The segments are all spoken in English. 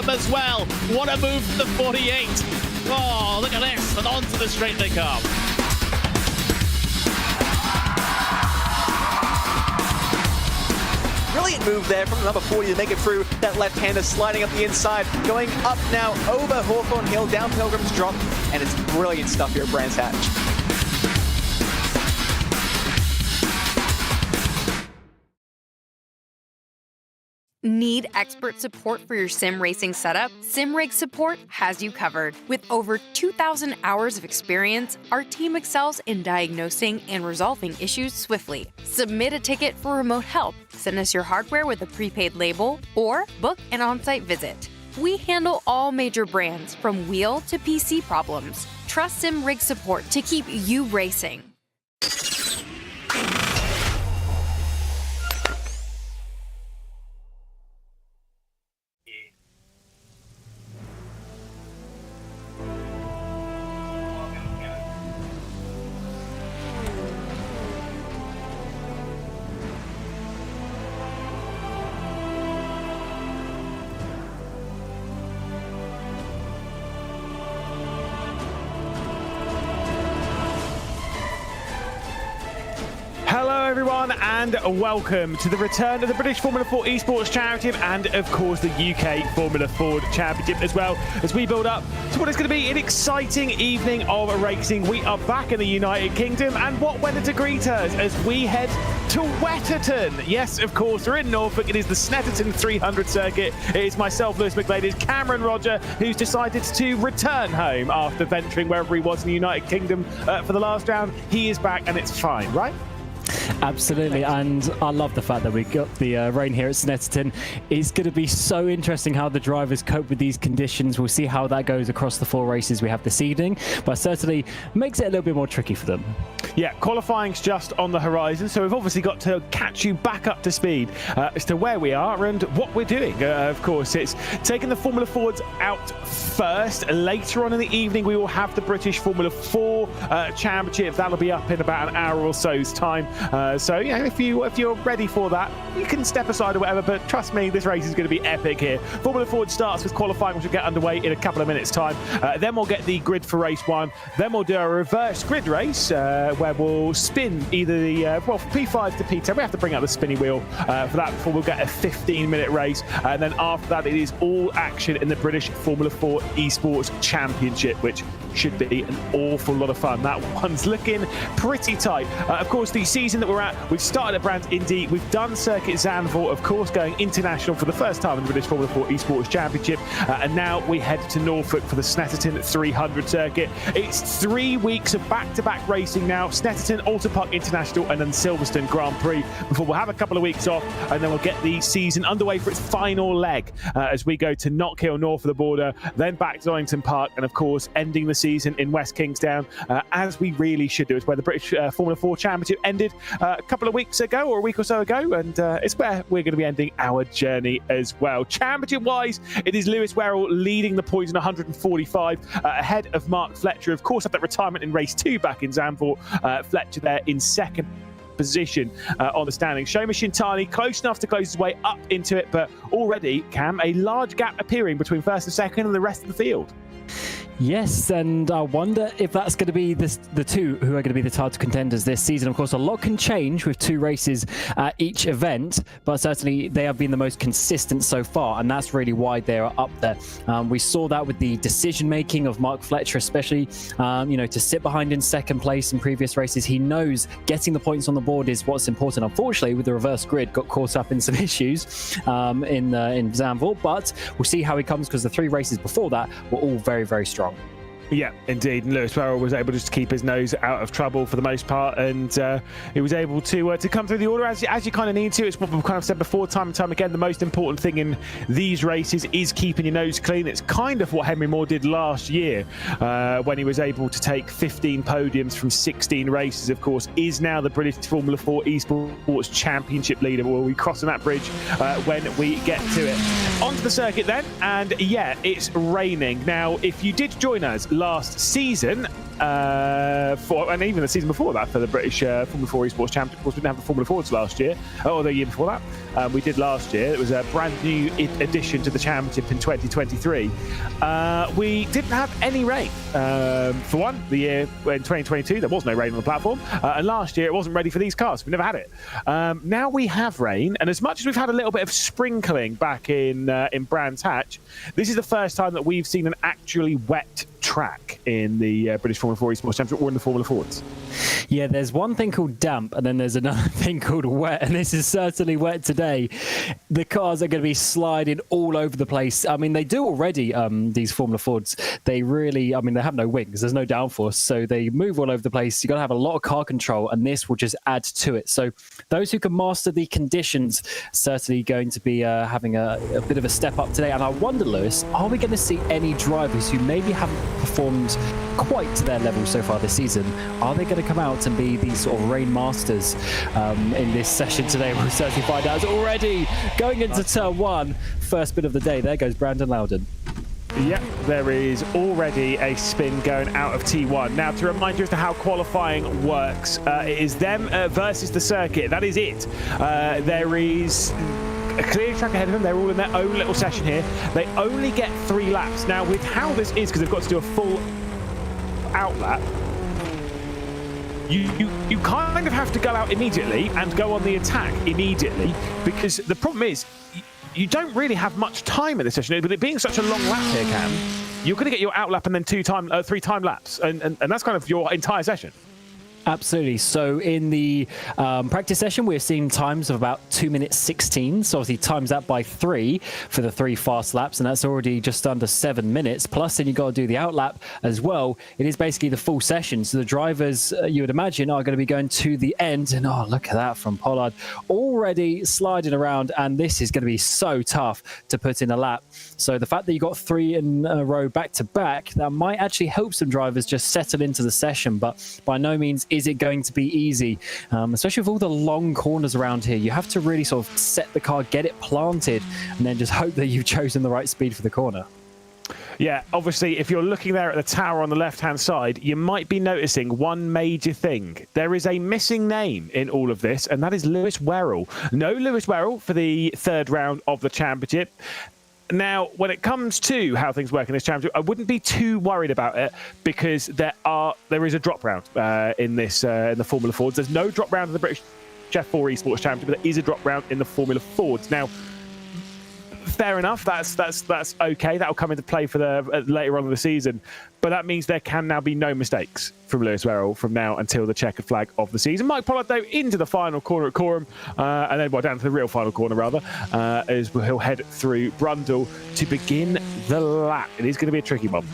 them as well. What a move from the 48. Oh, look at this, and onto the straight they come. Brilliant move there from number 40 to make it through. That left-hander sliding up the inside, going up now over Hawthorne Hill, down Pilgrim's Drop, and it's brilliant stuff here at Brands Hatch. Need expert support for your sim racing setup? SimRig Support has you covered. With over 2,000 hours of experience, our team excels in diagnosing and resolving issues swiftly. Submit a ticket for remote help, send us your hardware with a prepaid label, or book an on-site visit. We handle all major brands, from wheel to PC problems. Trust SimRig Support to keep you racing. Hello everyone and welcome to the return of the British Formula 4 Esports Championship and of course the UK Formula 4 Championship as well, as we build up to what is going to be an exciting evening of racing. We are back in the United Kingdom, and what weather to greet us as we head to Snetterton. Yes, of course, we're in Norfolk. It is the Snetterton 300 circuit. It is myself, Lewis McLeod, it is Cameron Roger, who's decided to return home after venturing wherever he was in the United Kingdom for the last round. He is back and it's fine, right? Absolutely, and I love the fact that we got the rain here at Snetterton. It's going to be so interesting how the drivers cope with these conditions. We'll see how that goes across the 4 races we have this evening, but certainly makes it a little bit more tricky for them. Yeah, qualifying's just on the horizon, so we've obviously got to catch you back up to speed as to where we are and what we're doing. Of course, it's taking the Formula Fords out first. Later on in the evening, we will have the British Formula 4 Championship. That'll be up in about an hour or so's time. So, yeah, if you're ready for that, you can step aside or whatever, but trust me, this race is going to be epic here. Formula Ford starts with qualifying, which will get underway in a couple of minutes' time. Then we'll get the grid for race 1. Then we'll do a reverse grid race where we'll spin either the, P5 to P10. We have to bring out the spinny wheel for that before we'll get a 15-minute race. And then after that, it is all action in the British Formula 4 Esports Championship, which should be an awful lot of fun. That one's looking pretty tight. Of course, the season that we're at, we've started at Brands Indy, we've done Circuit Zandvoort, of course, going international for the first time in the British Formula 4 Esports Championship, and now we head to Norfolk for the Snetterton 300 circuit. It's 3 weeks of back-to-back racing now, Snetterton, Alton Park International, and then Silverstone Grand Prix, before we'll have a couple of weeks off, and then we'll get the season underway for its final leg as we go to Knockhill, north of the border, then back to Donington Park, and of course, ending the season in West Kingstown, as we really should do. It's where the British Formula 4 Championship ended a couple of weeks ago, or a week or so ago, and it's where we're going to be ending our journey as well. Championship-wise, it is Lewis Werrell leading the points in 145, ahead of Mark Fletcher. Of course, had that retirement in race 2 back in Zandvoort. Fletcher there in second position on the standings. Shoma Shintani close enough to close his way up into it, but already, Cam, a large gap appearing between first and second and the rest of the field. Yes, and I wonder if that's going to be the two who are going to be the title contenders this season. Of course, a lot can change with 2 races at each event, but certainly they have been the most consistent so far, and that's really why they are up there. We saw that with the decision-making of Mark Fletcher, especially, to sit behind in second place in previous races. He knows getting the points on the board is what's important. Unfortunately, with the reverse grid, got caught up in some issues in Zandvoort, but we'll see how he comes, because the 3 races before that were all very, very strong. Yeah, indeed. And Lewis Werrell was able just to keep his nose out of trouble for the most part, and he was able to come through the order as you kind of need to. It's what we've kind of said before, time and time again. The most important thing in these races is keeping your nose clean. It's kind of what Henry Moore did last year when he was able to take 15 podiums from 16 races. Of course, is now the British Formula 4 Esports Championship leader. We'll be crossing that bridge when we get to it. Onto the circuit then, and yeah, it's raining. Now, if you did join us last season, and even the season before that for the British Formula 4 Esports Championship. Of course, we didn't have the Formula Fords last year, or the year before that. We did last year. It was a brand new addition to the championship in 2023. We didn't have any rain. For one, the year in 2022, there was no rain on the platform. And last year, it wasn't ready for these cars. We never had it. Now we have rain, and as much as we've had a little bit of sprinkling back in Brands Hatch, this is the first time that we've seen an actually wet track in the British Formula 4 Esports Championship or in the Formula Fords. Yeah, there's one thing called damp, and then there's another thing called wet, and this is certainly wet today. The cars are going to be sliding all over the place. I mean, they do already, these Formula Fords. They really, I mean, they have no wings. There's no downforce, so they move all over the place. You've got to have a lot of car control, and this will just add to it. So those who can master the conditions certainly going to be having a bit of a step up today. And I wonder, Lewis, are we going to see any drivers who maybe haven't performed quite to their level so far this season? Are they going to come out and be these sort of rain masters in this session today? We'll certainly find out. Already going into turn one, first bit of the day. There goes Brandon Loudon. Yep, there is already a spin going out of T1. Now, to remind you as to how qualifying works, it is them versus the circuit. That is it. There is a clear track ahead of them. They're all in their own little session here. They only get 3 laps. Now, with how this is, because they've got to do a full out lap, you kind of have to go out immediately and go on the attack immediately, because the problem is you don't really have much time in this session. With it being such a long lap here, Cam, you're going to get your out lap and then 3 time laps, and that's kind of your entire session. Absolutely. So in the practice session, we're seeing times of about 2 minutes 16. So obviously times that by 3 for the 3 fast laps, and that's already just under 7 minutes. Plus, then you've got to do the out lap as well. It is basically the full session. So the drivers, you would imagine, are going to be going to the end. And oh, look at that from Pollard, already sliding around. And this is going to be so tough to put in a lap. So the fact that you got 3 in a row back to back, that might actually help some drivers just settle into the session. But by no means is it going to be easy, especially with all the long corners around here. You have to really sort of set the car, get it planted, and then just hope that you've chosen the right speed for the corner. Yeah, obviously, if you're looking there at the tower on the left-hand side, you might be noticing one major thing. There is a missing name in all of this, and that is Lewis Werrell. No Lewis Werrell for the 3rd round of the championship. Now, when it comes to how things work in this championship, I wouldn't be too worried about it, because there is a drop round in the Formula Fords. There's no drop round in the British F4 Esports Championship, but there is a drop round in the Formula Fords. Now, fair enough. That's okay. That'll come into play for the later on in the season. But that means there can now be no mistakes from Lewis Werrell from now until the checkered flag of the season. Mike Pollard, though, into the final corner at Coram, and then down to the real final corner, rather, as he'll head through Brundle to begin the lap. It is going to be a tricky one.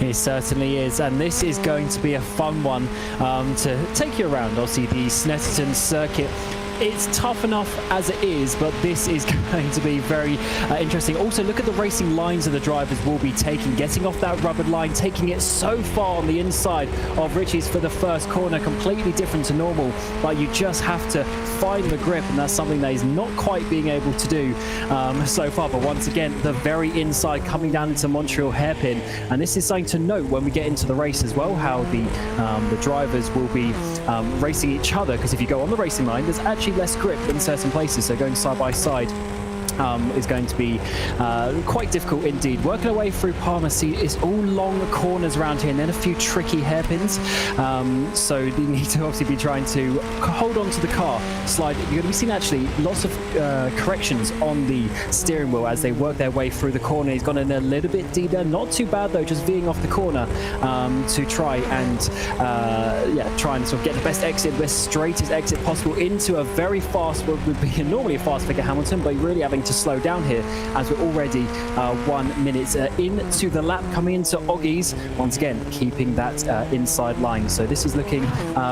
It certainly is, and this is going to be a fun one to take you around. Obviously, the Snetterton circuit. It's tough enough as it is, but this is going to be very interesting. Also, look at the racing lines that the drivers will be taking, getting off that rubber line, taking it so far on the inside of Richie's for the first corner, completely different to normal, but you just have to find the grip, and that's something that he's not quite being able to do so far. But once again, the very inside coming down into Montreal hairpin, and this is something to note when we get into the race as well, how the drivers will be racing each other, because if you go on the racing line, there's actually less grip in certain places, so going side by side is going to be quite difficult indeed. Working our way through Palmer, see, it's all long corners around here, and then a few tricky hairpins. So you need to obviously be trying to hold on to the car, slide. You're going to be seeing actually lots of corrections on the steering wheel as they work their way through the corner. He's gone in a little bit deeper, not too bad though, just veering off the corner to try and try and sort of get the best exit, the straightest exit possible into a very fast, what would be normally a fast figure Hamilton, but really having to slow down here as we're already 1 minute into the lap, coming into Oggies, once again keeping that inside line. So this is looking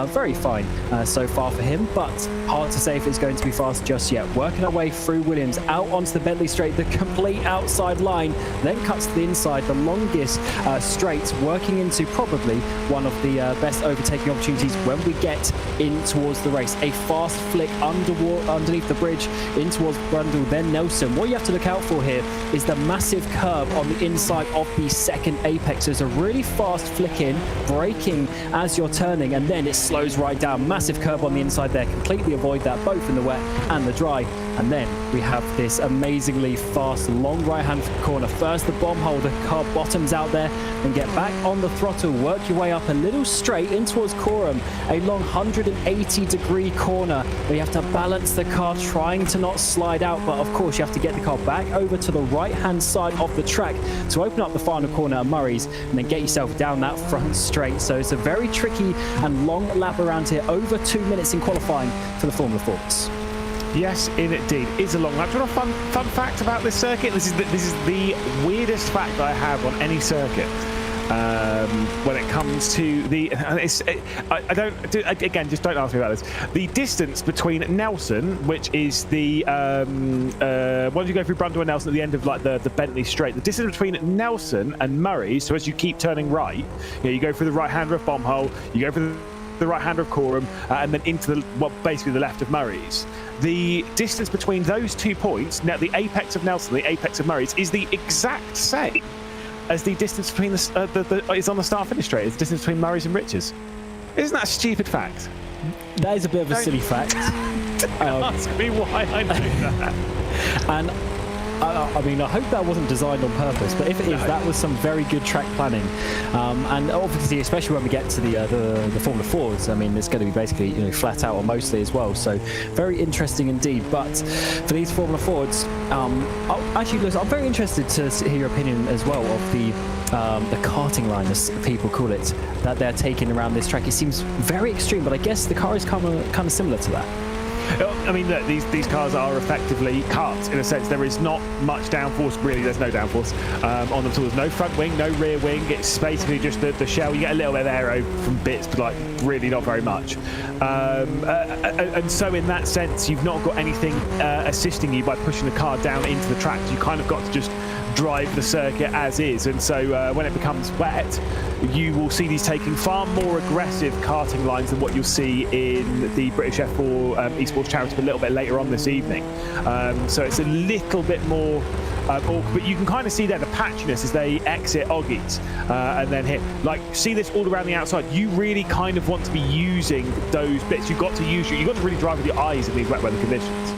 very fine so far for him, but hard to say if it's going to be fast just yet. Working our way through Williams, out onto the Bentley straight, the complete outside line, then cuts to the inside, the longest straight, working into probably one of the best overtaking opportunities when we get in towards the race. A fast flick underneath the bridge in towards Brundle, then Nelson. What you have to look out for here is the massive curve on the inside of the second apex. There's a really fast flick in, braking as you're turning, and then it slows right down. Massive curve on the inside there. Completely avoid that, both in the wet and the dry. And then we have this amazingly fast long right-hand corner. First the bomb hole, the car bottoms out there, and get back on the throttle, work your way up a little straight in towards Coram, a long 180-degree corner where you have to balance the car, trying to not slide out, but of course you have to get the car back over to the right-hand side of the track to open up the final corner at Murray's, and then get yourself down that front straight. So it's a very tricky and long lap around here, over 2 minutes in qualifying for the Formula Fords. Yes, indeed. It's a long lap. Do you want a fun fact about this circuit? This is the weirdest fact I have on any circuit. When it comes to the, again, just don't ask me about this. The distance between Nelson, which is the once you go through Brundle and Nelson at the end of like the Bentley Straight, the distance between Nelson and Murray. So as you keep turning right, you go through the right-hander of Bomb Hole, you go through the right-hander of Coram, and then into the basically the left of Murray's. The distance between those 2 points, now the apex of Nelson, the apex of Murray's, is the exact same as the distance between is on the start-finish straight. It's the distance between Murray's and Rich's. Isn't that a stupid fact? That is a bit of a silly fact. Ask me why I know that. And I mean, I hope that wasn't designed on purpose, but if it is, that was some very good track planning. And obviously, especially when we get to the Formula Fords, I mean, it's going to be basically flat out or mostly as well. So very interesting indeed. But for these Formula Fords, actually, listen, I'm very interested to hear your opinion as well of the karting line, as people call it, that they're taking around this track. It seems very extreme, but I guess the car is kind of similar to that. I mean, look, these cars are effectively karts in a sense. There is not much downforce, really. There's no downforce on them. So there's no front wing, no rear wing. It's basically just the shell. You get a little bit of aero from bits, but like really not very much. And so in that sense, you've not got anything assisting you by pushing the car down into the track. You kind of got to just drive the circuit as is. And so when it becomes wet, you will see these taking far more aggressive karting lines than what you'll see in the British F4 Esports Championship a little bit later on this evening. So it's a little bit more awkward, but you can kind of see there the patchiness as they exit Oggies and then hit. Like, see this all around the outside. You really kind of want to be using those bits. You've got to really drive with your eyes in these wet weather conditions.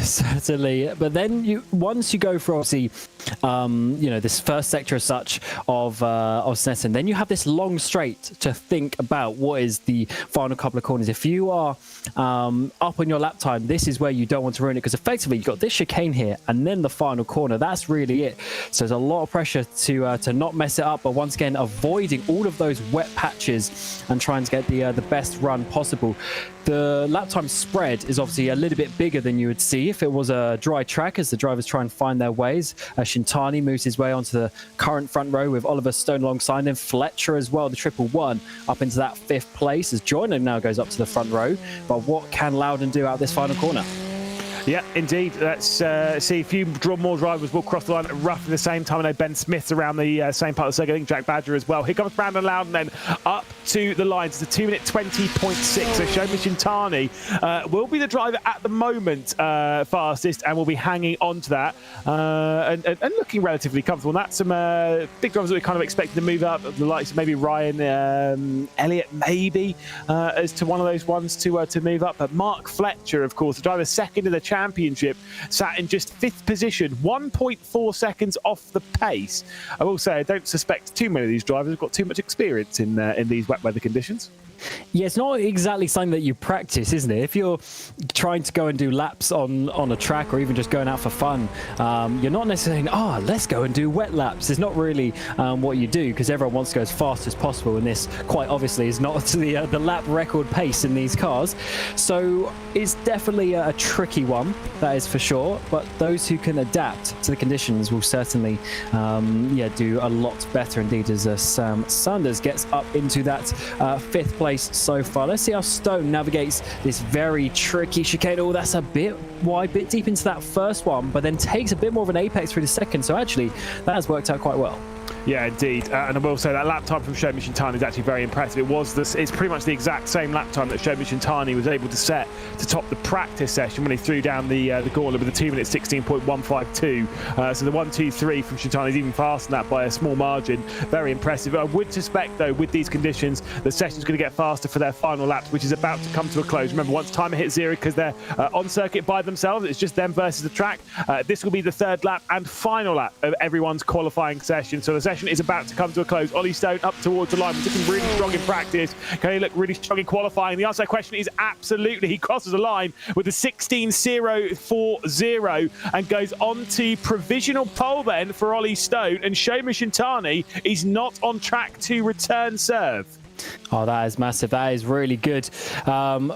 Certainly, but then once you go for obviously this first sector as such of Snetterton, then you have this long straight to think about what is the final couple of corners. If you are up on your lap time, this is where you don't want to ruin it, because effectively you've got this chicane here and then the final corner. That's really it. So there's a lot of pressure to not mess it up, but once again avoiding all of those wet patches and trying to get the best run possible. The lap time spread is obviously a little bit bigger than you would see if it was a dry track, as the drivers try and find their ways. Shintani moves his way onto the current front row with Oliver Stone alongside him. Fletcher as well, the 111, up into that 5th place as Joyner now goes up to the front row. But what can Loudon do out this final corner? Yeah, indeed. Let's see a few more drivers will cross the line at roughly the same time. I know Ben Smith's around the same part of the circuit. I think Jack Badger as well. Here comes Brandon Loudon then up to the lines. It's a 2-minute 20.6. So Shomi Shintani will be the driver at the moment fastest, and will be hanging on to that and looking relatively comfortable. And that's some big drivers that we kind of expected to move up. The likes of maybe Ryan Elliott, maybe as to one of those ones to move up. But Mark Fletcher, of course, the driver second in the championship, sat in just 5th position, 1.4 seconds off the pace. I will say I don't suspect too many of these drivers have got too much experience in these wet weather conditions. Yeah, it's not exactly something that you practice, isn't it? If you're trying to go and do laps on a track, or even just going out for fun, you're not necessarily saying, let's go and do wet laps. It's not really what you do, because everyone wants to go as fast as possible, and this quite obviously is not the lap record pace in these cars. So it's definitely a tricky one, that is for sure, but those who can adapt to the conditions will certainly do a lot better indeed, as Sam Sanders gets up into that 5th place so far. Let's see how Stone navigates this very tricky chicane. Oh, that's a bit wide, bit deep into that first one, but then takes a bit more of an apex through the second. So actually, that has worked out quite well. Yeah, indeed. And I will say that lap time from Shomi Shintani is actually very impressive. It's pretty much the exact same lap time that Shomi Shintani was able to set to top the practice session when he threw down the gauntlet with a 2 minute 16.152. So the 1-2-3 from Shintani is even faster than that by a small margin. Very impressive. I would suspect, though, with these conditions, the session's going to get faster for their final laps, which is about to come to a close. Remember, once timer hits zero, because they're on circuit by themselves, it's just them versus the track. This will be the third lap and final lap of everyone's qualifying session. So the session is about to come to a close. Ollie Stone up towards the line. We're looking really strong in practice. Can he look really strong in qualifying? The answer to that question is absolutely. He crosses the line with a 16.040 and goes on to provisional pole then for Ollie Stone. And Shomi Shintani is not on track to return serve. Oh, that is massive. That is really good from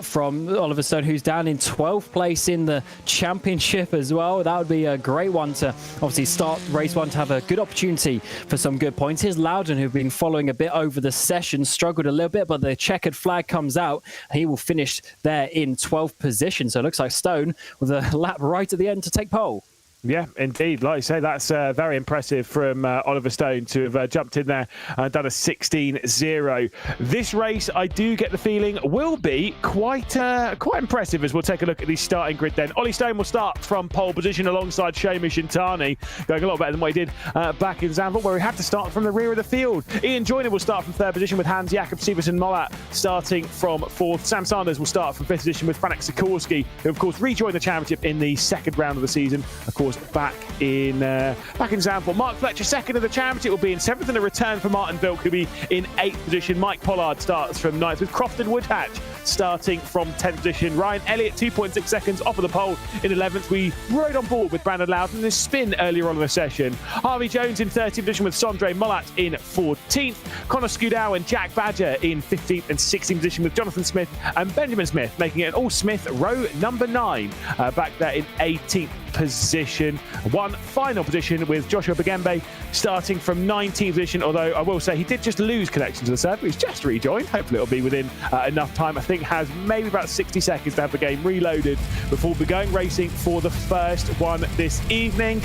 Oliver Stone, who's down in 12th place in the championship as well. That would be a great one to obviously start race one to have a good opportunity for some good points. Here's Loudon, who've been following a bit over the session, struggled a little bit, but the checkered flag comes out. He will finish there in 12th position. So it looks like Stone with a lap right at the end to take pole. Yeah, indeed. Like you say, that's very impressive from Oliver Stone to have jumped in there and done a 16.0. This race, I do get the feeling, will be quite impressive as we'll take a look at the starting grid then. Ollie Stone will start from pole position alongside Shomi Shintani, going a lot better than what he did back in Zandvoort, where he had to start from the rear of the field. Ian Joyner will start from third position with Hans Jakob Siversen Mollat starting from fourth. Sam Sanders will start from fifth position with Franek Sikorsky, who of course rejoined the championship in the second round of the season. Of course, back in Zandvoort. Mark Fletcher, second of the championship, will be in seventh, and a return for Martin Vilk, who'll be in eighth position. Mike Pollard starts from ninth, with Crofton Woodhatch starting from 10th position. Ryan Elliott, 2.6 seconds off of the pole in 11th. We rode on board with Brandon Loudon in this spin earlier on in the session. Harvey Jones in 13th position with Sondre Mollat in 14th. Connor Skudau and Jack Badger in 15th and 16th position, with Jonathan Smith and Benjamin Smith making it an all-Smith row number 9. Back there in 18th position. One final position with Joshua Bagembe starting from 19th position, although I will say he did just lose connection to the server. He's just rejoined. Hopefully it'll be within enough time. I think has maybe about 60 seconds to have the game reloaded before we'll be going racing for the first one this evening.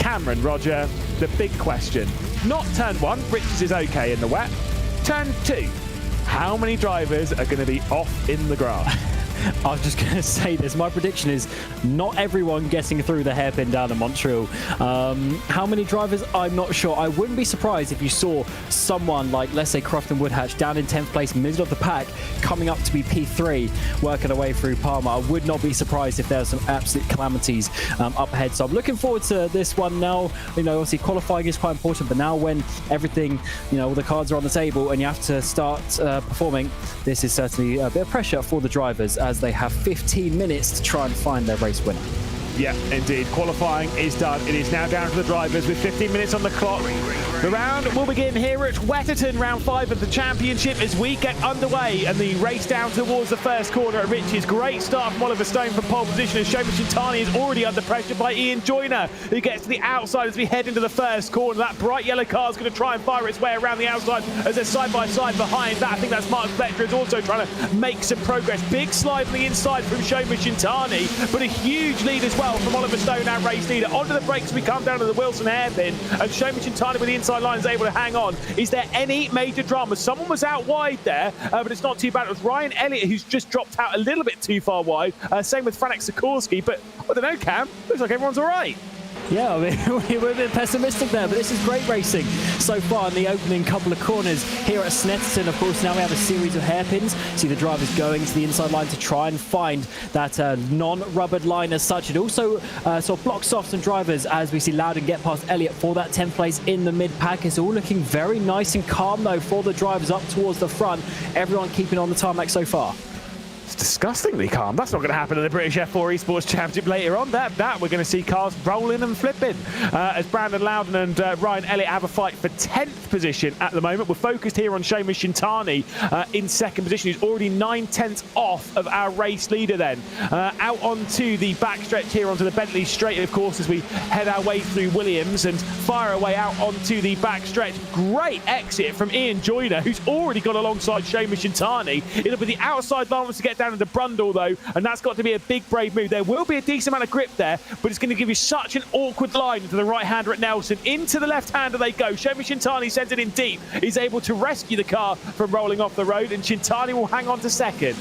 Cameron, Roger, the big question. Not turn 1, Richards is okay in the wet. Turn 2, how many drivers are going to be off in the grass? I was just going to say this. My prediction is not everyone getting through the hairpin down in Montreal. How many drivers? I'm not sure. I wouldn't be surprised if you saw someone like, let's say, Crofton Woodhatch down in 10th place, middle of the pack, coming up to be P3, working their way through Palmer. I would not be surprised if there are some absolute calamities up ahead. So I'm looking forward to this one now. You know, obviously qualifying is quite important, but now when everything, you know, all the cards are on the table and you have to start performing, this is certainly a bit of pressure for the drivers, as they have 15 minutes to try and find their race winner. Yeah, indeed. Qualifying is done. It is now down to the drivers with 15 minutes on the clock. The round will begin here at Wetterton, round 5 of the championship, as we get underway and the race down towards the first corner at Riches. Great start from Oliver Stone from pole position, as Shomi Shintani is already under pressure by Ian Joyner, who gets to the outside as we head into the first corner. That bright yellow car is going to try and fire its way around the outside as they're side by side behind that. I think that's Mark Fletcher is also trying to make some progress. Big slide on the inside from Shomi Shintani, but a huge lead as well from Oliver Stone, our race leader. Onto the brakes we come down to the Wilson hairpin, and Shomi Shintani with the inside line is able to hang on. Is there any major drama? Someone was out wide there, but it's not too bad. It was Ryan Elliott who's just dropped out a little bit too far wide. Same with Franek Sikorsky, but I don't know, Cam. Looks like everyone's all right. Yeah, I mean, we were a bit pessimistic there, but this is great racing so far in the opening couple of corners here at Snetterton. Of course, now we have a series of hairpins. See the drivers going to the inside line to try and find that non-rubbered line as such. It also sort of blocks off some drivers as we see Loudon get past Elliott for that 10th place in the mid-pack. It's all looking very nice and calm, though, for the drivers up towards the front. Everyone keeping on the tarmac so far. It's disgustingly calm. That's not going to happen in the British F4 Esports Championship later on. That we're going to see cars rolling and flipping as Brandon Loudon and Ryan Elliott have a fight for 10th position at the moment. We're focused here on Shomi Shintani in second position. He's already 9/10 off of our race leader then. Out onto the backstretch here onto the Bentley Straight, of course, as we head our way through Williams and fire our way out onto the backstretch. Great exit from Ian Joyner, who's already got alongside Shomi Shintani. It'll be the outside line to get down into Brundle, though, and that's got to be a big, brave move. There will be a decent amount of grip there, but it's going to give you such an awkward line to the right-hander at Nelson. Into the left-hander they go. Shomi Shintani sends it in deep. He's able to rescue the car from rolling off the road, and Shintani will hang on to second.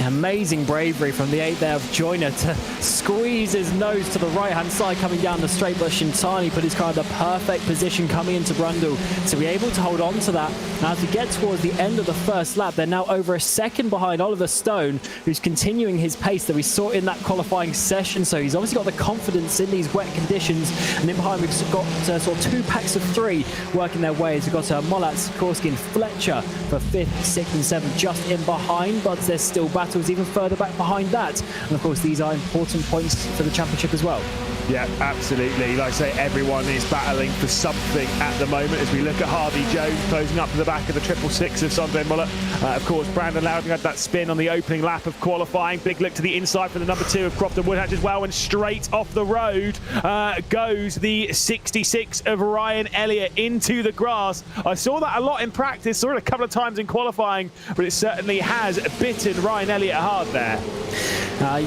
Amazing bravery from the 8 there of Joyner to squeeze his nose to the right-hand side coming down the straight, but Shintani put his car in the perfect position coming into Brundle to be able to hold on to that. Now, as we get towards the end of the first lap, they're now over a second behind Oliver Stone, who's continuing his pace that we saw in that qualifying session. So he's obviously got the confidence in these wet conditions. And in behind, we've got sort of 2 packs of 3 working their ways. We've got Molat, Sikorsky and Fletcher for 5th, 6th and 7th just in behind, but there's still battles even further back behind that. And of course, these are important points for the championship as well. Yeah, absolutely. Like I say, everyone is battling for something at the moment as we look at Harvey Jones closing up to the back of the 666 of Sondre Muller. Of course, Brandon Loudon had that spin on the opening lap of qualifying. Big look to the inside for the number 2 of Crofton Woodhatch as well, and straight off the road goes the 66 of Ryan Elliott into the grass. I saw that a lot in practice, saw it a couple of times in qualifying, but it certainly has bitten Ryan Elliott hard there.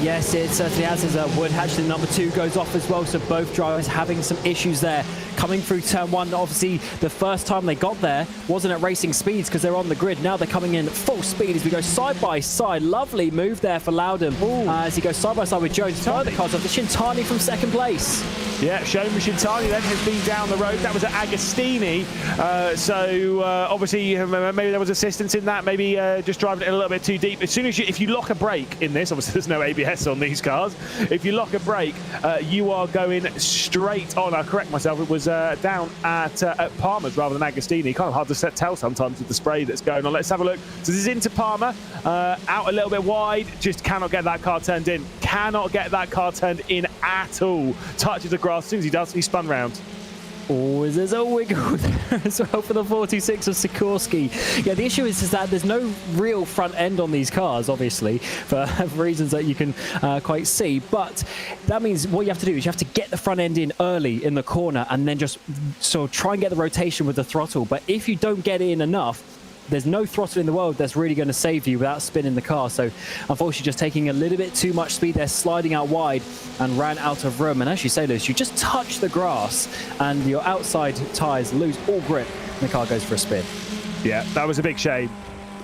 Yes, it certainly has, as Woodhatch, the number 2, goes off as well, so both drivers having some issues there. Coming through turn 1, obviously the first time they got there wasn't at racing speeds because they're on the grid. Now they're coming in at full speed as we go side by side. Lovely move there for Loudon as he goes side by side with Jones. The cars off the Shintani from 2nd place. Yeah, Shomi Shintani then has been down the road. That was at Agostini. Obviously, maybe there was assistance in that. Maybe just driving it a little bit too deep. As soon as if you lock a brake in this, obviously there's no ABS on these cars. If you lock a brake, you are going straight on. I'll correct myself. It was down at Palmer's rather than Agostini. Kind of hard to tell sometimes with the spray that's going on. Let's have a look. So this is into Palmer. Out a little bit wide. Just cannot get that car turned in. Cannot get that car turned in at all. Touches the grass. As soon as he does, he's spun round. Oh, there's a wiggle there as well for the 46 of Sikorsky. Yeah, the issue is that there's no real front end on these cars, obviously, for reasons that you can quite see. But that means what you have to do is you have to get the front end in early in the corner and then just sort of try and get the rotation with the throttle. But if you don't get it in enough, there's no throttle in the world that's really going to save you without spinning the car. So unfortunately, just taking a little bit too much speed there, sliding out wide and ran out of room. And as you say, Lewis, you just touch the grass and your outside tyres lose all grip and the car goes for a spin. Yeah, that was a big shame.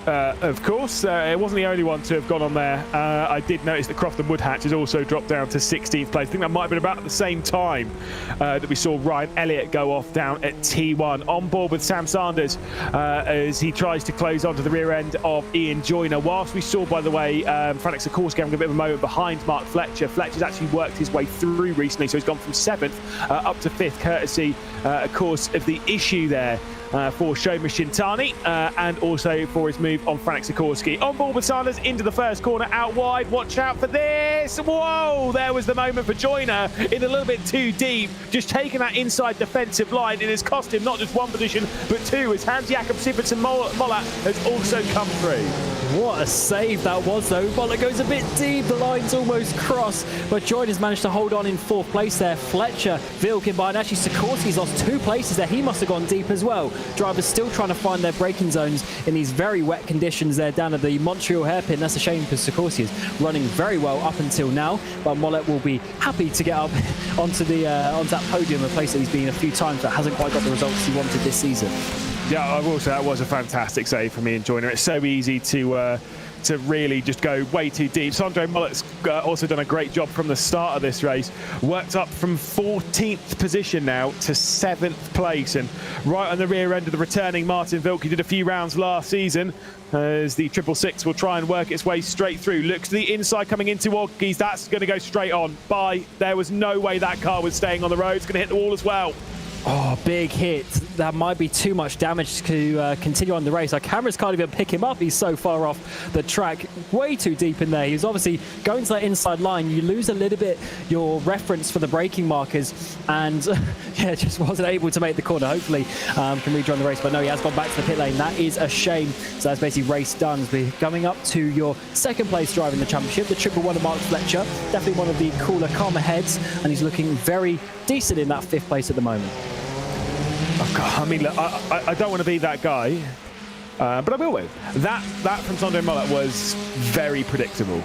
Of course, it wasn't the only one to have gone on there. I did notice that Crofton Woodhatch has also dropped down to 16th place. I think that might have been about the same time that we saw Ryan Elliott go off down at T1. On board with Sam Sanders as he tries to close onto the rear end of Ian Joyner. Whilst we saw, by the way, Frank Sikorsky having a bit of a moment behind Mark Fletcher. Fletcher's actually worked his way through recently, so he's gone from 7th up to 5th, courtesy, of course, of the issue there for Shomi Shintani and also for his move on Frank Sikorsky. On board with Sanders into the first corner, out wide. Watch out for this. Whoa, there was the moment for Joyner in a little bit too deep, just taking that inside defensive line. It has cost him not just 1 position, but 2, as Hans-Jakob Sivertsen-Mollett has also come through. What a save that was, though. Mollett goes a bit deep. The line's almost crossed, but Joyner's managed to hold on in 4th place there. Fletcher, Vilkin by, and actually Sikorsky's lost 2 places there. He must have gone deep as well. Drivers still trying to find their braking zones in these very wet conditions there down at the Montreal hairpin. That's a shame because Sikorsky is running very well up until now, but Mollett will be happy to get up onto that podium, a place that he's been a few times but hasn't quite got the results he wanted this season. Yeah, I will say that was a fantastic save from Ian Joyner. It's so easy to really just go way too deep. Sondre Mullet's also done a great job from the start of this race. Worked up from 14th position now to 7th place, and right on the rear end of the returning Martin Vilke. Did a few rounds last season as the 666 will try and work its way straight through. Looks to the inside coming into Oggies. That's going to go straight on. There was no way that car was staying on the road. It's going to hit the wall as well. Oh, big hit. That might be too much damage to continue on the race. Our cameras can't even pick him up. He's so far off the track, way too deep in there. He was obviously going to that inside line. You lose a little bit your reference for the braking markers, and yeah, just wasn't able to make the corner. Hopefully can rejoin the race, but no, he has gone back to the pit lane. That is a shame. So that's basically race done. We're coming up to your 2nd place driver in the championship, the 111 of Mark Fletcher. Definitely one of the cooler, calmer heads, and he's looking very decent in that 5th place at the moment. Oh God, I mean, look, I don't want to be that guy, But I will win. That from Sandro Mullet was very predictable.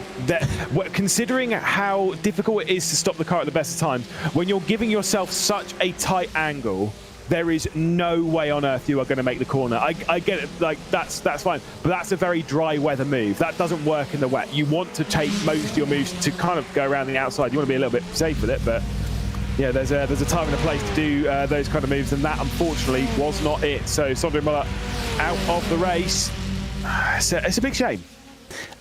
Considering how difficult it is to stop the car at the best of times, when you're giving yourself such a tight angle, there is no way on earth you are going to make the corner. I get it, like that's fine, but that's a very dry weather move. That doesn't work in the wet. You want to take most of your moves to kind of go around the outside. You want to be a little bit safe with it, but yeah, there's a time and a place to do those kind of moves, and that unfortunately was not it. So Sandro Mullet out of the race. It's a big shame.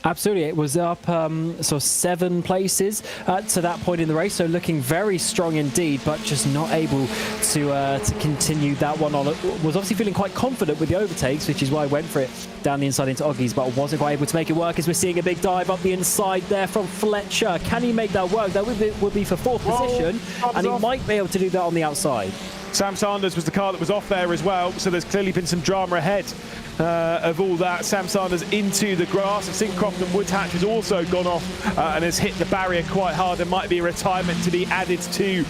Absolutely, it was up sort of 7 places to that point in the race, so looking very strong indeed, but just not able to continue that one on. Was obviously feeling quite confident with the overtakes, which is why I went for it down the inside into Oggies, but wasn't quite able to make it work, as we're seeing a big dive up the inside there from Fletcher. Can he make that work? That would be for 4th position, and he might be able to do that on the outside. Sam Sanders was the car that was off there as well, so there's clearly been some drama ahead of all that. Sam Sanders into the grass. I think Crofton Woodhatch has also gone off and has hit the barrier quite hard. There might be a retirement to be added to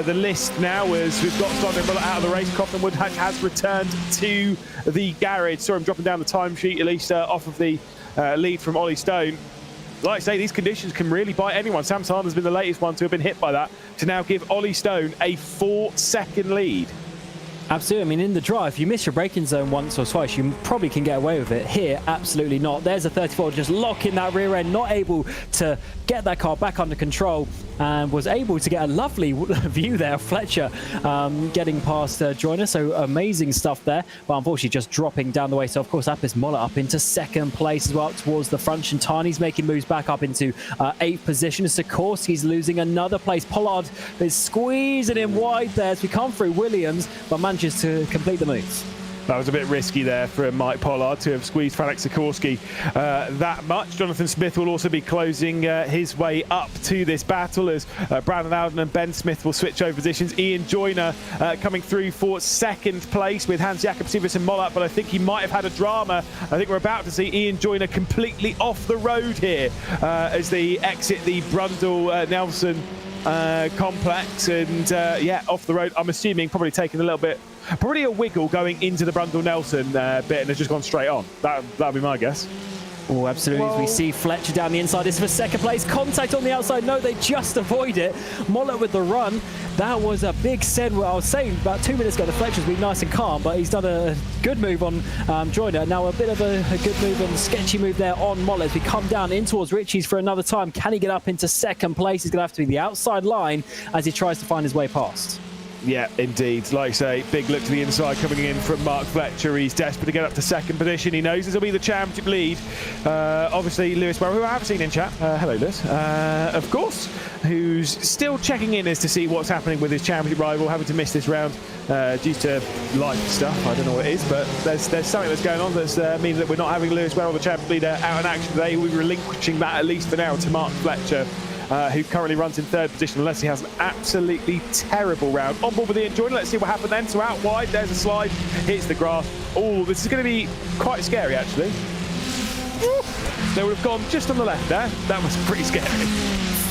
the list now, as we've got Sandro Mullet out of the race. Crofton Woodhatch has returned to the garage. Saw him dropping down the timesheet, at least off of the lead from Ollie Stone. Like I say, these conditions can really bite anyone. Sam Sanders has been the latest one to have been hit by that, to now give Ollie Stone a 4-second lead. Absolutely. I mean, in the drive, if you miss your braking zone once or twice, you probably can get away with it. Here, absolutely not. There's a 34 just locking that rear end, not able to get that car back under control, and was able to get a lovely view there of Fletcher getting past Joyner. So amazing stuff there, but unfortunately just dropping down the way. So of course, Apis Mullet up into 2nd place as well towards the front. Shintani's making moves back up into 8th position. Sikorsky's losing another place. Pollard is squeezing in wide there as we come through Williams, but manages to complete the moves. That was a bit risky there for Mike Pollard to have squeezed Franek Sikorsky that much. Jonathan Smith will also be closing his way up to this battle, as Brandon Alden and Ben Smith will switch over positions. Ian Joyner coming through for 2nd place with Hans Jakob Siversen Mollat, but I think he might have had a drama. I think we're about to see Ian Joyner completely off the road here as they exit the Brundle-Nelson complex, and yeah, off the road. I'm assuming probably taking a little bit, probably a wiggle going into the Brundle-Nelson bit, and has just gone straight on. That'd be my guess. Oh, absolutely. Whoa. We see Fletcher down the inside. This is for 2nd place. Contact on the outside. No, they just avoid it. Mullet with the run. That was a big send. I was saying about 2 minutes ago, the Fletcher's been nice and calm, but he's done a good move on Joyner. Now a bit of a good move and sketchy move there on Mullet as we come down in towards Ritchie's for another time. Can he get up into 2nd place? He's going to have to be the outside line as he tries to find his way past. Yeah, indeed. Like I say, big look to the inside coming in from Mark Fletcher. He's desperate to get up to 2nd position. He knows this will be the championship lead. Obviously, Lewis Barrow, who I have seen in chat. Hello, Lewis. Of course, who's still checking in as to see what's happening with his championship rival, having to miss this round due to life stuff. I don't know what it is, but there's something that's going on that's means that we're not having Lewis Barrow, the championship leader, out in action today. We're relinquishing that, at least for now, to Mark Fletcher, who currently runs in 3rd position, unless he has an absolutely terrible round. On board with Ian Joyner, let's see what happened then. So out wide, there's a slide, hits the grass. Oh, this is going to be quite scary, actually. They would have gone just on the left there. That was pretty scary.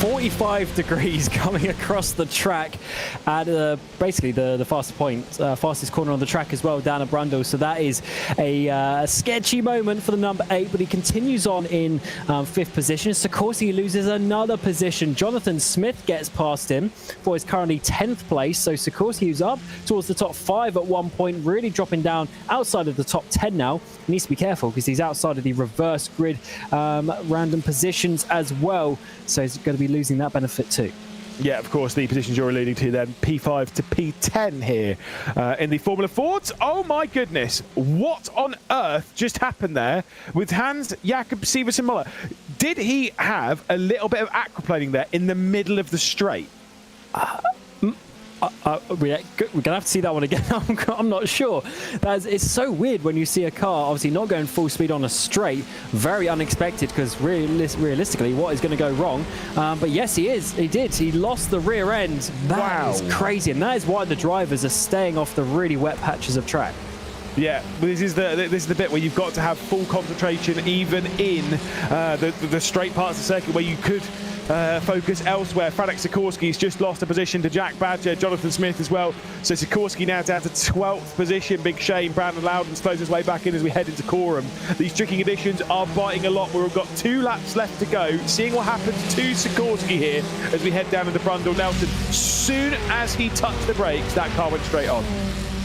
45 degrees coming across the track at basically the fastest corner on the track as well, down at Brundle. So that is a sketchy moment for the number 8, but he continues on in 5th position. Sikorsky loses another position. Jonathan Smith gets past him for his currently 10th place. So Sikorsky, who's up towards the top 5 at one point, really dropping down outside of the top 10 now. He needs to be careful because he's outside of the reverse grid random positions as well. So he's going to be losing that benefit too. Yeah, of course, the positions you're alluding to then, P5 to P10 here in the Formula Fords. Oh my goodness, what on earth just happened there with Hans Jakob Siversen Mollet? Did he have a little bit of aquaplaning there in the middle of the straight? We're going to have to see that one again. I'm not sure. It's so weird when you see a car obviously not going full speed on a straight. Very unexpected, because realistically, what is going to go wrong? But yes, he did. He lost the rear end. That is crazy. And that is why the drivers are staying off the really wet patches of track. Yeah, this is the bit where you've got to have full concentration, even in the straight parts of the circuit, where you could focus elsewhere. Franek Sikorsky's just lost a position to Jack Badger, Jonathan Smith as well. So Sikorsky now down to 12th position. Big shame. Brandon Loudon's closed his way back in as we head into Coram. These tricky conditions are biting a lot. We've got 2 laps left to go. Seeing what happens to Sikorsky here as we head down into Brundle. Nelson, soon as he touched the brakes, that car went straight on.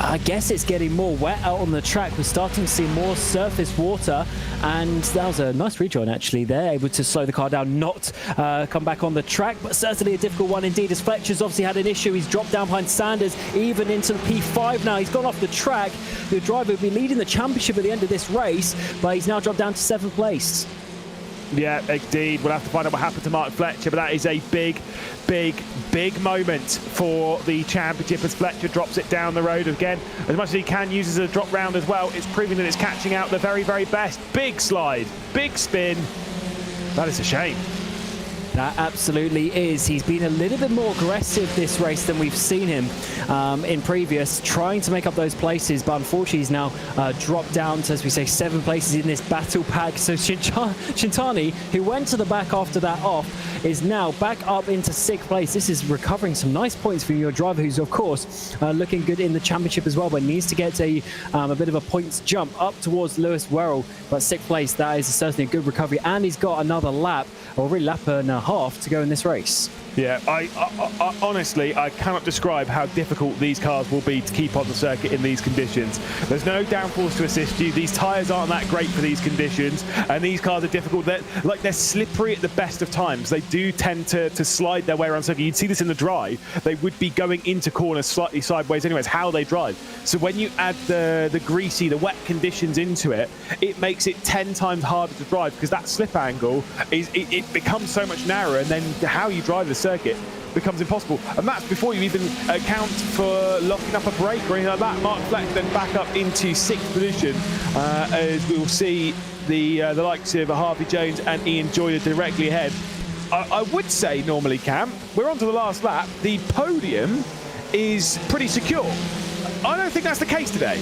I guess it's getting more wet out on the track. We're starting to see more surface water, and that was a nice rejoin actually there, able to slow the car down, not come back on the track, but certainly a difficult one indeed, as Fletcher's obviously had an issue. He's dropped down behind Sanders, even into the P5 now. He's gone off the track. The driver will be leading the championship at the end of this race, but he's now dropped down to 7th place. Yeah, indeed. We'll have to find out what happened to Mark Fletcher, but that is a big moment for the championship as Fletcher drops it down the road again. As much as he can use as a drop round as well, it's proving that it's catching out the very, very best. Big slide, big spin. That is a shame. That absolutely is. He's been a little bit more aggressive this race than we've seen him in previous, trying to make up those places, but unfortunately he's now dropped down to, as we say, 7 places in this battle pack. So Shintani, who went to the back after that off, is now back up into 6th place. This is recovering some nice points for your driver, who's of course looking good in the championship as well, but needs to get a bit of a points jump up towards Lewis Werrell. But 6th place, that is certainly a good recovery, and he's got another lap, or really lap and a half to go in this race. Yeah, I honestly, I cannot describe how difficult these cars will be to keep on the circuit in these conditions. There's no downforce to assist you. These tyres aren't that great for these conditions, and these cars are difficult. They're slippery at the best of times. They do tend to slide their way around circuit. You'd see this in the dry. They would be going into corners slightly sideways anyways, how they drive. So when you add the greasy, the wet conditions into it, it makes it 10 times harder to drive, because that slip angle, it becomes so much narrower, and then how you drive the circuit becomes impossible. And that's before you even account for locking up a brake or anything like that. Mark Fletcher then back up into 6th position, as we will see the likes of Harvey Jones and Ian Joyner directly ahead. I would say normally, Cam, we're on to the last lap. The podium is pretty secure. I don't think that's the case today.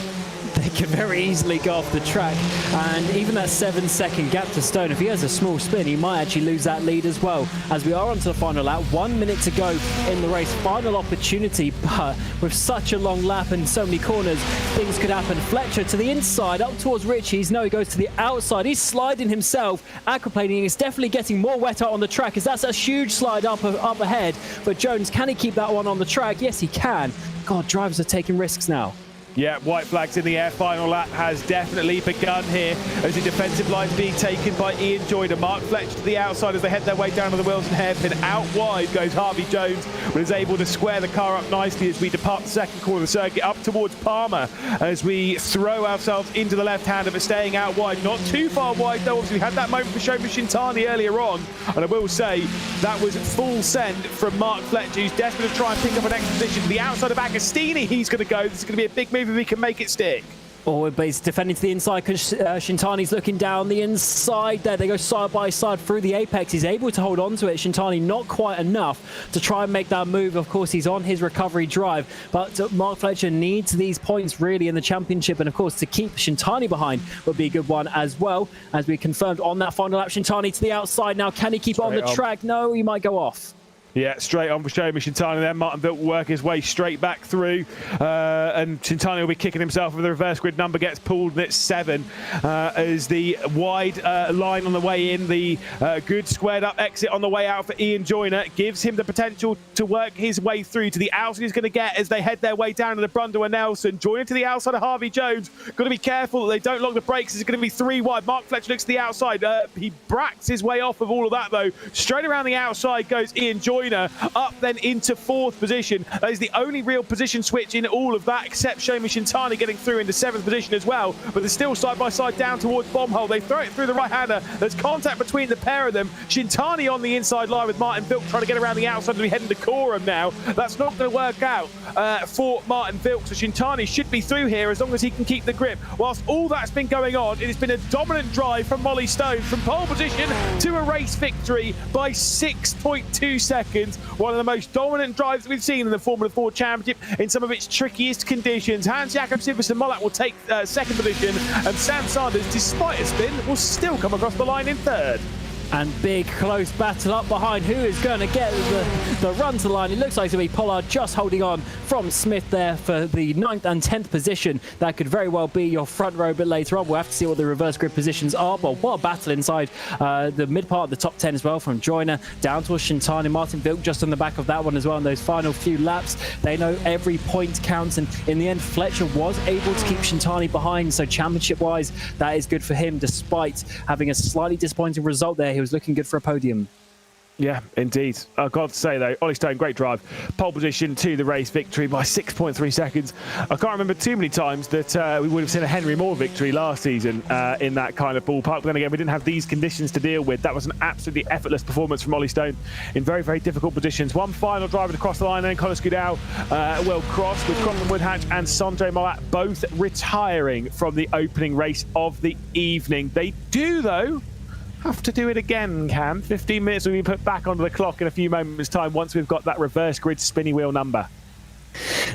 They can very easily go off the track, and even that 7-second gap to Stone, if he has a small spin, he might actually lose that lead as well. As we are onto the final lap, 1 minute to go in the race, final opportunity, but with such a long lap and so many corners, things could happen. Fletcher to the inside, up towards Ritchie's. No, he goes to the outside. He's sliding himself, aquaplaning. It's definitely getting more wet out on the track, as that's a huge slide up ahead. But Jones, can he keep that one on the track? Yes, he can. God, drivers are taking risks now. Yeah, white flags in the air. Final lap has definitely begun here as the defensive line being taken by Ian Joyner. Mark Fletcher to the outside as they head their way down to the Wilson hairpin. Out wide goes Harvey Jones, but is able to square the car up nicely as we depart the second corner of the circuit up towards Palmer as we throw ourselves into the left-hander, but staying out wide. Not too far wide though. Obviously, we had that moment for Shoma Shintani earlier on, and I will say that was full send from Mark Fletcher, who's desperate to try and pick up an extra position. To the outside of Agostini, he's going to go. This is going to be a big move if he can make it stick. Oh, but he's defending to the inside because Shintani's looking down the inside there. They go side by side through the apex. He's able to hold on to it. Shintani not quite enough to try and make that move. Of course, he's on his recovery drive, but Mark Fletcher needs these points really in the championship, and of course to keep Shintani behind would be a good one as well, as we confirmed on that final lap. Shintani to the outside now. Can he keep it on the track? No, he might go off. Yeah, straight on for Shoma Shintani there. Martin Vilt will work his way straight back through, and Shintani will be kicking himself if the reverse grid number gets pulled, and it's 7 as the wide line on the way in, the good squared up exit on the way out for Ian Joyner gives him the potential to work his way through to the outside. He's going to get as they head their way down to the Brundle and Nelson. Joyner to the outside of Harvey Jones. Got to be careful that they don't lock the brakes. It's going to be 3 wide. Mark Fletcher looks to the outside. He bracks his way off of all of that though. Straight around the outside goes Ian Joyner. Up then into 4th position. That is the only real position switch in all of that, except Shoma Shintani getting through into 7th position as well. But they're still side by side down towards Bombhole. They throw it through the right-hander. There's contact between the pair of them. Shintani on the inside line with Martin Vilk trying to get around the outside as we head into Coram now. That's not going to work out for Martin Vilk. So Shintani should be through here as long as he can keep the grip. Whilst all that's been going on, it has been a dominant drive from Molly Stone from pole position to a race victory by 6.2 seconds. One of the most dominant drives we've seen in the Formula 4 Championship in some of its trickiest conditions. Hans-Jakob Siversen Mollak will take 2nd position, and Sam Sanders, despite a spin, will still come across the line in 3rd. And big close battle up behind. Who is going to get the run to the line? It looks like it's going to be Pollard just holding on from Smith there for the 9th and 10th position. That could very well be your front row a bit later on. We'll have to see what the reverse grid positions are. But what a battle inside the mid part of the top 10 as well, from Joyner down towards Shintani. Martin Vilk just on the back of that one as well in those final few laps. They know every point counts, and in the end Fletcher was able to keep Shintani behind, so championship wise that is good for him despite having a slightly disappointing result there. He was looking good for a podium. Yeah, indeed. I've got to say, though, Ollie Stone, great drive. Pole position to the race victory by 6.3 seconds. I can't remember too many times that we would have seen a Henry Moore victory last season in that kind of ballpark. But then again, we didn't have these conditions to deal with. That was an absolutely effortless performance from Ollie Stone in very, very difficult positions. One final driver to cross the line, then Colin Skudau will cross with Cromwell Woodhatch and Sondre Molat both retiring from the opening race of the evening. They do, though, have to do it again, Cam. 15 minutes will be put back onto the clock in a few moments' time once we've got that reverse grid spinny wheel number.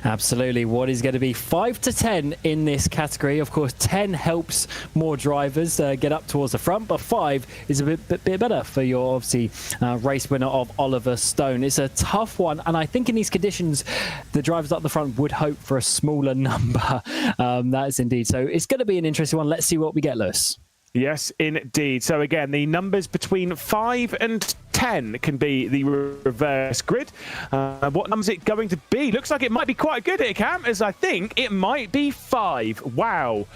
Absolutely. What is going to be 5 to 10 in this category? Of course, 10 helps more drivers get up towards the front, but 5 is a bit better for your, obviously, race winner of Oliver Stone. It's a tough one, and I think in these conditions, the drivers up the front would hope for a smaller number. That is indeed. So it's going to be an interesting one. Let's see what we get, Lewis. Yes, indeed. So again, the numbers between 5 and 10 can be the reverse grid. What number is it going to be? Looks like it might be quite good here, Cam, as I think it might be 5. Wow.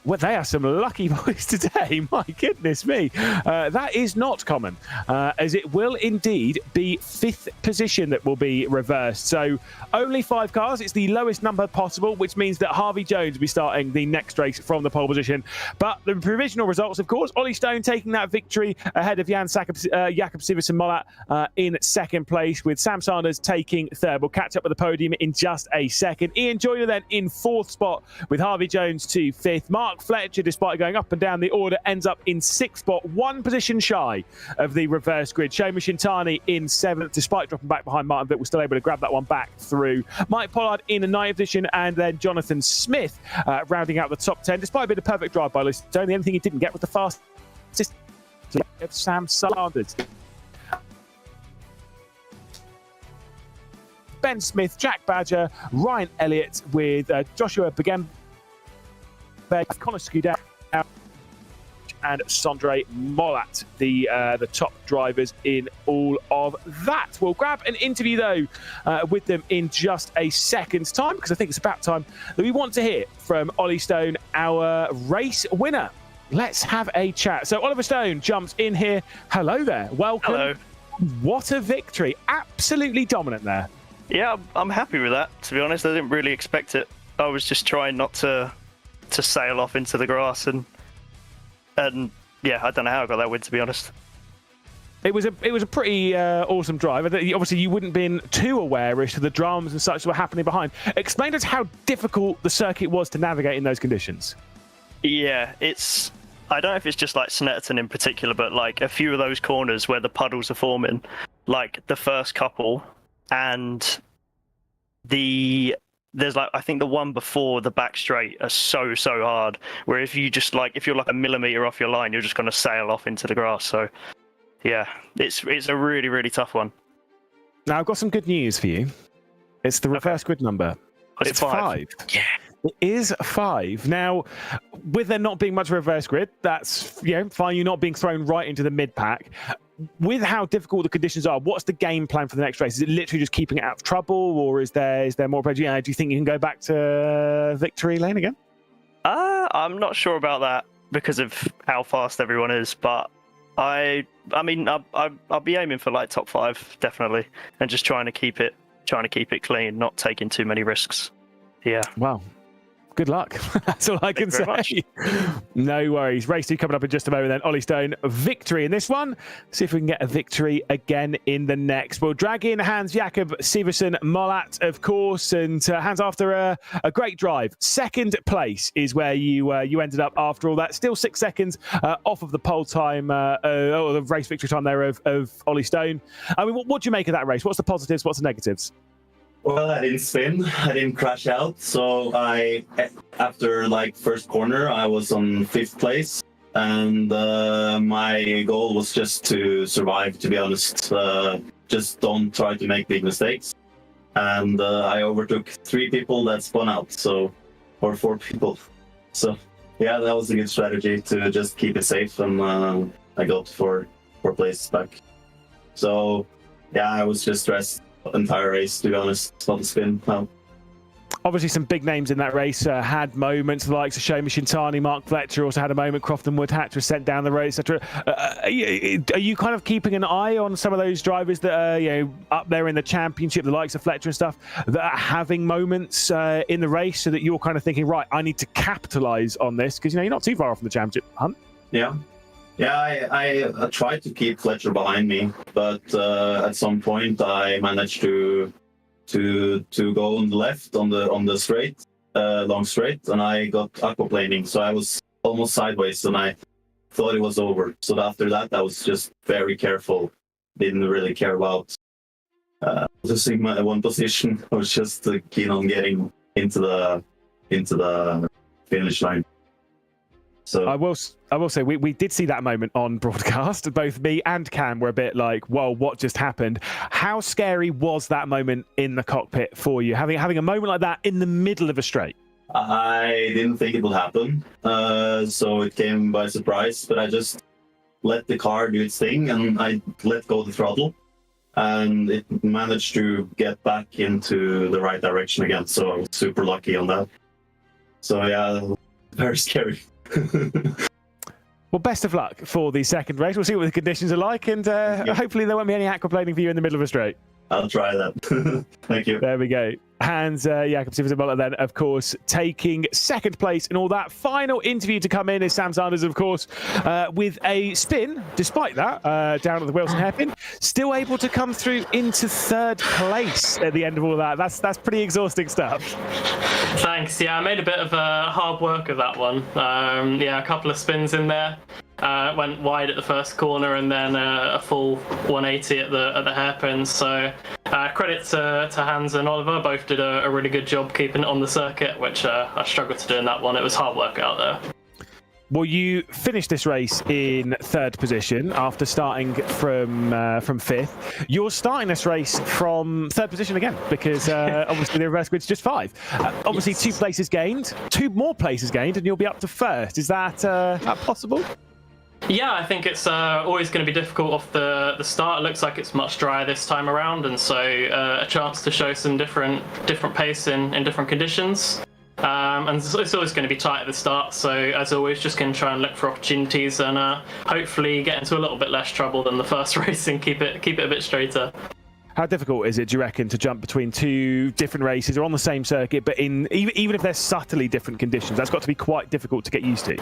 Well, they are some lucky boys today. My goodness me. That is not common, as it will indeed be 5th position that will be reversed. So only 5 cars. It's the lowest number possible, which means that Harvey Jones will be starting the next race from the pole position. But the provisional results, of course, Ollie Stone taking that victory ahead of Jakob Siversen Molat in 2nd place, with Sam Sanders taking 3rd. We'll catch up with the podium in just a second. Ian Joyner then in 4th spot, with Harvey Jones to 5th. Mark Fletcher, despite going up and down the order, ends up in 6th spot, 1 position shy of the reverse grid. Shoma Shintani in 7th, despite dropping back behind Martin, but was still able to grab that one back through. Mike Pollard in the 9th position, and then Jonathan Smith rounding out the top 10, despite a bit of perfect drive by Lewis Stone. The only thing he didn't get was the fastest of Sam Sanders. Ben Smith, Jack Badger, Ryan Elliott, with Joshua Begem, Colin Skudau and Sondre Molat, the top drivers in all of that. We'll grab an interview, though, with them in just a second's time, because I think it's about time that we want to hear from Ollie Stone, our race winner. Let's have a chat. So Oliver Stone jumps in here. Hello there. Welcome. Hello. What a victory. Absolutely dominant there. Yeah, I'm happy with that, to be honest. I didn't really expect it. I was just trying not to sail off into the grass, and yeah, I don't know how I got that win, to be honest. It was a pretty awesome drive. Obviously, you wouldn't have been too aware as to the dramas and such that were happening behind. Explain to us how difficult the circuit was to navigate in those conditions. Yeah, I don't know if it's just like Snetterton in particular, but like a few of those corners where the puddles are forming, like the first couple, and there's like, I think the one before the back straight are so hard, where if you're like a millimeter off your line, you're just going to sail off into the grass. So yeah, it's a really, really tough one. Now I've got some good news for you. It's the reverse grid number. It's 5. Yeah. It is 5. Now, with there not being much reverse grid, that's fine. You're not being thrown right into the mid pack. With how difficult the conditions are, what's the game plan for the next race? Is it literally just keeping it out of trouble, or is there more pressure? Do you think you can go back to victory lane again? I'm not sure about that because of how fast everyone is, but I mean, I'll be aiming for like top 5 definitely, and just trying to keep it clean, not taking too many risks. Yeah. Wow. Good luck. That's all I can say. No worries. Race 2 coming up in just a moment then. Ollie Stone, victory in this one. See if we can get a victory again in the next. We'll drag in Hans Jakob Siversen Molat, of course. And Hans, after a great drive, 2nd place is where you ended up after all that. Still 6 seconds off of the pole time, or the race victory time there of Ollie Stone. I mean, what do you make of that race? What's the positives? What's the negatives? Well, I didn't spin. I didn't crash out. So after like first corner, I was on 5th place. and my goal was just to survive, to be honest. Just don't try to make big mistakes. And I overtook 3 people that spun out, or 4 people. So yeah, that was a good strategy to just keep it safe, and I got 4 places back. So yeah, I was just stressed the entire race, to be honest. It's not a spin now. Obviously, some big names in that race had moments. The likes of Shomi Shintani, Mark Fletcher also had a moment. Crofton Woodhatch was sent down the road, etc. Are you kind of keeping an eye on some of those drivers that are up there in the championship, the likes of Fletcher and stuff, that are having moments in the race, so that you're kind of thinking, right, I need to capitalise on this, because you're not too far off from the championship hunt? Yeah. Yeah, I tried to keep Fletcher behind me, but at some point I managed to go on the left on the straight, long straight, and I got aquaplaning, so I was almost sideways, and I thought it was over. So after that, I was just very careful. Didn't really care about losing my one position. I was just keen on getting into the finish line. So I will say we did see that moment on broadcast. Both me and Cam were a bit like, "Whoa, what just happened?" How scary was that moment in the cockpit for you, having a moment like that in the middle of a straight? I didn't think it would happen, so it came by surprise. But I just let the car do its thing, and I let go of the throttle, and it managed to get back into the right direction again. So I was super lucky on that. So yeah, very scary. Well, best of luck for the second race. We'll see what the conditions are like, and hopefully there won't be any aquaplaning for you in the middle of a straight. I'll try that. Thank you. There we go. Hans Jakob Siversen then, of course, taking second place in all that. Final interview to come in is Sam Sanders, of course, with a spin, despite that, down at the Wilson hairpin, still able to come through into third place at the end of all of that. That's pretty exhausting stuff. Thanks. Yeah, I made a bit of hard work of that one. Yeah, a couple of spins in there. Went wide at the first corner, and then a full 180 at the hairpin. So credit to Hans and Oliver. Both did a really good job keeping it on the circuit, which I struggled to do in that one. It was hard work out there. Well, you finished this race in third position after starting from fifth. You're starting this race from third position again, because obviously the reverse grid's just 5. Obviously, yes. 2 places gained, 2 more places gained, and you'll be up to first. Is that possible? Yeah, I think it's always going to be difficult off the start. It looks like it's much drier this time around, and so a chance to show some different pace in different conditions. And it's always going to be tight at the start, so as always, just going to try and look for opportunities and hopefully get into a little bit less trouble than the first race and keep it a bit straighter. How difficult is it, do you reckon, to jump between 2 different races or on the same circuit, but in even if they're subtly different conditions? That's got to be quite difficult to get used to.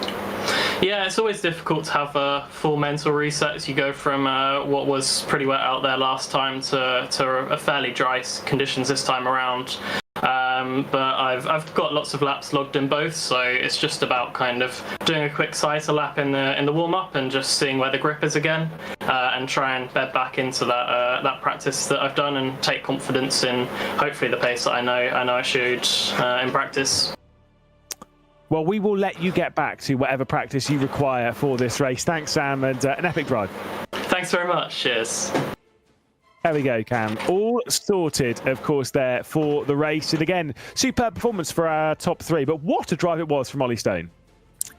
Yeah, it's always difficult to have a full mental reset as you go from what was pretty wet out there last time to a fairly dry conditions this time around. But I've got lots of laps logged in both, so it's just about kind of doing a quick cycle lap in the warm-up and just seeing where the grip is again, and try and bed back into that practice that I've done and take confidence in hopefully the pace that I know I should in practice. Well, we will let you get back to whatever practice you require for this race. Thanks, Sam, and an epic drive. Thanks very much. Cheers. There we go, Cam. All sorted, of course, there for the race. And again, superb performance for our top 3. But what a drive it was from Ollie Stone.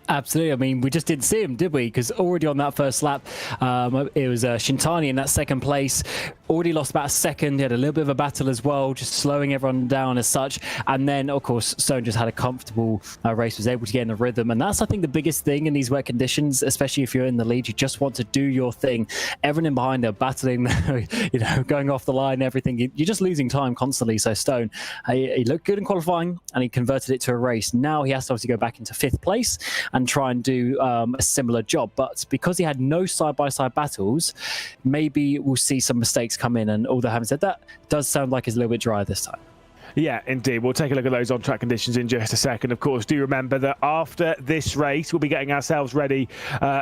Absolutely. I mean, we just didn't see him, did we? Because already on that first lap, it was Shintani in that second place. Already lost about a second. He had a little bit of a battle as well, just slowing everyone down as such. And then, of course, Stone just had a comfortable race, was able to get in the rhythm. And that's, I think, the biggest thing in these wet conditions, especially if you're in the lead. You just want to do your thing. Everyone in behind there battling, going off the line, everything. You're just losing time constantly. So Stone, he looked good in qualifying, and he converted it to a race. Now he has to obviously go back into 5th place and try and do a similar job. But because he had no side-by-side battles, maybe we'll see some mistakes come in. And although having said that, it does sound like it's a little bit dry this time. Yeah, indeed. We'll take a look at those on-track conditions in just a second. Of course, do remember that after this race, we'll be getting ourselves ready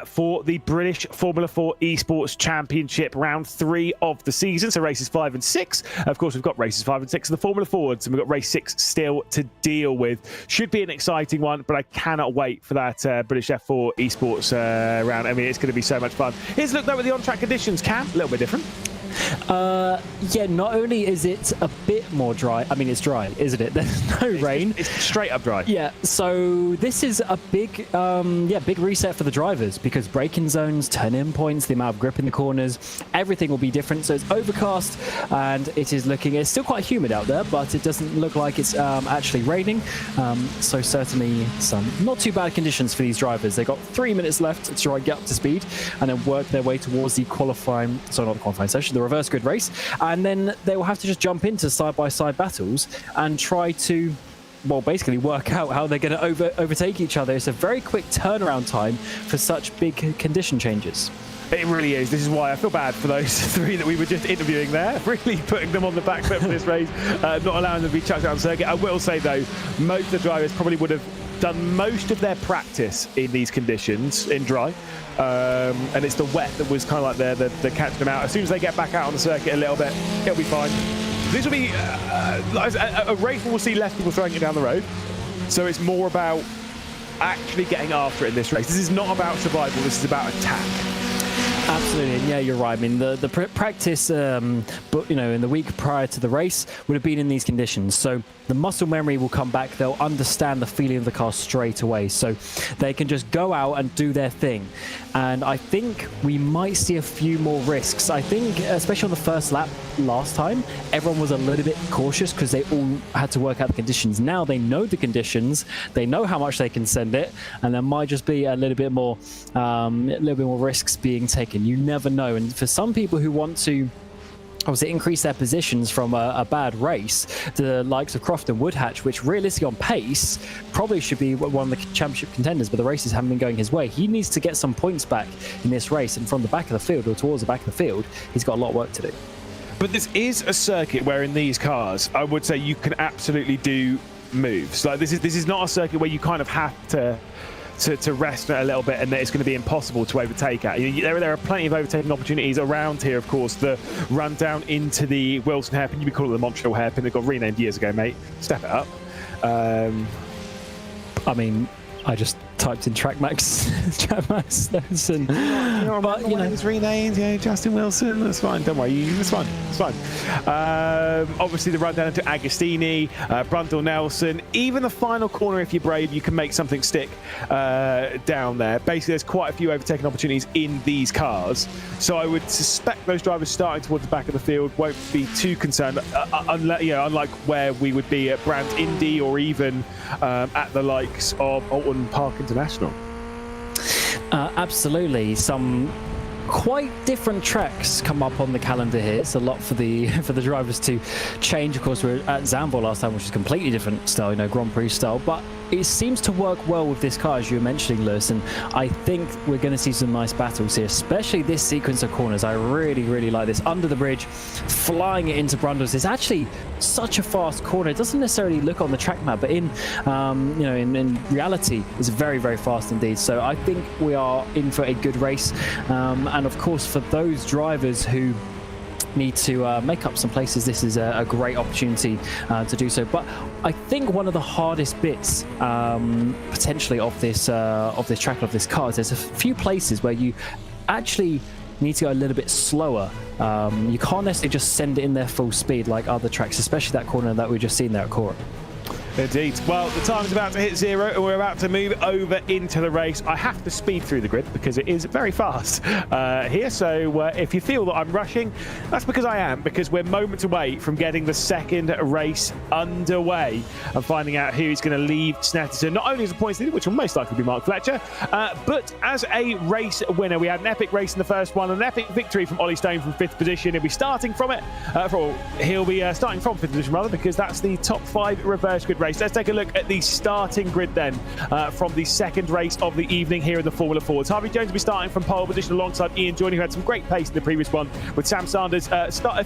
for the British Formula 4 Esports Championship, round 3 of the season. So races 5 and 6. Of course, we've got races 5 and 6 of the Formula Forwards, and we've got race 6 still to deal with. Should be an exciting one, but I cannot wait for that British F4 Esports round. I mean, it's going to be so much fun. Here's a look though at the on-track conditions. Cam, a little bit different. Yeah, not only is it a bit more dry, I mean, it's dry, isn't it? There's no rain. It's straight up dry. Yeah, so this is a big, big reset for the drivers, because braking zones, turn-in points, the amount of grip in the corners, everything will be different. So it's overcast, and it's still quite humid out there, but it doesn't look like it's actually raining. So certainly some not too bad conditions for these drivers. They've got 3 minutes left to try and get up to speed, and then work their way towards the qualifying, sorry, not the qualifying session, the reverse grid race, and then they will have to just jump into side-by-side battles and try to, well, basically work out how they're going to overtake each other. It's a very quick turnaround time for such big condition changes. It really is. This is why I feel bad for those 3 that we were just interviewing there, really putting them on the back foot for this race, not allowing them to be chucked out on circuit. I will say, though, most of the drivers probably would have done most of their practice in these conditions in dry. And it's the wet that was kind of like the catching them out. As soon as they get back out on the circuit a little bit, it'll be fine. This will be a race where we'll see less people throwing it down the road. So it's more about actually getting after it in this race. This is not about survival. This is about attack. Absolutely, and yeah, you're right. I mean, the practice, but in the week prior to the race would have been in these conditions. So the muscle memory will come back. They'll understand the feeling of the car straight away. So they can just go out and do their thing. And I think we might see a few more risks. I think, especially on the first lap last time, everyone was a little bit cautious because they all had to work out the conditions. Now they know the conditions, they know how much they can send it, and there might just be a little bit more risks being taken. You never know. And for some people who want to obviously increase their positions from a bad race, the likes of Croft and Woodhatch, which realistically on pace probably should be one of the championship contenders, but the races haven't been going his way. He needs to get some points back in this race, and from the back of the field or towards the back of the field, he's got a lot of work to do. But this is a circuit where in these cars, I would say you can absolutely do moves. Like this is not a circuit where you kind of have to rest a little bit and that it's going to be impossible to overtake at. There are plenty of overtaking opportunities around here, of course. The run down into the Wilson hairpin, you would call it the Montreal hairpin. It got renamed years ago, mate. Step it up. I mean, I just typed in TrackMax and but it was renamed, Justin Wilson. That's fine, don't worry, it's fine. Obviously the run down into Agostini, Brundle Nelson, even the final corner, if you're brave, you can make something stick down there. Basically there's quite a few overtaking opportunities in these cars, so I would suspect those drivers starting towards the back of the field won't be too concerned, unlike where we would be at Brands Indy or even at the likes of Alton Park International. Absolutely. Some quite different tracks come up on the calendar here. It's a lot for the drivers to change. Of course, we were at Zandvoort last time, which is completely different style, Grand Prix style, but it seems to work well with this car, as you were mentioning, Lewis, and I think we're going to see some nice battles here, especially this sequence of corners. I really like this. Under the bridge, flying it into Brundles. It's actually such a fast corner. It doesn't necessarily look on the track map, but in reality, it's very fast indeed. So I think we are in for a good race, and of course, for those drivers who need to make up some places, this is a great opportunity to do so. But I think one of the hardest bits potentially of this track, of this car, is there's a few places where you actually need to go a little bit slower. You can't necessarily just send it in there full speed like other tracks, especially that corner that we've just seen there at Cora. Indeed. Well, the time's about to hit 0 and we're about to move over into the race. I have to speed through the grid because it is very fast here. So if you feel that I'm rushing, that's because I am, because we're moments away from getting the second race underway and finding out who's going to leave Snetterton, not only as a points leader, which will most likely be Mark Fletcher, but as a race winner. We had an epic race in the first one, an epic victory from Ollie Stone from 5th position. He'll be starting from it. He'll be starting from 5th position rather, because that's the top 5 reverse grid race race. Let's take a look at the starting grid then from the second race of the evening here in the Formula Fords. Harvey Jones will be starting from pole position alongside Ian Joyner, who had some great pace in the previous one, with Sam Sanders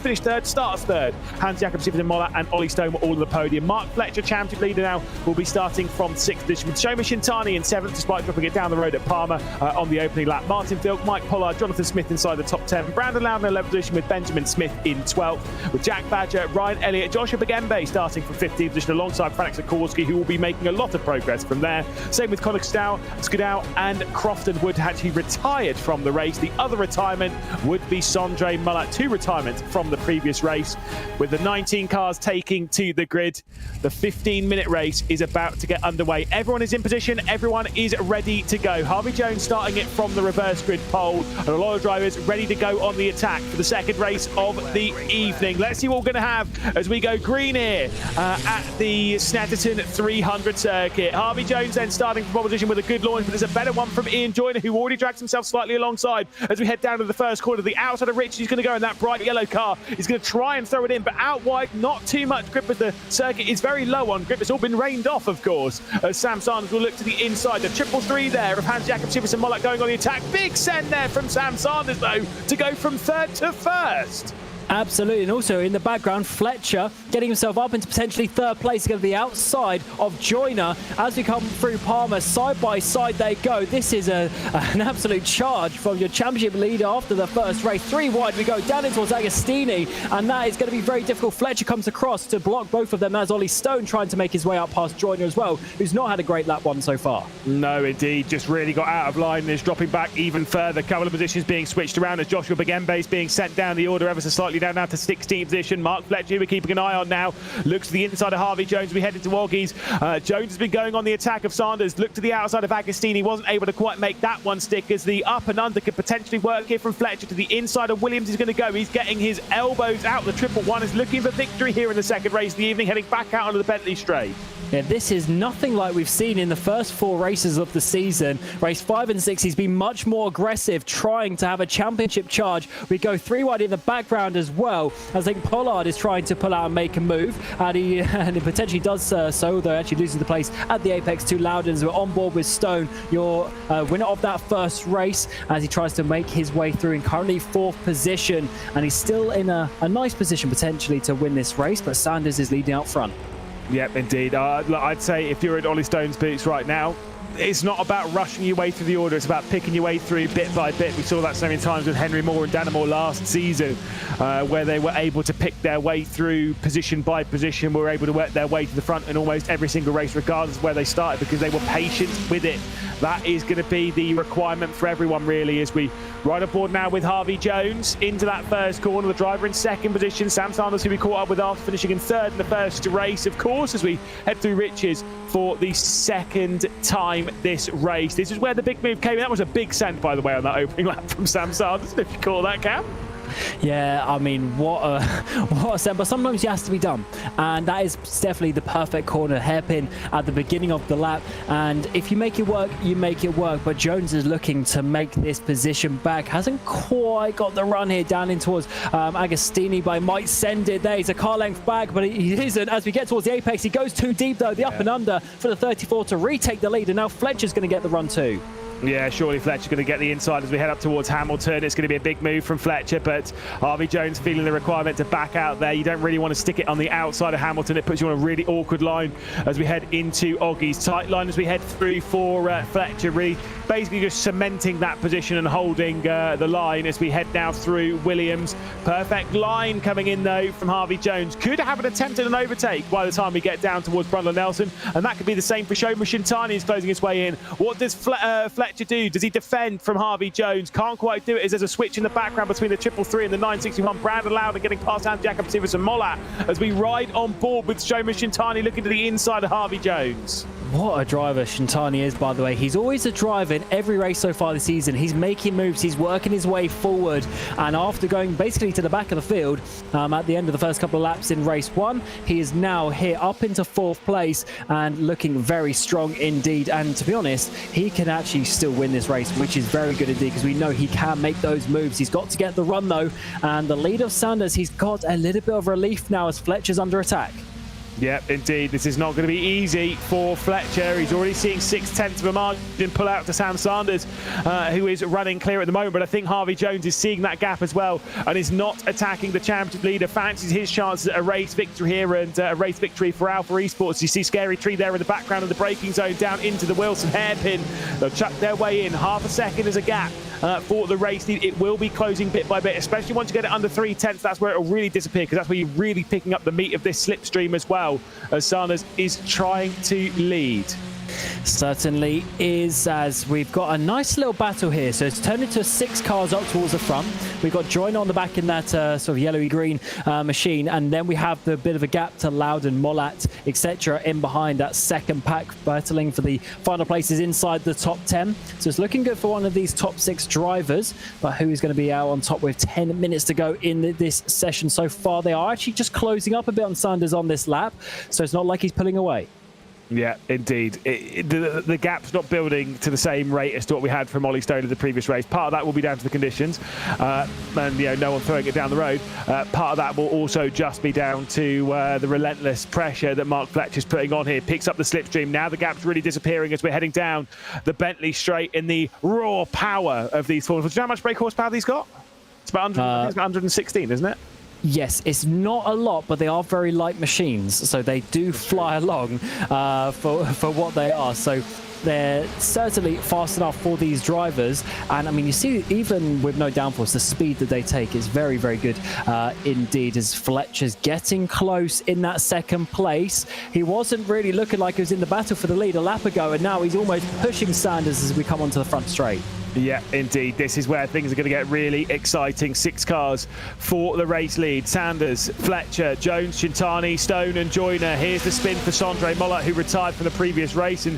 finished third, starts third. Hans-Jakob Sieversen-Mollett and Ollie Stone were all on the podium. Mark Fletcher, championship leader now, will be starting from 6th position, with Shoma Shintani in 7th, despite dropping it down the road at Palmer on the opening lap. Martin Filk, Mike Pollard, Jonathan Smith inside the top 10. Brandon Loudon in 11th position, with Benjamin Smith in 12th, with Jack Badger, Ryan Elliott, Joshua Bagembe starting from 15th position alongside Frank Sikorsky, who will be making a lot of progress from there. Same with Connor Skudau and Crofton Wood actually retired from the race. The other retirement would be Sondre Mullat, 2 retirements from the previous race. With the 19 cars taking to the grid, the 15-minute race is about to get underway. Everyone is in position, everyone is ready to go. Harvey Jones starting it from the reverse grid pole, and a lot of drivers ready to go on the attack for the second race of the evening. Let's see what we're going to have as we go green here at the Snetterton 300 circuit. Harvey Jones then starting from position with a good launch, but there's a better one from Ian Joyner, who already drags himself slightly alongside as we head down to the first corner. The outside of Rich, he's going to go in that bright yellow car. He's going to try and throw it in, but out wide, not too much grip as the circuit is very low on grip. It's all been rained off, of course, as Sam Sanders will look to the inside. The 333 there of Hans-Jakob Sieversen-Mollett going on the attack. Big send there from Sam Sanders, though, to go from third to first. Absolutely, and also in the background, Fletcher getting himself up into potentially third place, going to the outside of Joyner. As we come through Palmer, side by side they go. This is an absolute charge from your championship leader after the first race. 3 wide, we go down in towards Agostini, and that is going to be very difficult. Fletcher comes across to block both of them, as Ollie Stone trying to make his way up past Joyner as well, who's not had a great lap one so far. No, indeed, just really got out of line and is dropping back even further. A couple of positions being switched around as Joshua Bagembe is being sent down the order ever so slightly down now to 16th position. Mark Fletcher, we're keeping an eye on now, looks to the inside of Harvey Jones. We head into Oggies. Jones has been going on the attack of Sanders. Look to the outside of Agostini. Wasn't able to quite make that one stick, as the up and under could potentially work here from Fletcher. To the inside of Williams is going to go. He's getting his elbows out. The 111 is looking for victory here in the second race of the evening, heading back out onto the Bentley straight. Yeah, this is nothing like we've seen in the first 4 races of the season. Race 5 and 6, he's been much more aggressive, trying to have a championship charge. We go 3 wide in the background as well. I think Pollard is trying to pull out and make a move, and he potentially does so, though actually losing the place at the apex to Loudons. We're on board with Stone, your winner of that first race, as he tries to make his way through in currently 4th position, and he's still in a nice position potentially to win this race, but Sanders is leading out front. Yep, indeed. I'd say if you're in Ollie Stone's boots right now, it's not about rushing your way through the order. It's about picking your way through bit by bit. We saw that so many times with Henry Moore and Dannemore last season, where they were able to pick their way through position by position, were able to work their way to the front in almost every single race, regardless of where they started, because they were patient with it. That is going to be the requirement for everyone, really, as we ride aboard now with Harvey Jones into that first corner. The driver in second position, Sam Sanders, who we caught up with after finishing in third in the first race, of course, as we head through Riches for the second time this race. This is where the big move came in. That was a big send, by the way, on that opening lap from Sam Sanders, if you call that, Cam. Yeah, I mean, what a send, but sometimes it has to be done, and that is definitely the perfect corner hairpin at the beginning of the lap, and if you make it work, you make it work. But Jones is looking to make this position back, hasn't quite got the run here down in towards Agostini, but might send it there. He's a car length back, but he isn't. As we get towards the apex, he goes too deep though, the up and under for the 34 to retake the lead, and now Fletcher's going to get the run too. Yeah, surely Fletcher's going to get the inside as we head up towards Hamilton. It's going to be a big move from Fletcher, but Harvey Jones feeling the requirement to back out there. You don't really want to stick it on the outside of Hamilton. It puts you on a really awkward line as we head into Oggies. Tight line as we head through for Fletcher, really basically just cementing that position and holding the line as we head now through Williams. Perfect line coming in, though, from Harvey Jones. Could have an attempt at an overtake by the time we get down towards Brundle Nelson, and that could be the same for Shoma Shintani. He's closing his way in. What does Fletcher do? Does he defend from Harvey Jones? Can't quite do it, as there's a switch in the background between the 333 and the 961. Brandon Loudon getting past Hans-Jakob Sieversen-Mollett as we ride on board with Shoma Shintani looking to the inside of Harvey Jones. What a driver Shintani is, by the way. He's always a driver in every race so far this season. He's making moves, he's working his way forward, and after going basically to the back of the field at the end of the first couple of laps in race 1, he is now here up into 4th place and looking very strong indeed. And to be honest, he can actually still win this race, which is very good indeed, because we know he can make those moves. He's got to get the run though, and the lead of Sanders, he's got a little bit of relief now as Fletcher's under attack. Yep, indeed. This is not going to be easy for Fletcher. He's already seeing 6/10 of a margin pull out to Sam Sanders, who is running clear at the moment. But I think Harvey Jones is seeing that gap as well and is not attacking the championship leader. Fancies his chances at a race victory here and a race victory for Alpha Esports. You see Scary Tree there in the background of the braking zone down into the Wilson hairpin. They'll chuck their way in. Half a second as a gap for the race lead. It will be closing bit by bit, especially once you get it under 3/10. That's where it will really disappear, because that's where you're really picking up the meat of this slipstream as well, as Sanders is trying to lead. Certainly is, as we've got a nice little battle here. So it's turned into 6 cars up towards the front. We've got Joyner on the back in that sort of yellowy-green machine, and then we have the bit of a gap to Loudon, Molat, etc. in behind that second pack, battling for the final places inside the top 10. So it's looking good for one of these top 6 drivers, but who is going to be out on top with 10 minutes to go in this session so far? They are actually just closing up a bit on Sanders on this lap, so it's not like he's pulling away. Yeah, indeed. The gap's not building to the same rate as to what we had from Ollie Stone in the previous race. Part of that will be down to the conditions, and no one throwing it down the road. Part of that will also just be down to the relentless pressure that Mark Fletcher's putting on here. Picks up the slipstream. Now the gap's really disappearing as we're heading down the Bentley straight in the raw power of these Formula 4. Do you know how much brake horsepower these got? It's about 100, I think it's about 116, isn't it? Yes, it's not a lot, but they are very light machines, so they do fly along for what they are. So they're certainly fast enough for these drivers. And I mean, you see, even with no downforce, the speed that they take is very, very good indeed, as Fletcher's getting close in that second place. He wasn't really looking like he was in the battle for the lead a lap ago, and now he's almost pushing Sanders as we come onto the front straight. Yeah, indeed. This is where things are going to get really exciting. 6 cars for the race lead. Sanders, Fletcher, Jones, Shintani, Stone and Joyner. Here's the spin for Sondre Mollett, who retired from the previous race and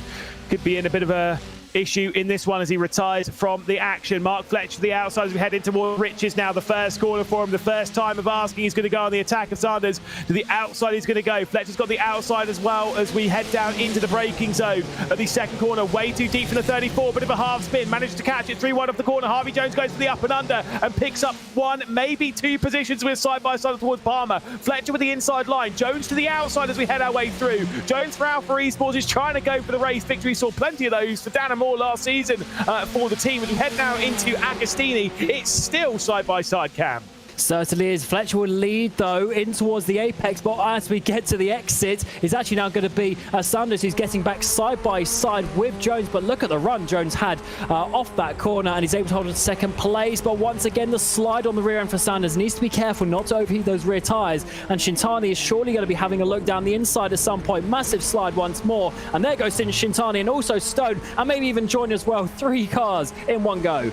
could be in a bit of a issue in this one as he retires from the action. Mark Fletcher to the outside as we head into more riches now. The first corner for him, the first time of asking. He's going to go on the attack of Sanders. To the outside he's going to go. Fletcher's got the outside as well as we head down into the braking zone at the second corner. Way too deep for the 34. Bit of a half spin. Managed to catch it 3-1 off the corner. Harvey Jones goes for the up and under and picks up 1, maybe 2 positions with side-by-side towards Palmer. Fletcher with the inside line. Jones to the outside as we head our way through. Jones for Alpha Esports is trying to go for the race victory. We saw plenty of those for Dan and Moore last season. For the team as we head now into Agostini. It's still side-by-side, Cam. Certainly is. Fletcher will lead, though, in towards the apex, but as we get to the exit, it's actually now going to be Sanders who's getting back side by side with Jones. But look at the run Jones had off that corner, and he's able to hold on to second place. But once again, the slide on the rear end for Sanders. Needs to be careful not to overheat those rear tyres. And Shintani is surely going to be having a look down the inside at some point. Massive slide once more. And there goes Shintani and also Stone, and maybe even Joyner as well. 3 cars in one go.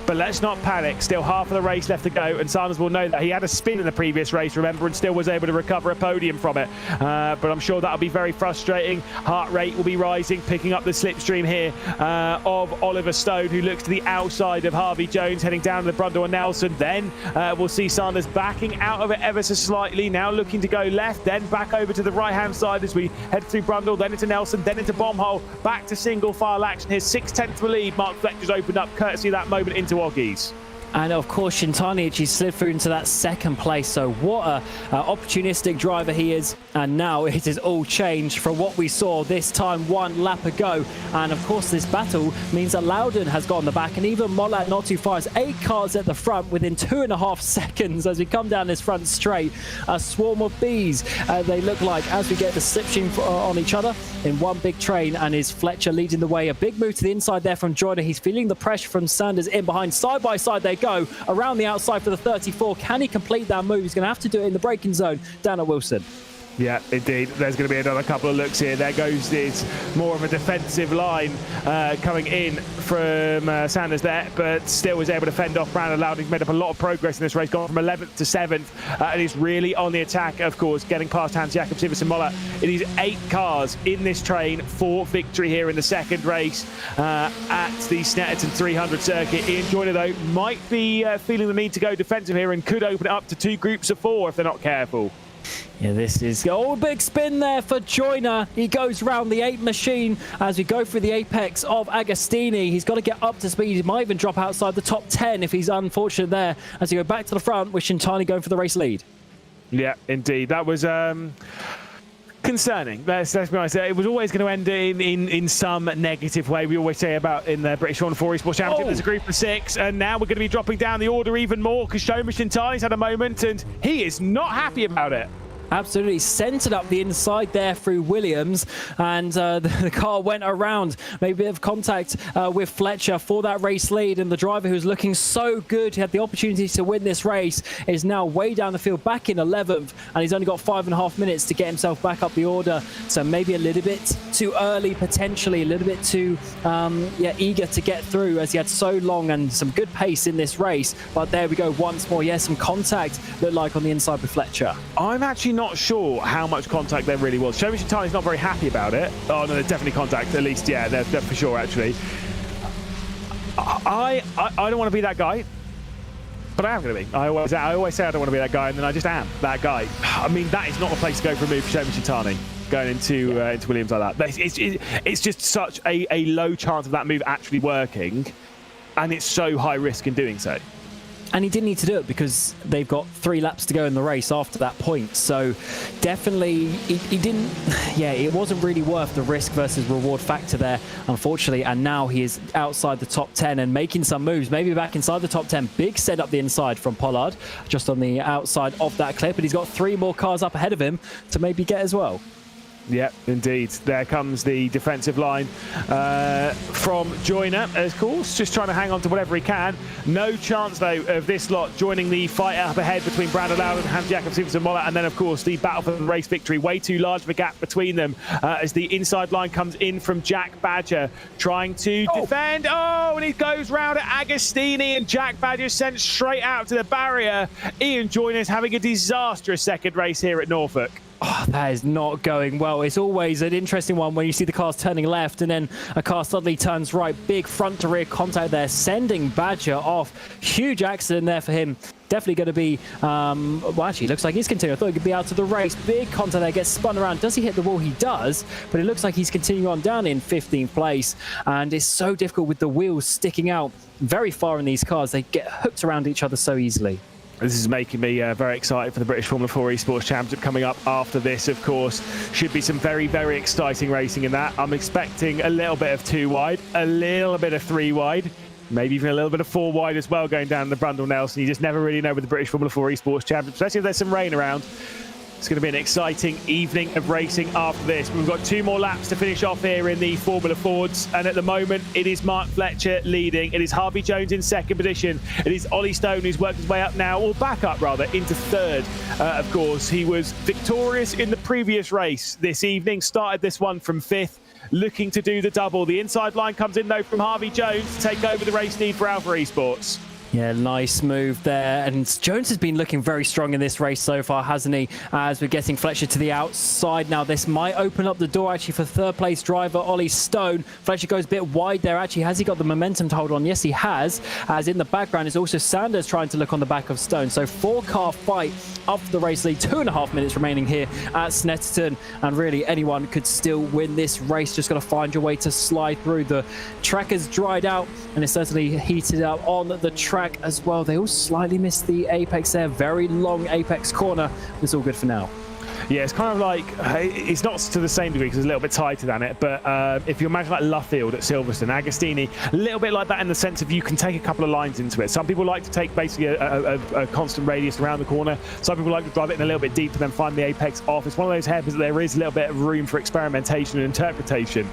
But let's not panic. Still half of the race left to go, and Sanders will know that he had a spin in the previous race, remember, and still was able to recover a podium from it. But I'm sure that'll be very frustrating. Heart rate will be rising, picking up the slipstream here of Oliver Stone, who looks to the outside of Harvey Jones, heading down to the Brundle and Nelson. Then we'll see Sanders backing out of it ever so slightly, now looking to go left, then back over to the right-hand side as we head through Brundle, then into Nelson, then into Bombhole, back to single file action. Here's 6/10 of the lead. Mark Fletcher's opened up, courtesy of that moment into Oggies. And of course, Shintani actually slid through into that second place. So what a opportunistic driver he is. And now it is all changed from what we saw this time 1 lap ago. And of course, this battle means that Loudon has got on the back, and even Mollett not too far. It's 8 cars at the front within 2.5 seconds as we come down this front straight. A swarm of bees, they look like, as we get the slipstream on each other in one big train. And is Fletcher leading the way? A big move to the inside there from Joyner. He's feeling the pressure from Sanders in behind. Side by side they go. Around the outside for the 34. Can he complete that move? He's going to have to do it in the braking zone down at Wilson. Yeah, indeed. There's going to be another couple of looks here. There goes this more of a defensive line coming in from Sanders there, but still was able to fend off Brandon Loudon. He's made up a lot of progress in this race, gone from 11th to 7th, and he's really on the attack, of course, getting past Hans Jakob Siversen Moller. It is 8 cars in this train for victory here in the second race at the Snetterton 300 circuit. Ian Joyner, though, might be feeling the need to go defensive here and could open it up to 2 groups of 4 if they're not careful. Yeah, this is a big spin there for Joyner. He goes round the 8 machine as we go through the apex of Agostini. He's got to get up to speed. He might even drop outside the top 10 if he's unfortunate there as he go back to the front with Shintani going for the race lead. Yeah, indeed. That was concerning. Let's be honest. It was always going to end in some negative way. We always say about in the British Formula 4 Esports Championship, there's a group of 6, and now we're going to be dropping down the order even more because Shomish Shintani's had a moment, and he is not happy about it. Absolutely centered up the inside there through Williams, and the car went around. Maybe a bit of contact with Fletcher for that race lead, and the driver who's looking so good, he had the opportunity to win this race, is now way down the field, back in 11th, and he's only got 5.5 minutes to get himself back up the order. So maybe a little bit too early, potentially a little bit too eager to get through, as he had so long and some good pace in this race. But there we go once more. Yes, some contact looked like on the inside with Fletcher. I'm actually not sure how much contact there really was. Shomish Shintani's not very happy about it. Oh no, there's definitely contact. At least, yeah, they're for sure. Actually, I don't want to be that guy, but I am going to be. I always say I don't want to be that guy, and then I just am that guy. I mean, that is not the place to go for a move for Shomish Shintani, going into Williams like that. It's just such a low chance of that move actually working, and it's so high risk in doing so. And he didn't need to do it because they've got 3 laps to go in the race after that point. So definitely he didn't, it wasn't really worth the risk versus reward factor there, unfortunately. And now he is outside the top 10 and making some moves, maybe back inside the top 10. Big set up the inside from Pollard, just on the outside of that clip. And he's got 3 more cars up ahead of him to maybe get as well. Yep, indeed. There comes the defensive line from Joyner, of course, just trying to hang on to whatever he can. No chance, though, of this lot joining the fight up ahead between Brandon Loudon and Hans-Jakob Siversen-Moller, and then, of course, the battle for the race victory. Way too large of a gap between them as the inside line comes in from Jack Badger, trying to defend. Oh, and he goes round at Agostini, and Jack Badger sent straight out to the barrier. Ian Joyner's having a disastrous second race here at Norfolk. Oh, that is not going well. It's always an interesting one when you see the cars turning left and then a car suddenly turns right. Big front to rear contact there, sending Badger off. Huge accident there for him. Definitely going to be, well, actually, looks like he's continuing. I thought he could be out of the race. Big contact there, gets spun around. Does he hit the wall? He does, but it looks like he's continuing on down in 15th place. And it's so difficult with the wheels sticking out very far in these cars. They get hooked around each other so easily. This is making me very excited for the British Formula 4 Esports Championship coming up after this, of course. Should be some very, very exciting racing in that. I'm expecting a little bit of 2 wide, a little bit of 3 wide, maybe even a little bit of 4 wide as well going down the Brundle Nelson. You just never really know with the British Formula 4 Esports Championship, especially if there's some rain around. It's going to be an exciting evening of racing after this. We've got 2 more laps to finish off here in the Formula Fords, and at the moment it is Mark Fletcher leading. It is Harvey Jones in 2nd position. It is Ollie Stone who's worked his way up now, or back up rather, into 3rd. Of course, he was victorious in the previous race this evening, started this one from 5th, looking to do the double. The inside line comes in though from Harvey Jones to take over the race lead for Alpha Esports. Yeah, nice move there. And Jones has been looking very strong in this race so far, hasn't he? As we're getting Fletcher to the outside now. This might open up the door actually for 3rd place driver Ollie Stone. Fletcher goes a bit wide there. Actually, has he got the momentum to hold on? Yes, he has. As in the background is also Sanders trying to look on the back of Stone. So 4-car fight up for the race lead. 2.5 minutes remaining here at Snetterton. And really anyone could still win this race. Just got to find your way to slide through. The track has dried out and it's certainly heated up on the track as well. They all slightly missed the apex there. Very long apex corner. It's all good for now. Yeah, it's kind of like, it's not to the same degree because it's a little bit tighter than it, but if you imagine like Luffield at Silverstone, Agostini, a little bit like that in the sense of you can take a couple of lines into it. Some people like to take basically a constant radius around the corner. Some people like to drive it in a little bit deeper, then find the apex off. It's one of those hairpins that there is a little bit of room for experimentation and interpretation,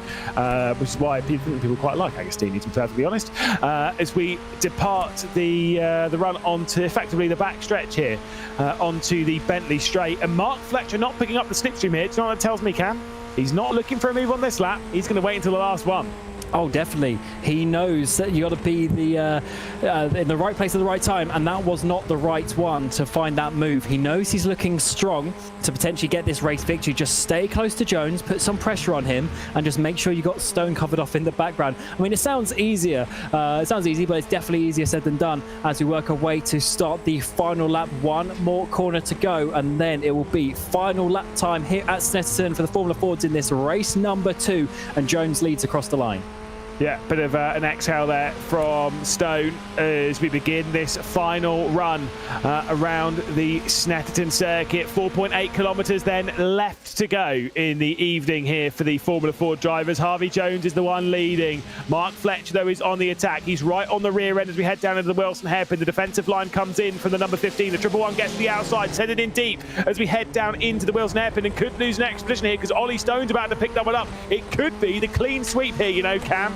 which is why people quite like Agostini, to be perfectly honest. As we depart the run onto effectively the back stretch here, onto the Bentley straight, and Mark Fletcher not picking up the slipstream here. Do you know what that tells me, Cam? He's not looking for a move on this lap. He's going to wait until the last one. Oh, definitely. He knows that you got to be in the right place at the right time, and that was not the right one to find that move. He knows he's looking strong to potentially get this race victory. Just stay close to Jones, put some pressure on him, and just make sure you got Stone covered off in the background. I mean, it sounds easier. It sounds easy, but it's definitely easier said than done as we work our way to start the final lap. 1 more corner to go, and then it will be final lap time here at Snetterton for the Formula Fords in this race number 2, and Jones leads across the line. Yeah, bit of an exhale there from Stone as we begin this final run around the Snetterton circuit. 4.8 kilometres then left to go in the evening here for the Formula 4 drivers. Harvey Jones is the one leading. Mark Fletcher, though, is on the attack. He's right on the rear end as we head down into the Wilson hairpin. The defensive line comes in from the number 15. The triple one gets to the outside, send it in deep as we head down into the Wilson hairpin, and could lose an extra position here because Ollie Stone's about to pick that one up. It could be the clean sweep here, you know, Cam.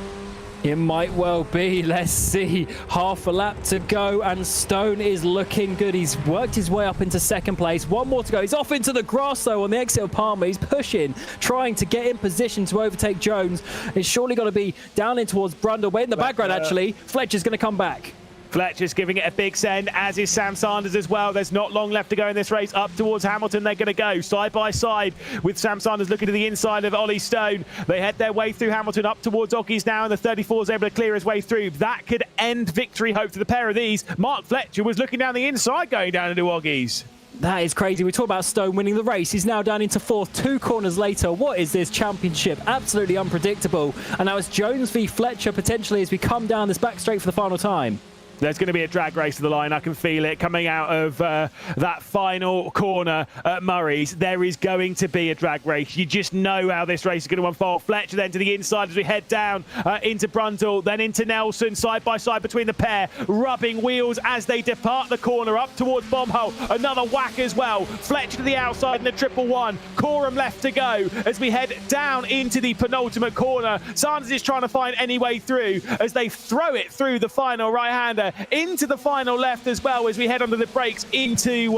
It might well be. Let's see. Half a lap to go, and Stone is looking good. He's worked his way up into second place. One more to go. He's off into the grass, though, on the exit of Palmer. He's pushing, trying to get in position to overtake Jones. It's surely got to be down in towards Brundle. Wait in the background, actually. Fletcher's going to come back. Fletcher's giving it a big send, as is Sam Sanders as well. There's not long left to go in this race. Up towards Hamilton they're going to go, side by side, with Sam Sanders looking to the inside of Ollie Stone. They head their way through Hamilton up towards Oggies now, and the 34 is able to clear his way through. That could end victory hope for the pair of these. Mark Fletcher was looking down the inside going down into Oggies. That is crazy. We talk about Stone winning the race. He's now down into fourth, 2 corners later. What is this championship? Absolutely unpredictable. And now it's Jones v Fletcher potentially as we come down this back straight for the final time. There's going to be a drag race to the line. I can feel it coming out of that final corner at Murray's. There is going to be a drag race. You just know how this race is going to unfold. Fletcher then to the inside as we head down into Brundle, then into Nelson, side by side between the pair, rubbing wheels as they depart the corner up towards Bombhole. Another whack as well. Fletcher to the outside in the triple one. Coram left to go as we head down into the penultimate corner. Sanders is trying to find any way through as they throw it through the final right-hander into the final left as well as we head under the brakes into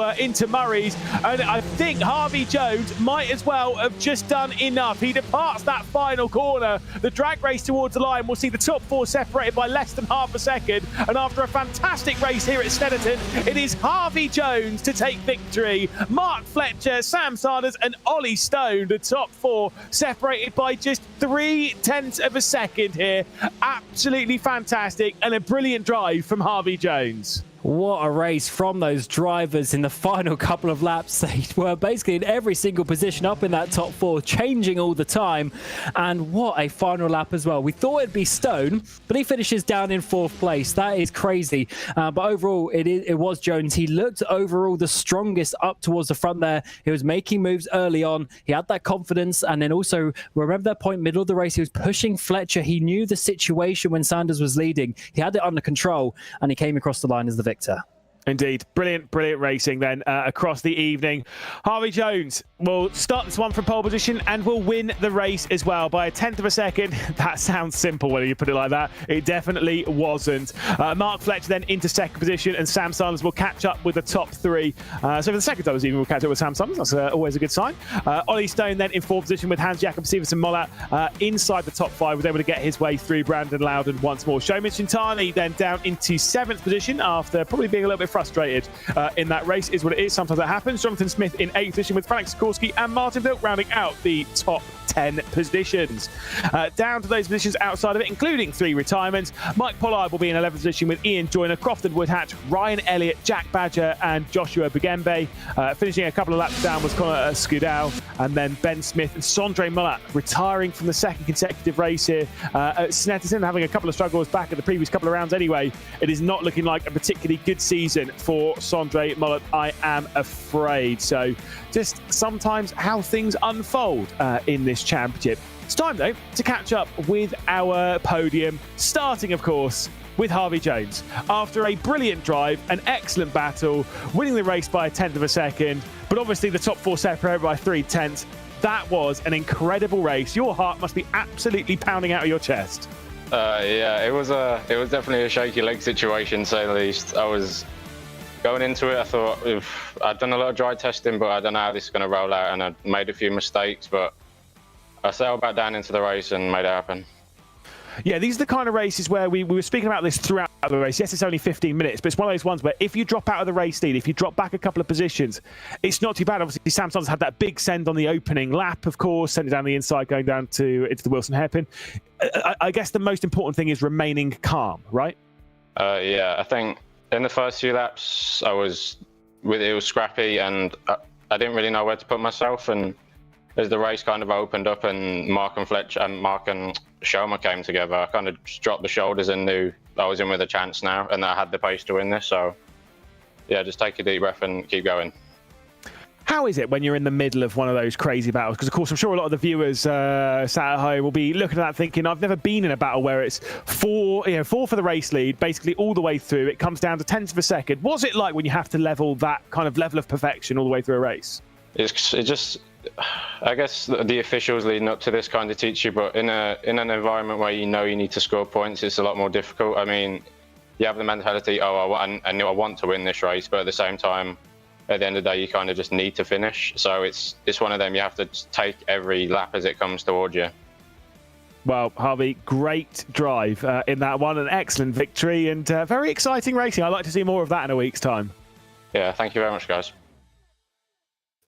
Murray's. And I think Harvey Jones might as well have just done enough. He departs that final corner. The drag race towards the line will see the top 4 separated by less than half a second. And after a fantastic race here at Snetterton, it is Harvey Jones to take victory. Mark Fletcher, Sam Sanders and Ollie Stone, the top 4, separated by just 0.3 of a second here. Absolutely fantastic and a brilliant drive from Harvey Jones. What a race from those drivers in the final couple of laps. They were basically in every single position up in that top 4, changing all the time. And what a final lap as well. We thought it'd be Stone, but he finishes down in 4th place. That is crazy. But overall, it was Jones. He looked overall the strongest up towards the front there. He was making moves early on. He had that confidence. And then also, remember that point, middle of the race, he was pushing Fletcher. He knew the situation when Sanders was leading. He had it under control, and he came across the line as the victor. Indeed. Brilliant racing then across the evening. Harvey Jones will start this one from pole position and will win the race as well by 1/10 of a second. That sounds simple when you put it like that. It definitely wasn't. Mark Fletcher then into second position, and Sam Sanders will catch up with the top 3. So for the second time this evening, we'll catch up with Sam Sanders. That's always a good sign. Ollie Stone then in 4th position with Hans Jakob Stevenson Mollat inside the top 5, was able to get his way through Brandon Loudon once more. Shomin Shintani then down into 7th position after probably being a little bit frustrated in that race. Is what it is. Sometimes that happens. Jonathan Smith in 8th position with Frank Sikorsky and Martin Vilk rounding out the top 10 positions. Down to those positions outside of it, including 3 retirements. Mike Pollard will be in 11th position with Ian Joyner, Crofton Woodhatch, Ryan Elliott, Jack Badger and Joshua Bugembe. Finishing a couple of laps down was Connor Scudal, and then Ben Smith and Sondre Mullat retiring from the 2nd consecutive race here at Snetterton, having a couple of struggles back at the previous couple of rounds anyway. It is not looking like a particularly good season for Sondre Mullat, I am afraid. So just sometimes how things unfold in this championship. It's time, though, to catch up with our podium, starting, of course, with Harvey Jones. After a brilliant drive, an excellent battle, winning the race by 1/10 of a second, but obviously the top 4 separated by 0.3. That was an incredible race. Your heart must be absolutely pounding out of your chest. Yeah, it was definitely a shaky leg situation, to say the least. I was going into it, I thought I'd done a lot of dry testing, but I don't know how this is going to roll out, and I made a few mistakes, but I sailed back down into the race and made it happen. Yeah, these are the kind of races where we were speaking about this throughout the race. Yes, it's only 15 minutes, but it's one of those ones where if you drop out of the race lead, if you drop back a couple of positions, it's not too bad. Obviously, Sam Sanders had that big send on the opening lap, of course, send it down the inside, going down into the Wilson hairpin. I guess the most important thing is remaining calm, right? Yeah, I think in the first few laps, it was scrappy, and I didn't really know where to put myself. And as the race kind of opened up and Mark and Shoma came together, I kind of just dropped the shoulders and knew I was in with a chance now, and that I had the pace to win this. So yeah, just take a deep breath and keep going. How is it when you're in the middle of one of those crazy battles? Because, of course, I'm sure a lot of the viewers sat at home will be looking at that thinking, I've never been in a battle where it's four for the race lead, basically all the way through. It comes down to tenths of a second. What's it like when you have to level that kind of level of perfection all the way through a race? It just, I guess the officials leading up to this kind of teach you, but in an environment where you know you need to score points, it's a lot more difficult. I mean, you have the mentality, I know I want to win this race, but at the same time, at the end of the day, you kind of just need to finish. So it's one of them, you have to take every lap as it comes towards you. Well, Harvey, great drive in that one, an excellent victory and very exciting racing. I'd like to see more of that in a week's time. Yeah, thank you very much, guys.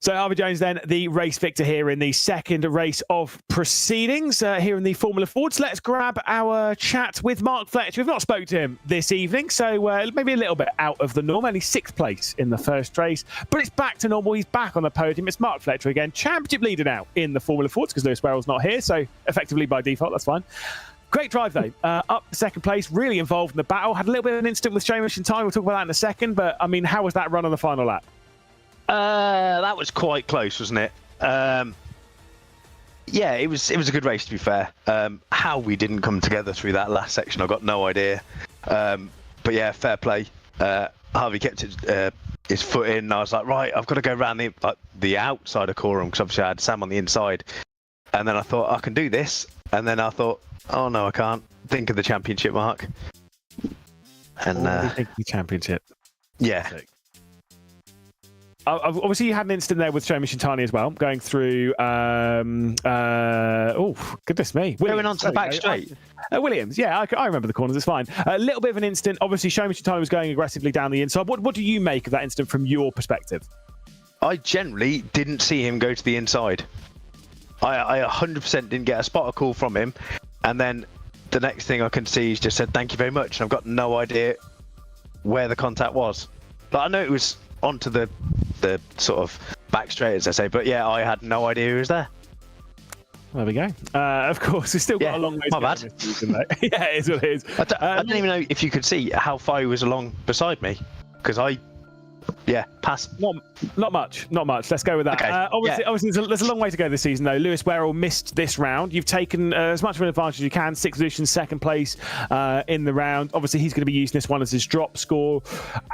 So Harvey Jones then, the race victor here in the second race of proceedings here in the Formula Fords. Let's grab our chat with Mark Fletcher. We've not spoke to him this evening, so maybe a little bit out of the norm. Only 6th place in the first race, but it's back to normal. He's back on the podium. It's Mark Fletcher again, championship leader now in the Formula Fords because Lewis Werrell's not here, so effectively by default, that's fine. Great drive, though. Up to second place, really involved in the battle. Had a little bit of an incident with Seamus in time. We'll talk about that in a second, but, I mean, how was that run on the final lap? That was quite close, wasn't it? Yeah, it was a good race, to be fair. How we didn't come together through that last section, I've got no idea. But yeah, fair play. Harvey kept his foot in, and I was like, right, I've got to go around the outside of Coram, because obviously I had Sam on the inside. And then I thought, I can do this. And then I thought, oh no, I can't. Think of the championship, Mark. And think of the championship. Yeah. Obviously, you had an incident there with Seamus Shintani as well, going through. Oh, goodness me! Williams. Going on to the back straight. Williams, yeah, I remember the corners. It's fine. A little bit of an incident. Obviously, Seamus Shintani was going aggressively down the inside. What do you make of that incident from your perspective? I generally didn't see him go to the inside. I 100% didn't get a spot call from him, and then the next thing I can see, he's just said thank you very much, and I've got no idea where the contact was. But I know it was onto the sort of back straight, as I say, but yeah, I had no idea who was there. There we go. Of course, we've still got a long way to go. My bad. Yeah, it is what it is. I don't even know if you could see how far he was along beside me, because passed. Not much. Let's go with that. Okay. Obviously there's a long way to go this season, though. Lewis Werrell missed this round. You've taken as much of an advantage as you can. 6th position, 2nd place in the round. Obviously, he's going to be using this one as his drop score.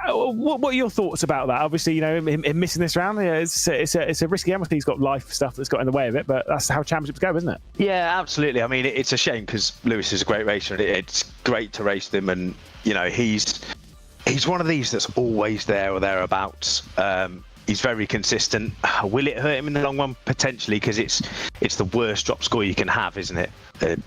What are your thoughts about that? Obviously, you know, him missing this round, it's a risky gamble. He's got life stuff that's got in the way of it, but that's how championships go, isn't it? Yeah, absolutely. I mean, it's a shame because Lewis is a great racer, and it's great to race them, and you know, he's one of these that's always there or thereabouts. He's very consistent. Will it hurt him in the long run? Potentially, because it's the worst drop score you can have, isn't it?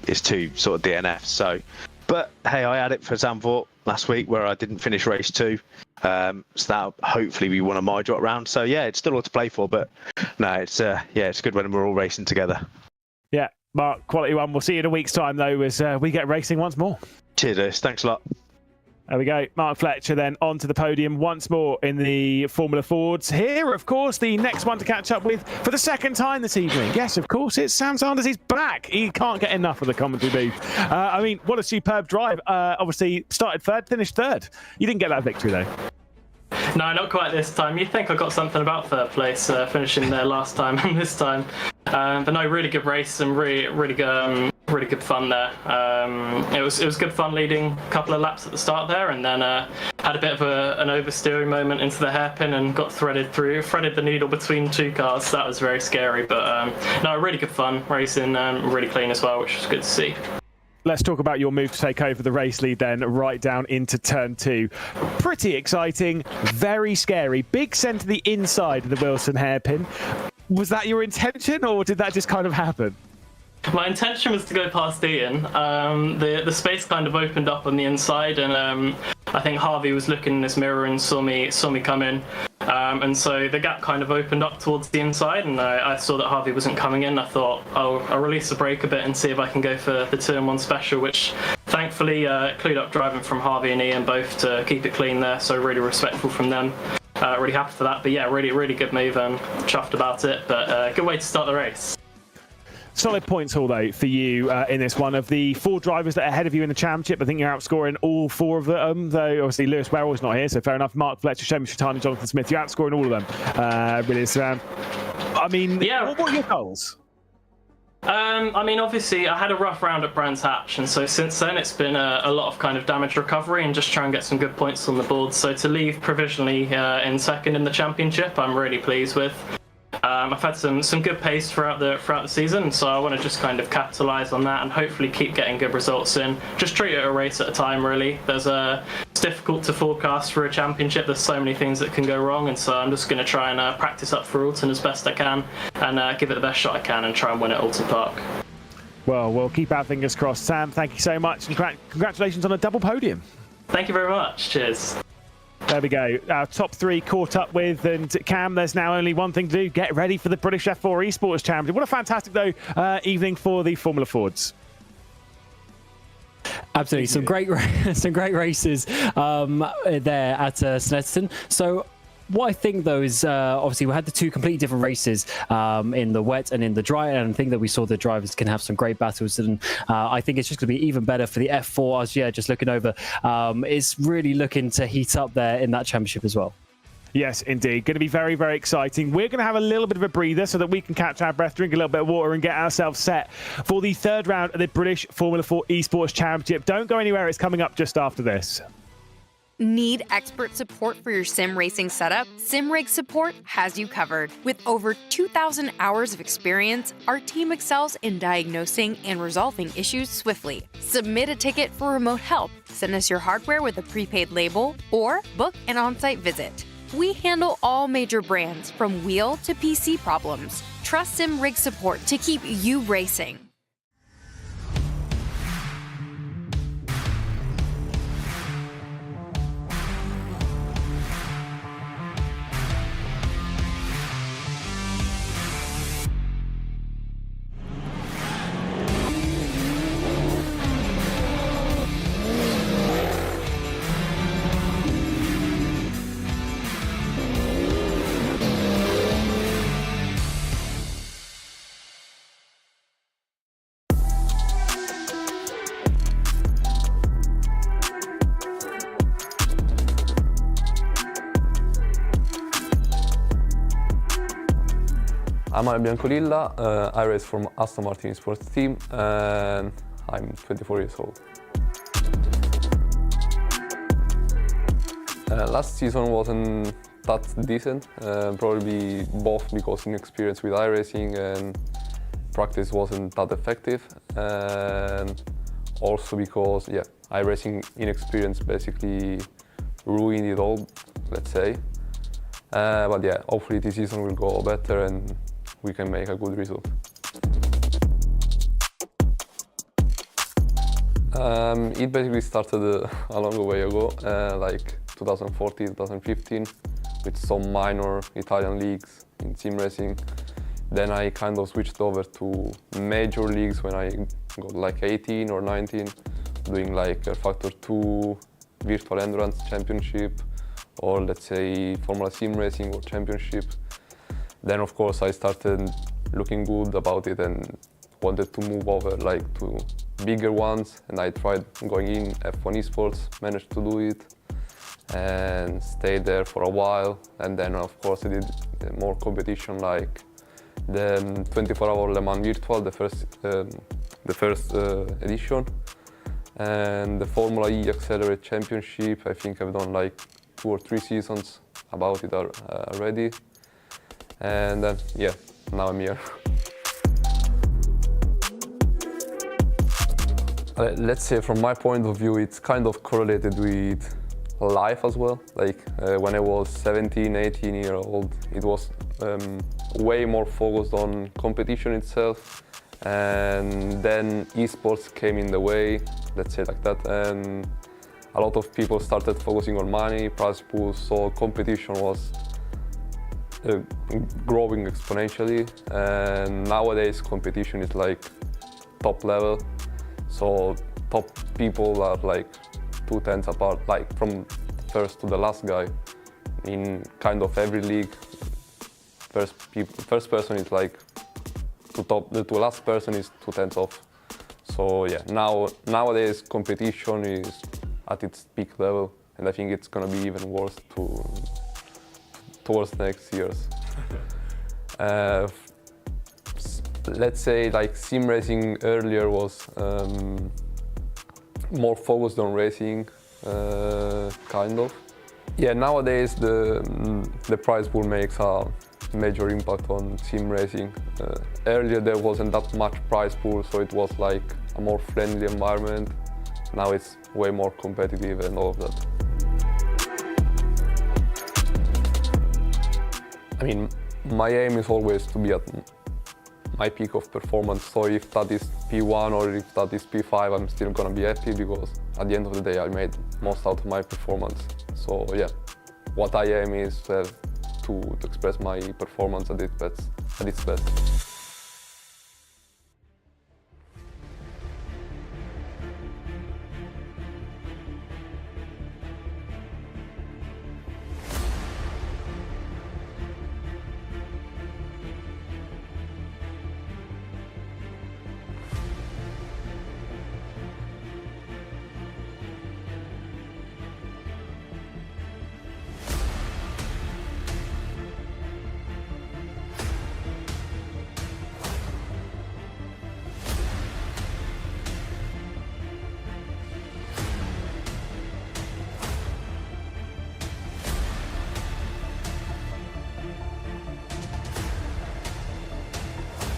It's 2 sort of DNFs. So, but hey, I had it for Zandvoort last week where I didn't finish race 2. So that hopefully we won a my drop round. So yeah, it's still all to play for. But no, it's good when we're all racing together. Yeah, Mark, quality one. We'll see you in a week's time though, as we get racing once more. Cheers, thanks a lot. There we go. Mark Fletcher then onto the podium once more in the Formula Fords. Here, of course, the next one to catch up with for the 2nd time this evening. Yes, of course, it's Sam Sanders. He's back. He can't get enough of the commentary booth. I mean, what a superb drive. Obviously, started 3rd, finished 3rd. You didn't get that victory, though. No, not quite this time. You'd think I got something about 3rd place, finishing there last time and this time. But no, really good race and really good fun there. It was good fun leading a couple of laps at the start there, and then had a bit of an oversteering moment into the hairpin and got threaded the needle between 2 cars. That was very scary, but no, really good fun racing, really clean as well, which was good to see. Let's talk about your move to take over the race lead then, right down into turn 2. Pretty exciting, very scary. Big send to the inside of the Wilson hairpin. Was that your intention, or did that just kind of happen? My intention was to go past Ian. The space kind of opened up on the inside, and I think Harvey was looking in his mirror and saw me come in. And so the gap kind of opened up towards the inside, and I saw that Harvey wasn't coming in. I thought I'll release the brake a bit and see if I can go for the 2-in-1 special, which thankfully clued up driving from Harvey and Ian both to keep it clean there, so really respectful from them. really happy for that. But yeah, really good move and chuffed about it. But good way to start the race. Solid points all though for you in this one. Of the 4 drivers that are ahead of you in the championship, I think you're outscoring all 4 of them, though obviously Lewis Werrell's not here, so fair enough. Mark Fletcher, Shemi Shitani, Jonathan Smith, you're outscoring all of them. Really, I mean, yeah. What are your goals? I mean, obviously, I had a rough round at Brands Hatch, and so since then it's been a lot of kind of damage recovery and just try and get some good points on the board. So to leave provisionally in second in the championship, I'm really pleased with. I've had some good pace throughout the season, so I want to just kind of capitalise on that and hopefully keep getting good results in. Just treat it a race at a time, really. It's difficult to forecast for a championship. There's so many things that can go wrong, and so I'm just going to try and practice up for Alton as best I can and give it the best shot I can and try and win at Alton Park. Well, we'll keep our fingers crossed. Sam, thank you so much, and congratulations on a double podium. Thank you very much. Cheers. There we go. Our top 3 caught up with, and Cam, there's now only one thing to do. Get ready for the British F4 Esports Championship. What a fantastic, though, evening for the Formula Fords. Absolutely, some great races there at Snetterton. So what I think, though, is obviously we had the 2 completely different races in the wet and in the dry, and I think that we saw the drivers can have some great battles, and I think it's just going to be even better for the F4. As just looking over, it's really looking to heat up there in that championship as well. Yes, indeed. Going to be very, very exciting. We're going to have a little bit of a breather so that we can catch our breath, drink a little bit of water, and get ourselves set for the 3rd round of the British Formula 4 Esports Championship. Don't go anywhere. It's coming up just after this. Need expert support for your sim racing setup? SimRig Support has you covered. With over 2,000 hours of experience, our team excels in diagnosing and resolving issues swiftly. Submit a ticket for remote help, send us your hardware with a prepaid label, or book an on-site visit. We handle all major brands from wheel to PC problems. Trust SimRig Support to keep you racing. I'm Alpine Biancolilla, I race from Aston Martin sports team, and I'm 24 years old. Last season wasn't that decent, probably both because inexperience with iRacing and practice wasn't that effective, and also because iRacing inexperience basically ruined it all, let's say. But hopefully this season will go better and we can make a good result. It basically started a long way ago, like 2014, 2015, with some minor Italian leagues in sim racing. Then I kind of switched over to major leagues when I got like 18 or 19, doing like a Factor 2 Virtual Endurance Championship, or let's say Formula Sim Racing or Championship. Then of course I started looking good about it and wanted to move over like to bigger ones, and I tried going in F1 Esports, managed to do it and stayed there for a while. And then of course I did more competition, like the 24-hour Le Mans Virtual, the first edition, and the Formula E Accelerate Championship. I think I've done like 2 or 3 seasons about it already. And then, now I'm here. Let's say from my point of view, it's kind of correlated with life as well. Like when I was 17, 18 years old, it was way more focused on competition itself. And then esports came in the way, let's say like that. And a lot of people started focusing on money, prize pools, so competition was growing exponentially, and nowadays competition is like top level, so top people are like 2/10 apart, like from first to the last guy. in kind of every league. First person is like to last person is 2/10 off. So yeah, nowadays competition is at its peak level, and I think it's gonna be even worse towards next years. Let's say like sim racing earlier was more focused on racing, kind of. Yeah, nowadays the prize pool makes a major impact on sim racing. Earlier there wasn't that much prize pool, so it was like a more friendly environment. Now it's way more competitive and all of that. I mean, my aim is always to be at my peak of performance, so if that is P1 or if that is P5, I'm still gonna be happy, because at the end of the day I made most out of my performance. So yeah, what I aim is to express my performance at its best.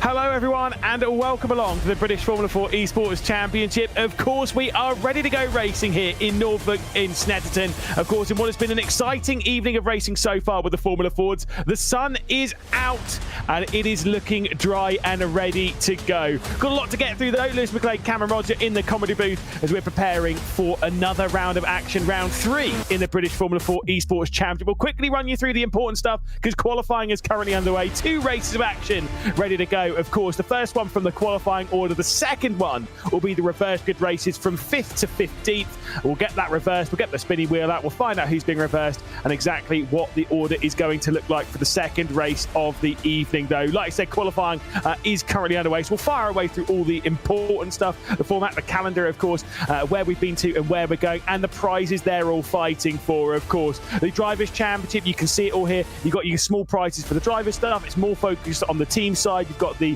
Hello everyone and welcome along to the British Formula 4 Esports Championship. Of course, we are ready to go racing here in Norfolk in Snetterton. Of course, in what has been an exciting evening of racing so far with the Formula Fords. The sun is out and it is looking dry and ready to go. Got a lot to get through though. Lewis McLeod, Cameron Roger in the comedy booth as we're preparing for another round of action, round 3 in the British Formula 4 Esports Championship. We'll quickly run you through the important stuff because qualifying is currently underway. 2 races of action ready to go. Of course, the first one from the qualifying order. The second one will be the reverse grid races from 5th to 15th. We'll get that reversed. We'll get the spinny wheel out. We'll find out who's being reversed and exactly what the order is going to look like for the second race of the evening, though. Like I said, qualifying is currently underway, so we'll fire away through all the important stuff. The format, the calendar, of course, where we've been to and where we're going, and the prizes they're all fighting for, of course. The Drivers' Championship, you can see it all here. You've got your small prizes for the driver stuff. It's more focused on the team side. You've got the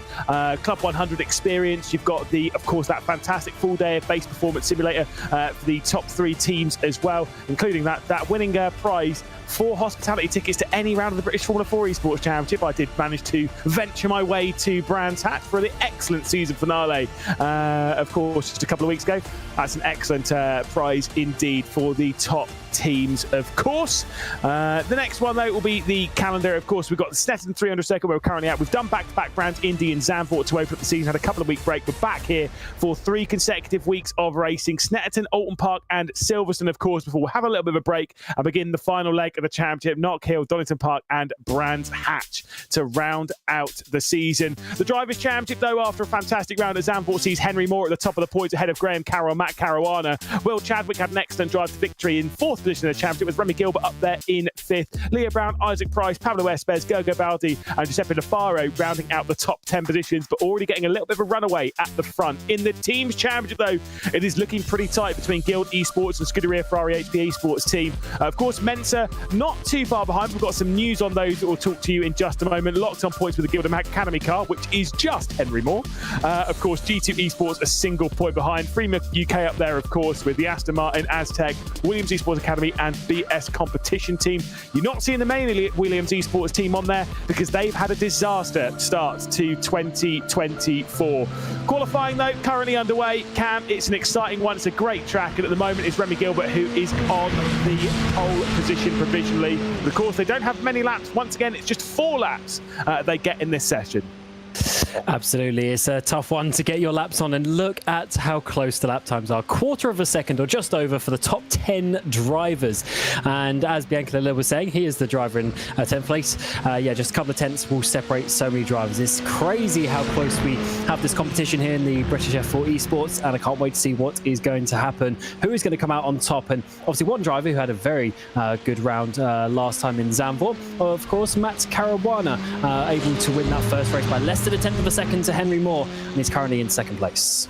Club 100 experience. You've got of course, that fantastic full day of base performance simulator for the top 3 teams as well, including that winning prize 4 hospitality tickets to any round of the British Formula 4 Esports Championship. I did manage to venture my way to Brands Hatch for the excellent season finale, of course, just a couple of weeks ago. That's an excellent prize indeed for the top teams, of course. The next one, though, will be the calendar. Of course, we've got the Snetterton 300 circuit where we're currently at. We've done back-to-back Brands, Indy and Zandvoort to open up the season. Had a couple of week break. We're back here for 3 consecutive weeks of racing. Snetterton, Alton Park and Silverstone, of course, before we'll have a little bit of a break and begin the final leg of the championship. Knock Hill, Donington Park and Brands Hatch to round out the season. The Drivers' Championship, though, after a fantastic round at Zandvoort, sees Henry Moore at the top of the points ahead of Graham Carroll and Matt Caruana. Will Chadwick had an excellent drive to victory in 4th position of the championship, with Remy Gilbert up there in 5th. Leah Brown, Isaac Price, Pablo Espes, Gergo Baldi and Giuseppe Lafaro rounding out the top 10 positions, but already getting a little bit of a runaway at the front. In the Teams Championship, though, it is looking pretty tight between Guild Esports and Scuderia Ferrari HP Esports team. Of course, Mensa not too far behind. We've got some news on those that we'll talk to you in just a moment. Locked on points with the Guild Academy car, which is just Henry Moore. Of course, G2 Esports a single point behind. Freeman UK up there, of course, with the Aston Martin, Aztec, Williams Esports Academy and BS Competition team. You're not seeing the main Williams Esports team on there because they've had a disaster start to 2024. Qualifying, though, currently underway. Cam, it's an exciting one. It's a great track, and at the moment it's Remy Gilbert who is on the pole position provisionally. Of course, they don't have many laps. Once again, it's just 4 laps they get in this session. Absolutely, it's a tough one to get your laps on, and look at how close the lap times are. Quarter of a second or just over for the top 10 drivers. And as Bianca Lilla was saying, he is the driver in 10th place. Yeah, just a couple of tenths will separate so many drivers. It's crazy how close we have this competition here in the British F4 Esports, and I can't wait to see what is going to happen, who is going to come out on top. And obviously one driver who had a very good round last time in Zandvoort, of course, Matt Caruana, able to win that first race by less than a tenth of a second to Henry Moore, and he's currently in second place.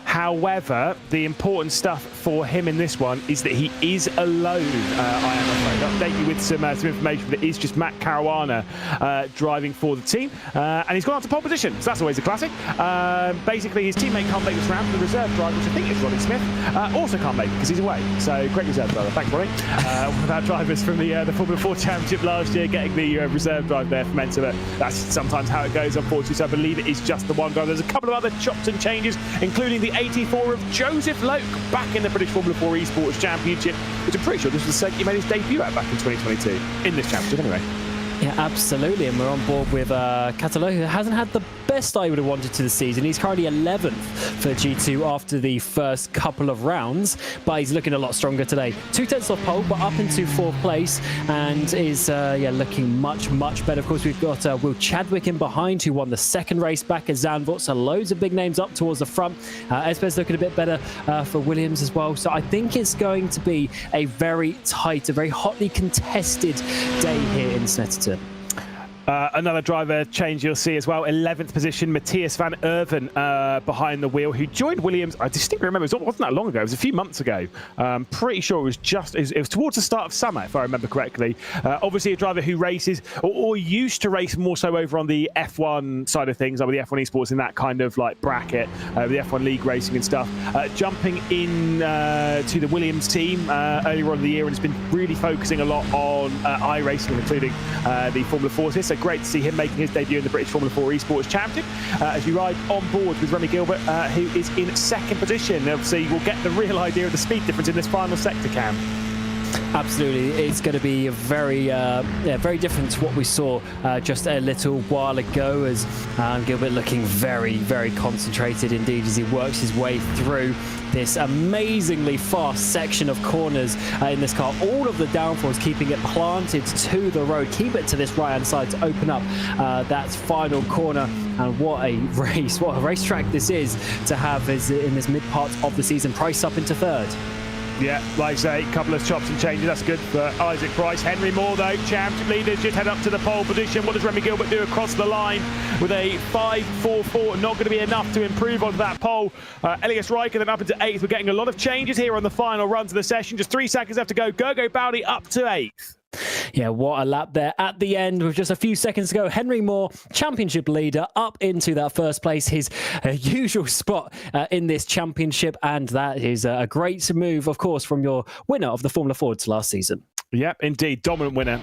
However, the important stuff for him in this one is that he is alone. I am afraid. I'll update you with some information, but it is just Matt Caruana driving for the team. And he's gone on to pole position, so that's always a classic. Basically, his teammate can't make this round. The reserve driver, which I think is Ronnie Smith, also can't make it because he's away. So great reserve driver. Thanks, Ronnie. One of our drivers from the Formula 4 Championship last year getting the reserve drive there for Mentor. But that's sometimes how it goes, unfortunately. So I believe it is just the one guy. There's a couple of other chops and changes, including the 84 of Joseph Loke back in the British Formula 4 Esports Championship, which I'm pretty sure this was the circuit he made his debut at back in 2022 in this championship anyway. Yeah, absolutely, and we're on board with Catalo, who hasn't had the best I would have wanted to the season. He's currently 11th for G2 after the first couple of rounds, but he's looking a lot stronger today. 2 tenths off pole, but up into 4th place, and is looking much better. Of course, we've got Will Chadwick in behind, who won the second race back at Zandvoort, so loads of big names up towards the front. Espes looking a bit better for Williams as well, so I think it's going to be a very tight, a very hotly contested day here in Snetterton. Another driver change you'll see as well. 11th position, Matthias van Erven behind the wheel, who joined Williams. I distinctly remember, it wasn't that long ago. It was a few months ago. Pretty sure it was it was towards the start of summer, if I remember correctly. Obviously a driver who races, or used to race more so over on the F1 side of things, like with the F1 Esports in that kind of like bracket, the F1 League racing and stuff. Jumping in to the Williams team earlier on in the year, and has been really focusing a lot on iRacing, including the Formula 4. So great to see him making his debut in the British Formula 4 Esports Championship as we ride on board with Remy Gilbert, who is in second position. Obviously, we'll get the real idea of the speed difference in this final sector, Cam. Absolutely, it's going to be a very different to what we saw just a little while ago, as Gilbert looking very concentrated indeed as he works his way through this amazingly fast section of corners in this car. All of the downforce keeping it planted to the road, keep it to this right hand side to open up that final corner. And what a race, what a racetrack this is to have in this mid part of the season. Price up into third. Yeah, like I say, a couple of chops and changes. That's good for Isaac Price. Henry Moore, though, championship leaders, just head up to the pole position. What does Remy Gilbert do across the line with a 5.44? Not going to be enough to improve on that pole. Elias Riker then up into 8th. We're getting a lot of changes here on the final runs of the session. Just 3 seconds left to go. Gergo Bowdy up to 8th. Yeah, what a lap there at the end with just a few seconds to go. Henry Moore, championship leader, up into that first place, his usual spot in this championship. And that is a great move, of course, from your winner of the Formula Fords last season. Yep, indeed. Dominant winner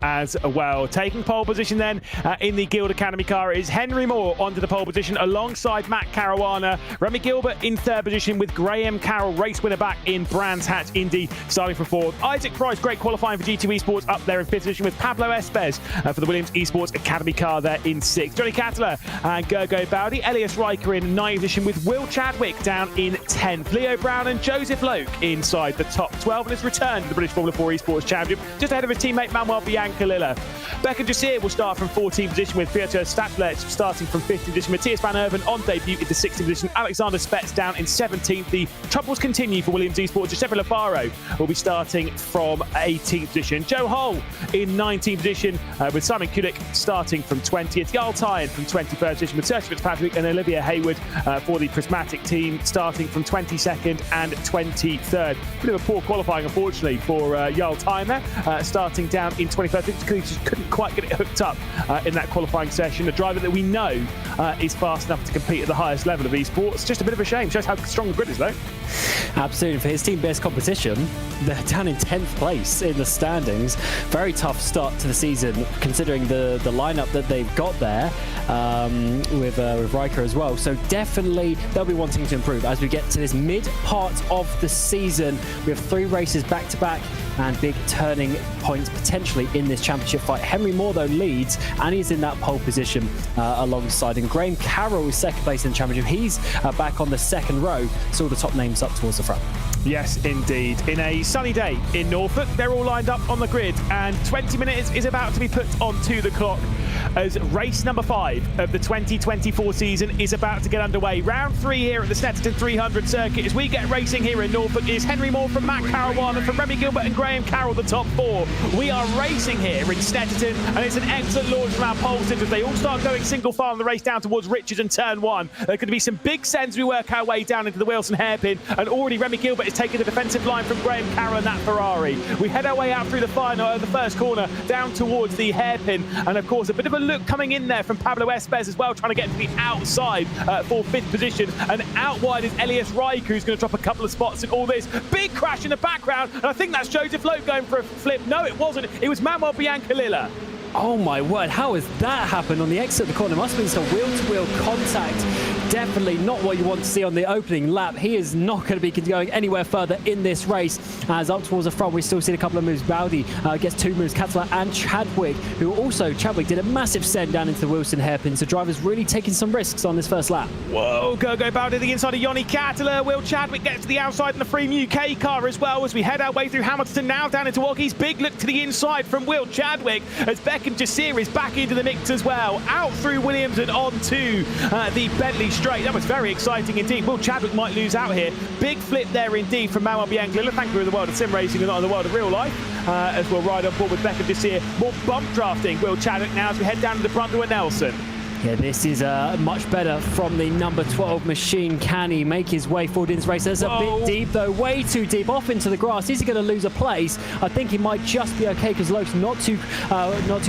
as well. Taking pole position then in the Guild Academy car is Henry Moore onto the pole position alongside Matt Caruana. Remy Gilbert in 3rd position with Graham Carroll, race winner back in Brands Hatch Indy, starting from 4th. Isaac Price, great qualifying for G2 Esports, up there in 5th position with Pablo Espes for the Williams Esports Academy car there in 6th. Johnny Cattler and Gergo Bowdy. Elias Riker in 9th position with Will Chadwick down in 10th. Leo Brown and Joseph Loke inside the top 12 and his return to the British Formula 4 Esports Championship, just ahead of his teammate Manuel Biancalilla. Becker Jasir will start from 14th position with Piotr Statlet starting from 15th position. Matthias van Erven on debut into 16th position. Alexander Spets down in 17th. The troubles continue for Williams Esports. Giuseppe Lafaro will be starting from 18th position. Joe Hull in 19th position with Simon Kulik starting from 20th. Jarl Tyen from 21st position with Sergio Fitzpatrick and Olivia Hayward for the Prismatic team starting from 22nd and 23rd. Bit of a poor qualifying, unfortunately, for Jarl Tyen there. Starting down in 21st because he just couldn't quite get it hooked up in that qualifying session. A driver that we know is fast enough to compete at the highest level of esports. Just a bit of a shame. Shows how strong the grid is, though. Absolutely. For his team best competition, they're down in 10th place in the standings. Very tough start to the season, considering the lineup that they've got there with Riker as well. So definitely they'll be wanting to improve as we get to this mid part of the season. We have 3 races back to back and big turning points potentially in this championship fight. Henry Moore, though, leads, and he's in that pole position alongside. And Graham Carroll is second place in the championship. He's back on the second row, so all the top names up towards the front. Yes, indeed. In a sunny day in Norfolk, they're all lined up on the grid, and 20 minutes is about to be put onto the clock as race number 5 of the 2024 season is about to get underway. Round 3 here at the Snetterton 300 circuit as we get racing here in Norfolk is Henry Moore from Matt Caruana, from Remy Gilbert and Graham Carroll, the top 4. We are racing here in Snetterton, and it's an excellent launch from our pole sitters. They all start going single file on the race down towards Richards and turn 1. There are going to be some big sends we work our way down into the Wilson hairpin, and already Remy Gilbert is taking the defensive line from Graham Carroll and that Ferrari. We head our way out through the final, the first corner, down towards the hairpin, and of course a bit of a look coming in there from Pablo Espez as well, trying to get to the outside for 5th position, and out wide is Elias Raikkonen, who's going to drop a couple of spots in all this. Big crash in the background, and I think that's Joseph Loeb going for a flip. No, it wasn't. It was Manuel Biancalilla. Oh my word, how has that happened on the exit of the corner? Must have been some wheel-to-wheel contact. Definitely not what you want to see on the opening lap. He is not going to be going anywhere further in this race. As up towards the front, we still see a couple of moves. Baldi gets 2 moves, Kattler and Chadwick, who also, Chadwick did a massive send down into the Wilson hairpin, so drivers really taking some risks on this first lap. Whoa, go Baldi the inside of Yoni Kattler. Will Chadwick gets to the outside in the Free UK car as well as we head our way through Hamilton now down into Oggy's. Big look to the inside from Will Chadwick as Beck and Jasir is back into the mix as well. Out through Williams and on to the Bentley straight. That was very exciting indeed. Will Chadwick might lose out here. Big flip there indeed from Manuel Biancalilla. Thank you in the world of sim racing and not in the world of real life. As we'll ride on board with Beck and Jasir. More bump drafting Will Chadwick now as we head down to the Brundle and Nelson. Yeah, this is much better from the number 12 machine. Can he make his way forward in this race? That's a bit deep, though, way too deep, off into the grass. Is he going to lose a place? I think he might just be okay because Loeb's not too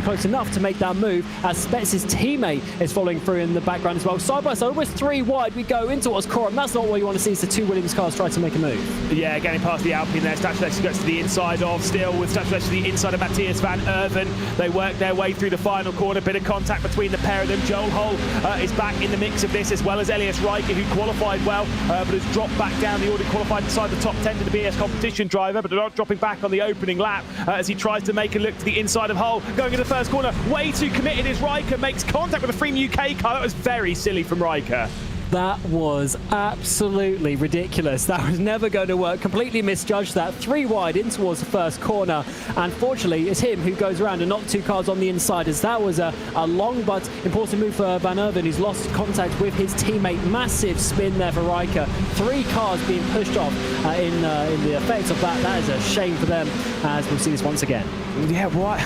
close enough to make that move, as Spetz's teammate is following through in the background as well. Side by side, almost 3 wide, we go into what's Corum. That's not what you want to see, is the 2 Williams cars try to make a move. Yeah, getting past the Alpine there. Statulex gets to the inside of, still with Statulex to the inside of Matthias van Erven. They work their way through the final corner. Bit of contact between the pair of them. Joel Hull is back in the mix of this, as well as Elias Raikkonen, who qualified well, but has dropped back down. The already qualified inside the top 10 to the BS competition driver, but not dropping back on the opening lap as he tries to make a look to the inside of Hull. Going into the first corner, way too committed is Raikkonen, makes contact with the Freem UK car. That was very silly from Raikkonen. That was absolutely ridiculous. That was never going to work. Completely misjudged that. 3 wide in towards the first corner. Unfortunately, it's him who goes around and knocks 2 cars on the inside, as that was a long but important move for Van Erven, who's lost contact with his teammate. Massive spin there for Raikkonen. 3 cars being pushed off in the effects of that. That is a shame for them, as we'll see this once again. Yeah, why?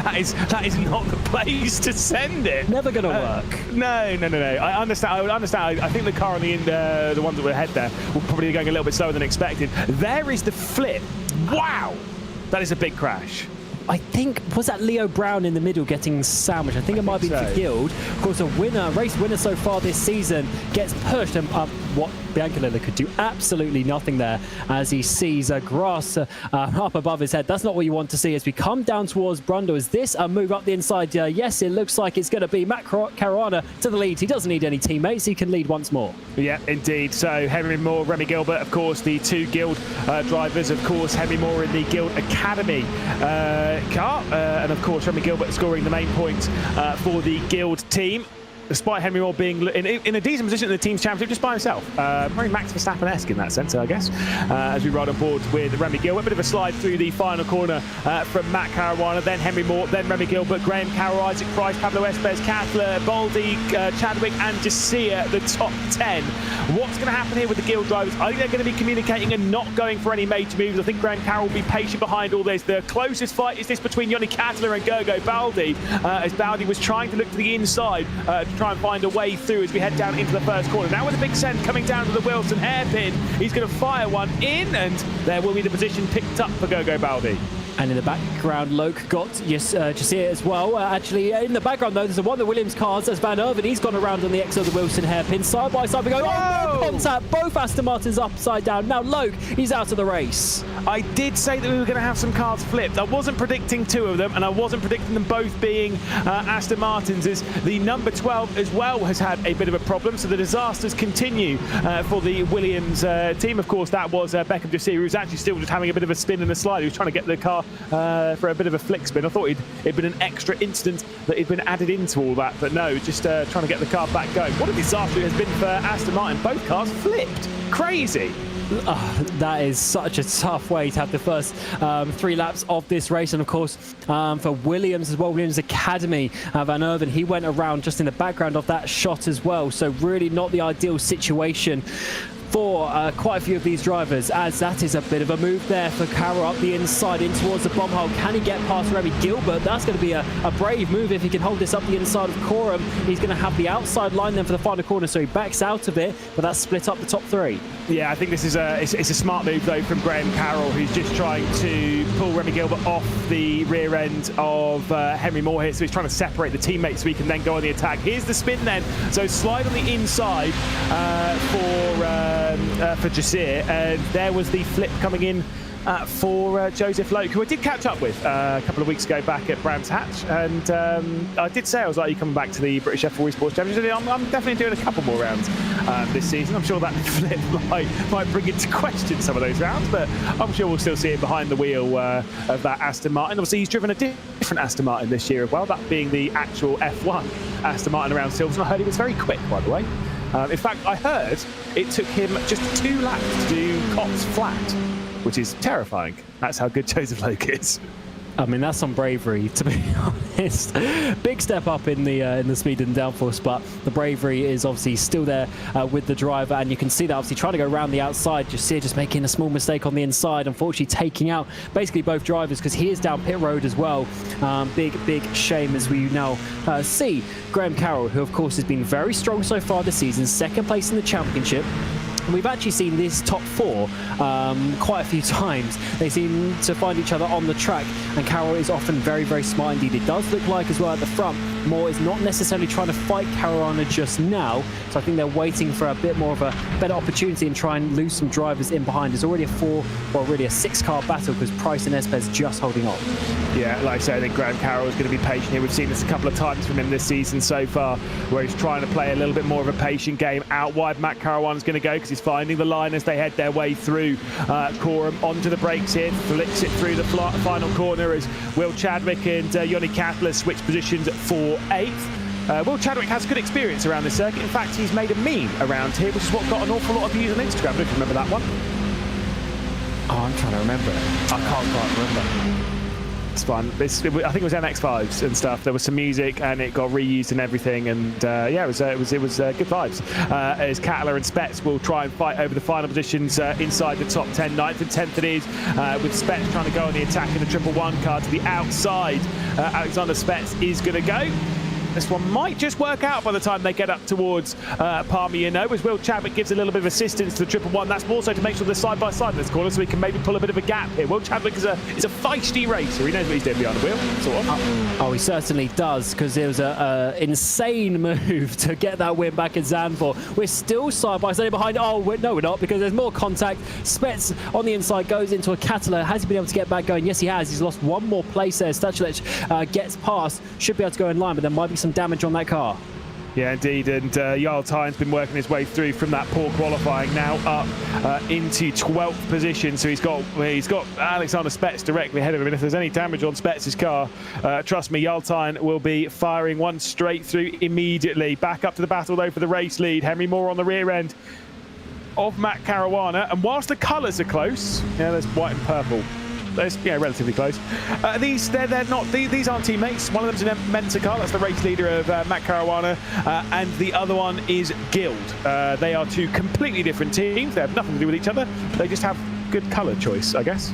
that is not the place to send it. Never going to work. No. I understand. I would understand. I think the car on the ones that were ahead there were probably going a little bit slower than expected. There is the flip. Wow, that is a big crash. I think, was that Leo Brown in the middle getting sandwiched? I think it might be for Guild. Of course, a race winner so far this season gets pushed, and what Biancalilla could do absolutely nothing there as he sees grass up above his head. That's not what you want to see as we come down towards Brundle. Is this a move up the inside? Yes, it looks like it's going to be Matt Caruana to the lead. He doesn't need any teammates. He can lead once more. Yeah, indeed. So Henry Moore, Remy Gilbert, of course, the 2 Guild drivers. Of course, Henry Moore in the Guild Academy car, and of course Remy Gilbert scoring the main points for the Guild team. despite Henry Moore being in a decent position in the team's championship just by himself. Very Max Verstappen-esque in that sense, I guess, as we ride on board with Remy Gilbert. A bit of a slide through the final corner from Matt Caruana, then Henry Moore, then Remy Gilbert, Graham Carroll, Isaac Price, Pablo Espez, Kattler, Baldi, Chadwick and Jasir, the top 10. What's going to happen here with the Guild drivers? I think they're going to be communicating and not going for any major moves. I think Graham Carroll will be patient behind all this. The closest fight is this between Yoni Kattler and Gergo Baldi, as Baldi was trying to look to the inside to try and find a way through as we head down into the first corner. Now with a big send coming down to the Wilson hairpin, he's going to fire one in, and there will be the position picked up for Gergo Baldi. And in the background, Loke got Jasir as well. Actually, in the background, though, there's one of the Williams cars as Van Erven. He's gone around on the X of the Wilson hairpin. Side by side, we go, oh, no contact. Both Aston Martins upside down. Now, Loke, he's out of the race. I did say that we were going to have some cars flipped. I wasn't predicting two of them, and I wasn't predicting them both being Aston Martins, as the number 12 as well has had a bit of a problem. So the disasters continue for the Williams team. Of course, that was Beckham Jasir, who was actually still just having a bit of a spin and a slide. He was trying to get the car for a bit of a flick spin. I thought it'd been an extra incident that had been added into all that, but no, just trying to get the car back going. What a disaster it has been for Aston Martin. Both cars flipped. Crazy. That is such a tough way to have the first 3 laps of this race. And of course, for Williams as well, Williams Academy, Van Erven, he went around just in the background of that shot as well. So really not the ideal situation for quite a few of these drivers, as that is a bit of a move there for Carroll up the inside in towards the bomb hole. Can he get past Remy Gilbert? That's going to be a brave move if he can hold this up the inside of Coram. He's going to have the outside line then for the final corner, so he backs out of it, but that's split up the top 3. Yeah, I think this is it's a smart move though from Graham Carroll, who's just trying to pull Remy Gilbert off the rear end of Henry Moore here, so he's trying to separate the teammates so he can then go on the attack. Here's the spin then, so slide on the inside for Jasir, and there was the flip coming in for Joseph Loke, who I did catch up with a couple of weeks ago back at Brands Hatch, and I did say I was like, you coming back to the British F4 Esports Championship? I'm definitely doing a couple more rounds this season. I'm sure that flip might bring into question some of those rounds, but I'm sure we'll still see it behind the wheel of that Aston Martin. Obviously, he's driven a different Aston Martin this year as well, that being the actual F1 Aston Martin around Silverstone. I heard he was very quick, by the way. In fact, I heard it took him just 2 laps to do Cops flat, which is terrifying. That's how good Joseph Loke is. I mean, that's some bravery, to be honest. Big step up in the speed and downforce, but the bravery is obviously still there with the driver, and you can see that obviously trying to go around the outside. Just making a small mistake on the inside, unfortunately taking out basically both drivers because he is down pit road as well. Big shame as we now see Graham Carroll, who of course has been very strong so far this season, 2nd place in the championship. We've actually seen this top 4 quite a few times. They seem to find each other on the track, and Carroll is often very, very smart indeed. It does look like as well at the front, Moore is not necessarily trying to fight Caruana just now, so I think they're waiting for a bit more of a better opportunity and try and lose some drivers in behind. There's already a 6-car battle because Price and Espes just holding on. Yeah, like I say, I think Graham Carroll is going to be patient here. We've seen this a couple of times from him this season so far, where he's trying to play a little bit more of a patient game. Out wide, Matt Caruana's going to go because he's finding the line as they head their way through Coram. Onto the brakes here, flicks it through the final corner as Will Chadwick and Yoni Kattler switch positions for 8th. Will Chadwick has good experience around this circuit. In fact, he's made a meme around here, which is what got an awful lot of views on Instagram. I don't remember that one. Oh, I'm trying to remember it. I can't quite remember. It's fun. I think it was MX-5s and stuff. There was some music and it got reused and everything. And yeah, it was good vibes. As Kattler and Spets will try and fight over the final positions inside the top 10. 9th and 10th it is, with Spets trying to go on the attack in the 111 car to the outside. Alexander Spets is going to go. This one might just work out by the time they get up towards Palmer, you know, as Will Chadwick gives a little bit of assistance to the 111. That's more so to make sure they're side by side in this corner, so he can maybe pull a bit of a gap here. Will Chadwick is a feisty racer. He knows what he's doing behind the wheel, sort of. Oh, he certainly does, because it was an insane move to get that win back at Zandvoort. We're still side by side behind. Oh, no, we're not, because there's more contact. Spets on the inside goes into a Kattler. Has he been able to get back going? Yes, he has. He's lost one more place there. Stachelic gets past. Should be able to go in line, but there might be some damage on that car. Yeah, indeed, and Jarl Tyne's been working his way through from that poor qualifying, now up into 12th position. So he's got Alexander Spets directly ahead of him, and if there's any damage on Spets' car, trust me, Jarl Tyne will be firing one straight through immediately. Back up to the battle though for the race lead. Henry Moore on the rear end of Matt Caruana, and whilst the colours are close, yeah, there's white and purple. Yeah, relatively close. These aren't teammates. One of them's an Mentor car, that's the race leader of Matt Caruana, and the other one is Guild. They are 2 completely different teams. They have nothing to do with each other. They just have good colour choice, I guess.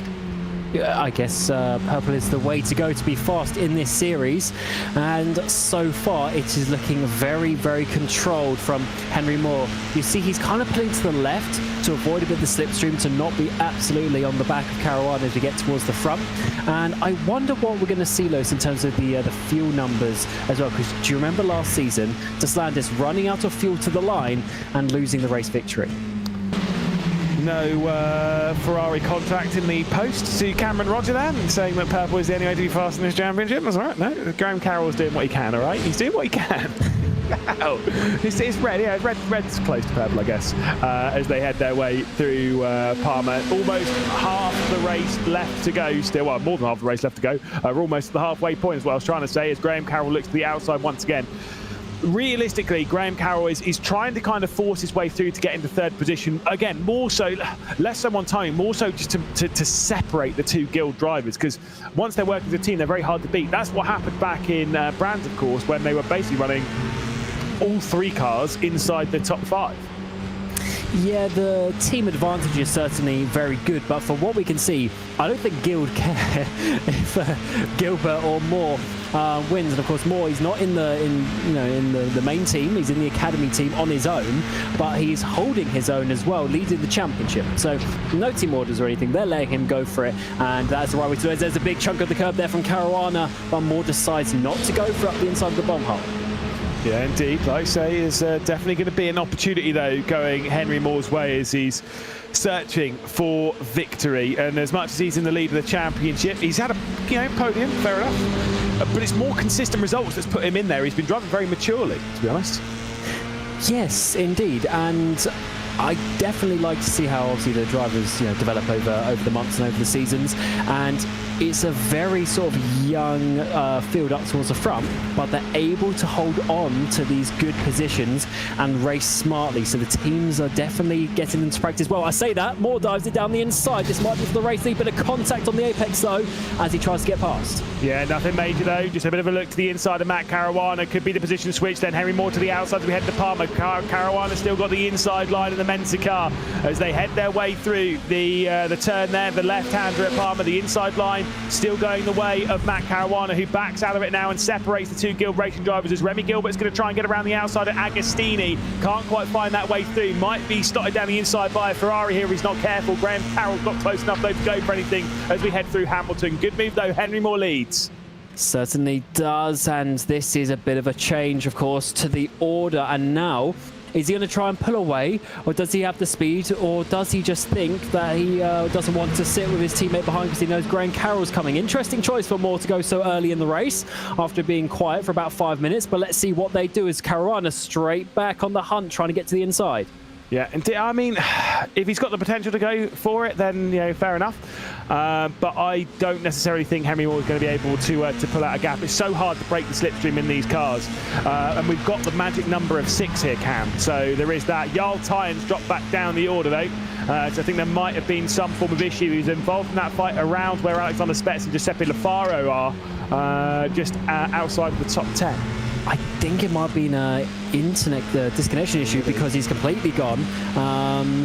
I guess purple is the way to go to be fast in this series, and so far it is looking very, very controlled from Henry Moore. You see he's kind of pulling to the left to avoid a bit of the slipstream, to not be absolutely on the back of Caruana as we get towards the front. And I wonder what we're going to see, Lewis, in terms of the fuel numbers as well, because do you remember last season, Deslandis running out of fuel to the line and losing the race victory? No Ferrari contract in the post to Cameron Roger then, saying that purple is the only way to be fast in this championship. That's all right. No, Graham Carroll's doing what he can, all right? He's doing what he can. It's red, yeah, red's close to purple, I guess, as they head their way through Parma. Almost half the race left to go still. Well, more than half the race left to go. We're almost at the halfway point, is what I was trying to say, as Graham Carroll looks to the outside once again. Realistically, Graham Carroll is trying to kind of force his way through to get into third position. Again, more so, less so on timing, more so just to separate the two Guild drivers, because once they're working as a team, they're very hard to beat. That's what happened back in Brands, of course, when they were basically running all three cars inside the top 5. Yeah, the team advantage is certainly very good, but from what we can see, I don't think Guild care if Gilbert or Moore wins. And of course, Moore, he's not in the main team. He's in the academy team on his own, but he's holding his own as well, leading the championship. So no team orders or anything. They're letting him go for it, and that's the right way to do it. There's a big chunk of the curb there from Caruana, but Moore decides not to go for up the inside of the bomb hole. Yeah, indeed. Like I say, is definitely going to be an opportunity, though, going Henry Moore's way as he's searching for victory. And as much as he's in the lead of the championship, he's had a podium, fair enough. But it's more consistent results that's put him in there. He's been driving very maturely, to be honest. Yes, indeed. And I definitely like to see how obviously the drivers develop over the months and over the seasons, and it's a very sort of young field up towards the front, but they're able to hold on to these good positions and race smartly, so the teams are definitely getting them to practice well. I say that, Moore dives it down the inside. This might be for the race lead, bit of contact on the apex though as he tries to get past. Yeah, nothing major though, just a bit of a look to the inside of Matt Caruana. Could be the position switch, then Henry Moore to the outside as we head to Parma. Caruana still got the inside line of the Mensa car as they head their way through the turn there, the left-hander at Parma, the inside line still going the way of Matt Caruana, who backs out of it now and separates the two Guild Racing drivers as Remy Gilbert's going to try and get around the outside of Agostini. Can't quite find that way through. Might be slotted down the inside by a Ferrari here if he's not careful. Graham Carroll's not close enough though to go for anything as we head through Hamilton. Good move though, Henry Moore leads. Certainly does, and this is a bit of a change, of course, to the order. And now, is he going to try and pull away, or does he have the speed, or does he just think that he doesn't want to sit with his teammate behind because he knows Graham Carroll's coming? Interesting choice for Moore to go so early in the race after being quiet for about 5 minutes, but let's see what they do as Caruana straight back on the hunt, trying to get to the inside. Yeah, and I mean, if he's got the potential to go for it, then fair enough. But I don't necessarily think Henry Moore is going to be able to pull out a gap. It's so hard to break the slipstream in these cars, and we've got the magic number of 6 here, Cam. So there is that. Jarl Tynes dropped back down the order though. So I think there might have been some form of issue. He was involved in that fight around where Alexander Spetz and Giuseppe Lafaro are, just outside of the top 10. I think it might be an internet disconnection issue because he's completely gone.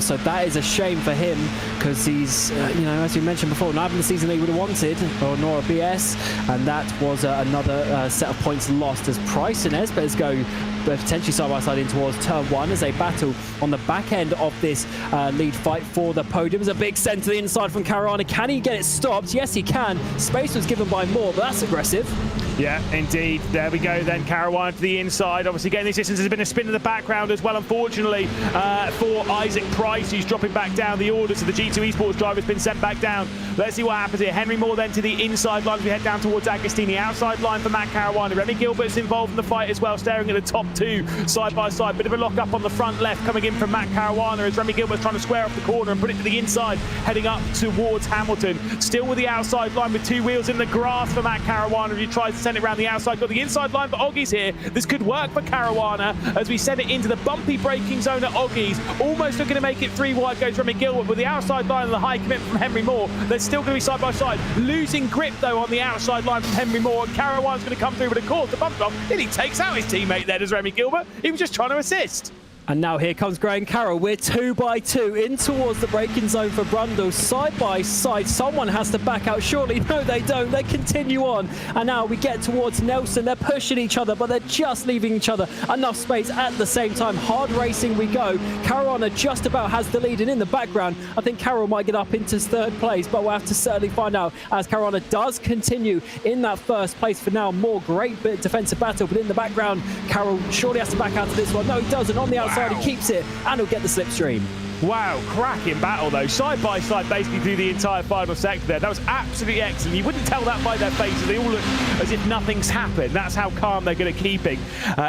So that is a shame for him because he's, as we mentioned before, not having the season that he would have wanted, or nor a BS, and that was another set of points lost as Price and Esbez go potentially side by side in towards turn 1 as they battle on the back end of this lead fight for the podium. There's a big send to the inside from Caruana. Can he get it stopped? Yes, he can. Space was given by Moore, but that's aggressive. Yeah, indeed. There we go then. Caruana to the inside. Obviously getting this distance. There's been a spin in the background as well, unfortunately, for Isaac Price, who's dropping back down the order. So the G2 Esports driver has been sent back down. Let's see what happens here. Henry Moore then to the inside line as we head down towards Agostini. Outside line for Matt Caruana. Remy Gilbert's involved in the fight as well, staring at the top 2 side by side. Bit of a lock up on the front left coming in from Matt Caruana as Remy Gilbert's trying to square off the corner and put it to the inside, heading up towards Hamilton. Still with the outside line with 2 wheels in the grass for Matt Caruana as he tries to send it around the outside. Got the inside line for Oggies here. This could work for Caruana as we send it into the bumpy braking zone at Oggies. Almost looking to make it 3 wide goes Remy Gilbert with the outside line and the high commitment from Henry Moore. They're still going to be side by side. Losing grip though on the outside line from Henry Moore. And Caruana's going to come through, but of course the bump off. Then he takes out his teammate there, does Remy Gilbert. He was just trying to assist. And now here comes Graham Carroll. We're 2 by 2 in towards the braking zone for Brundle. Side by side, someone has to back out surely. No, they don't. They continue on. And now we get towards Nelson. They're pushing each other, but they're just leaving each other enough space at the same time. Hard racing we go. Caruana just about has the lead, and in the background, I think Carroll might get up into third place, but we'll have to certainly find out as Caruana does continue in that first place for now. More great bit of defensive battle, but in the background, Carroll surely has to back out to this one. No, he doesn't. On the outside, he keeps it, and he'll get the slipstream. Wow, cracking battle though. Side by side basically through the entire final sector there. That was absolutely excellent. You wouldn't tell that by their faces. They all look as if nothing's happened. That's how calm they're good at keeping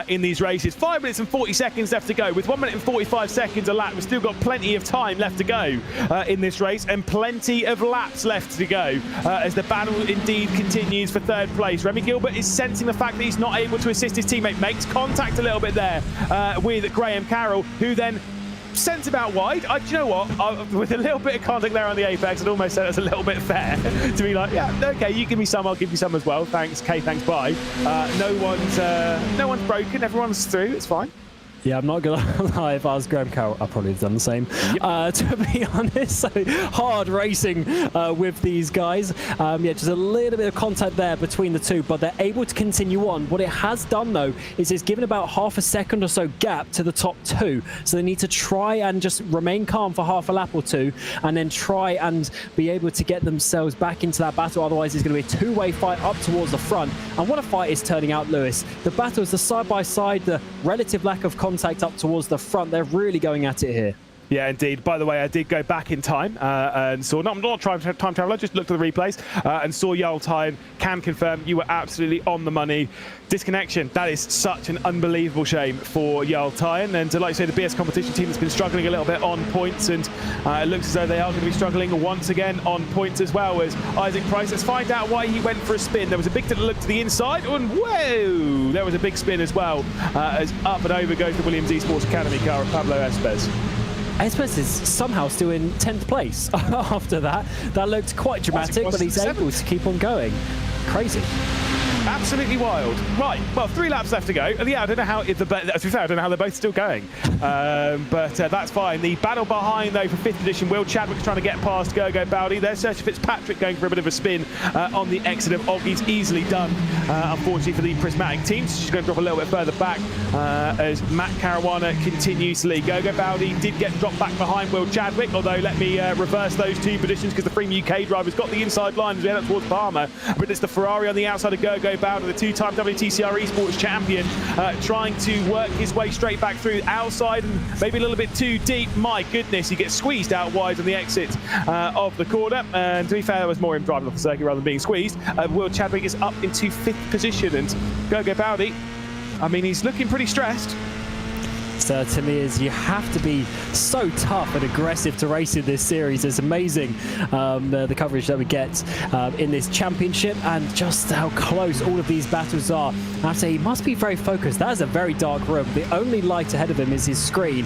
in these races. 5 minutes and 40 seconds left to go. With 1 minute and 45 seconds a lap, we've still got plenty of time left to go in this race, and plenty of laps left to go as the battle indeed continues for third place. Remy Gilbert is sensing the fact that he's not able to assist his teammate. Makes contact a little bit there with Graham Carroll, who then sent about wide. Do you know what? With a little bit of contact there on the apex, I'd almost say that's a little bit fair to be like, yeah, okay, you give me some, I'll give you some as well. Thanks, Kay, thanks, bye. No one's broken, everyone's through, it's fine. Yeah, I'm not going to lie, if I was Graham Carroll, I'd probably have done the same. Yep. To be honest, so hard racing with these guys. Yeah, just a little bit of contact there between the two, but they're able to continue on. What it has done, though, is it's given about half a second or so gap to the top two. So they need to try and just remain calm for half a lap or two, and then try and be able to get themselves back into that battle. Otherwise, it's going to be a two-way fight up towards the front. And what a fight is turning out, Lewis. The battle is the side-by-side, the relative lack of contact up towards the front. They're really going at it here. Yeah, indeed. By the way, I did go back in time and saw, I'm not trying to time traveler, just looked at the replays and saw Yaltine. Can confirm you were absolutely on the money. Disconnection, that is such an unbelievable shame for Yaltine. And like I say, the BS competition team has been struggling a little bit on points, and it looks as though they are going to be struggling once again on points as well as Isaac Price. Let's find out why he went for a spin. There was a big look to the inside, and whoa, there was a big spin as well as up and over goes the Williams Esports Academy car of Pablo Espes. Espes is somehow still in 10th place after that. That looked quite dramatic, but he's able to keep on going. Crazy. Absolutely wild. Right, well, 3 laps left to go. Yeah, I don't know how, to be fair, I don't know how they're both still going. But that's fine. The battle behind, though, for 5th edition, Will Chadwick's trying to get past Gergo Baldi. There's Sergio Fitzpatrick going for a bit of a spin on the exit of Oggie's. Easily done, unfortunately, for the Prismatic team. So she's going to drop a little bit further back as Matt Caruana continues to lead. Gergo Baldi did get dropped back behind Will Chadwick, although let me reverse those 2 positions because the Freem UK driver's got the inside line as we head up towards Palmer. But it's the Ferrari on the outside of Gergo Baldi, the 2-time WTCR Esports champion, trying to work his way straight back through outside and maybe a little bit too deep. My goodness, he gets squeezed out wide on the exit of the corner. And to be fair, there was more him driving off the circuit rather than being squeezed. Will Chadwick is up into 5th position, and Gergo Baldi, I mean, he's looking pretty stressed. Certainly is. You have to be so tough and aggressive to race in this series. It's amazing the coverage that we get in this championship, and just how close all of these battles are. I have to say, he must be very focused. That is a very dark room. The only light ahead of him is his screen,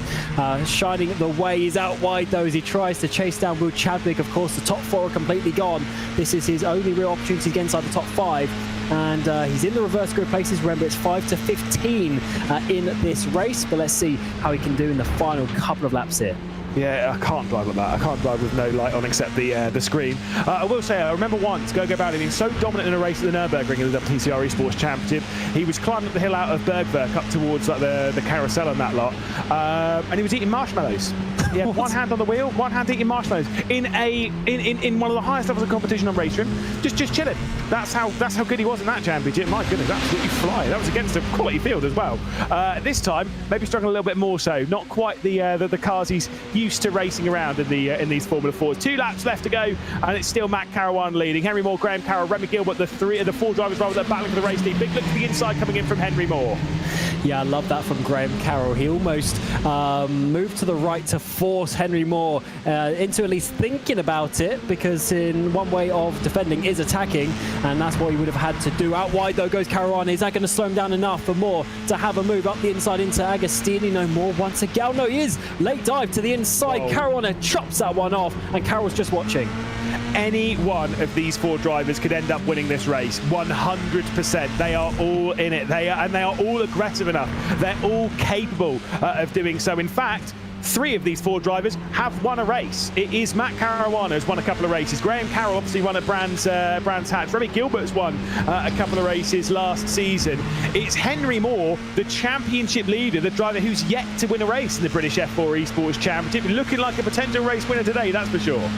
shining the way. He's out wide, though, as he tries to chase down Will Chadwick. Of course, the top 4 are completely gone. This is his only real opportunity to get inside the top 5. And he's in the reverse grid places. Remember, it's 5 to 15 in this race, but let's see how he can do in the final couple of laps here. Yeah, I can't drive like that. I can't drive with no light on except the screen. I will say, I remember once Gergo Baldi being so dominant in a race at the Nürburgring in the WTCR Esports Championship. He was climbing up the hill out of Bergwerk up towards like the carousel and that lot, and he was eating marshmallows. Yeah, one hand on the wheel, one hand eating marshmallows in one of the highest levels of competition on Race Room. Just chilling. That's how good he was in that championship. My goodness, absolutely flying. That was against a quality field as well. This time, maybe struggling a little bit more so. Not quite the cars he's used to racing around in these Formula 4s. 2 laps left to go, and it's still Matt Caruana leading. Henry Moore, Graham Carroll, Remy Gilbert, the 4 drivers rather than battling for the race lead. Big look to the inside coming in from Henry Moore. Yeah, I love that from Graham Carroll. He almost moved to the right to force Henry Moore into at least thinking about it, because in one way of defending is attacking, and that's what he would have had to do. Out wide, though, goes Caruana. Is that going to slow him down enough for Moore to have a move up the inside into Agostini? No more once again. Oh, no, he is. Late dive to the inside. Caruana chops that one off, and Carroll's just watching. any one of these 4 drivers could end up winning this race. 100%. They are all in it. They are all aggressive enough. They're all capable of doing so. In fact, 3 of these 4 drivers have won a race. It is Matt Caruana who's won a couple of races. Graham Carroll obviously won at Brands Hatch. Remy Gilbert's won a couple of races last season. It's Henry Moore, the championship leader, the driver who's yet to win a race in the British F4 Esports Championship. Looking like a potential race winner today, that's for sure.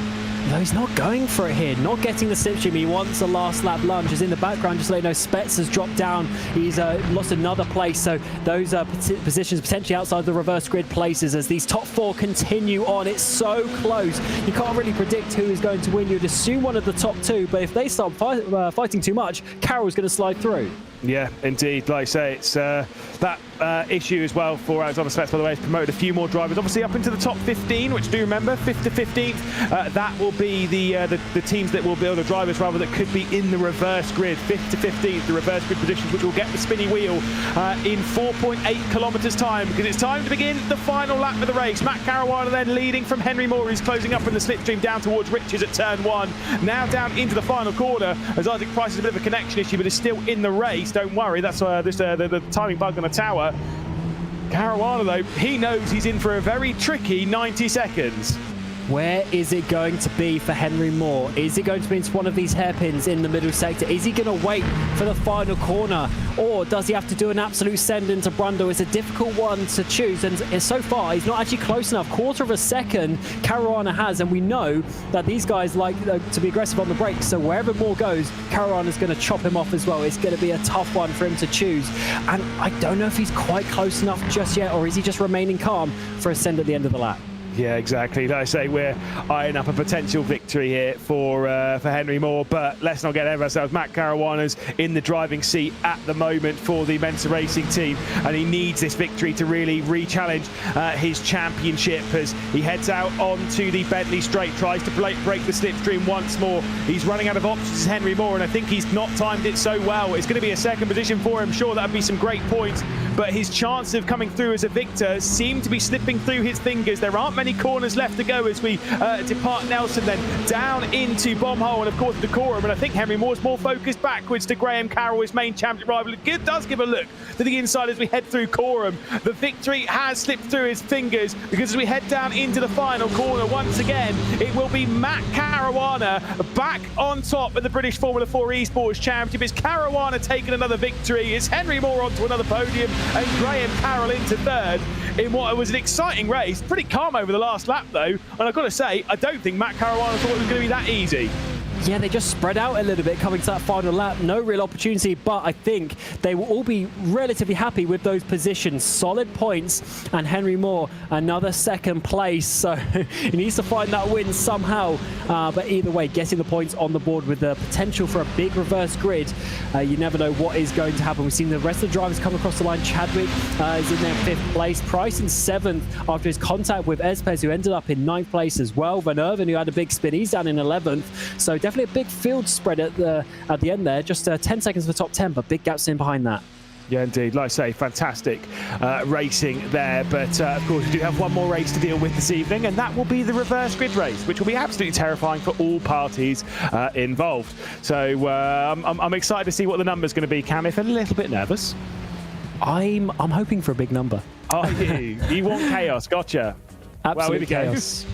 No, he's not going for it here, not getting the slipstream. He wants a last lap lunge. As in the background, just to let you know, Spets has dropped down. He's lost another place, so those positions potentially outside the reverse grid places as these top 4 continue on. It's so close. You can't really predict who is going to win. You'd assume one of the top 2, but if they start fighting too much, Carroll's going to slide through. Yeah, indeed. Like I say, it's that issue as well for Alexander Spets, by the way, has promoted a few more drivers, obviously up into the top 15, which do remember, 5th to 15th. That will be the teams that will build the drivers, rather, that could be in the reverse grid, 5th to 15th, the reverse grid positions, which will get the spinny wheel in 4.8 kilometres time, because it's time to begin the final lap of the race. Matt Caruana then leading from Henry Moore. He's closing up in the slipstream down towards Richards at turn 1. Now down into the final corner, as Isaac Price has a bit of a connection issue, but is still in the race. Don't worry, that's the timing bug on the tower. Caruana, though, he knows he's in for a very tricky 90 seconds. Where is it going to be for Henry Moore? Is it going to be into one of these hairpins in the middle sector? Is he going to wait for the final corner? Or does he have to do an absolute send into Brundle? It's a difficult one to choose. And so far, he's not actually close enough. Quarter of a second, Caruana has. And we know that these guys like to be aggressive on the brakes. So wherever Moore goes, Caruana's going to chop him off as well. It's going to be a tough one for him to choose. And I don't know if he's quite close enough just yet, or is he just remaining calm for a send at the end of the lap? Yeah, exactly. Like I say, we're eyeing up a potential victory here for Henry Moore, but let's not get ahead of ourselves. Matt Caruana's in the driving seat at the moment for the Mensa Racing team, and he needs this victory to really re-challenge his championship as he heads out onto the Bentley straight, tries to break the slipstream once more. He's running out of options, Henry Moore, and I think he's not timed it so well. It's going to be a second position for him. Sure, that would be some great points, but his chance of coming through as a victor seem to be slipping through his fingers. There aren't many corners left to go as we depart Nelson, then down into Bombhole and of course Decorum, and I think Henry Moore's more focused backwards to Graham Carroll, his main championship rival. It does give a look to the inside as we head through Coram. The victory has slipped through his fingers, because as we head down into the final corner once again, it will be Matt Caruana back on top of the British Formula 4 Esports Championship. It's Caruana taking another victory. It's Henry Moore onto another podium and Graham Carroll into 3rd in what was an exciting race. Pretty calm over the last lap though, and I've got to say, I don't think Matt Caruana thought it was going to be that easy. Yeah, they just spread out a little bit coming to that final lap. No real opportunity, but I think they will all be relatively happy with those positions. Solid points, and Henry Moore, another 2nd place. So he needs to find that win somehow. But either way, getting the points on the board with the potential for a big reverse grid. You never know what is going to happen. We've seen the rest of the drivers come across the line. Chadwick is in their 5th place. Price in 7th after his contact with Espes, who ended up in 9th place as well. Van Erven, who had a big spin, he's down in 11th. So definitely a big field spread at the end there. Just 10 seconds for the top 10, but big gaps in behind that. Yeah, indeed. Like I say, fantastic racing there. But, of course, we do have one more race to deal with this evening, and that will be the reverse grid race, which will be absolutely terrifying for all parties involved. So I'm excited to see what the number's going to be, Cam. If a little bit nervous. I'm hoping for a big number. Are you? You want chaos. Gotcha. Absolute chaos.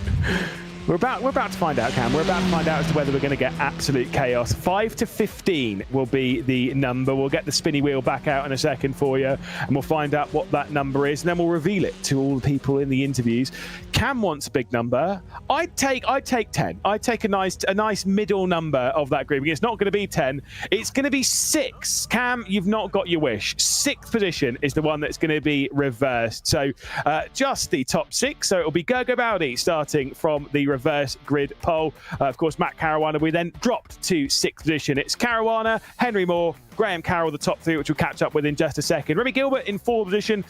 We're about to find out, Cam. We're about to find out as to whether we're going to get absolute chaos. 5 to 15 will be the number. We'll get the spinny wheel back out in a second for you, and we'll find out what that number is, and then we'll reveal it to all the people in the interviews. Cam wants a big number. I'd take 10. I'd take a nice middle number of that group. It's not going to be 10. It's going to be 6. Cam, you've not got your wish. 6th position is the one that's going to be reversed. So just the top 6. So it'll be Gergo Bowdy starting from the reverse grid pole. Of course, Matt Caruana, we then dropped to 6th position. It's Caruana, Henry Moore, Graham Carroll, the top three, which we'll catch up with in just a second. Remy Gilbert in fourth position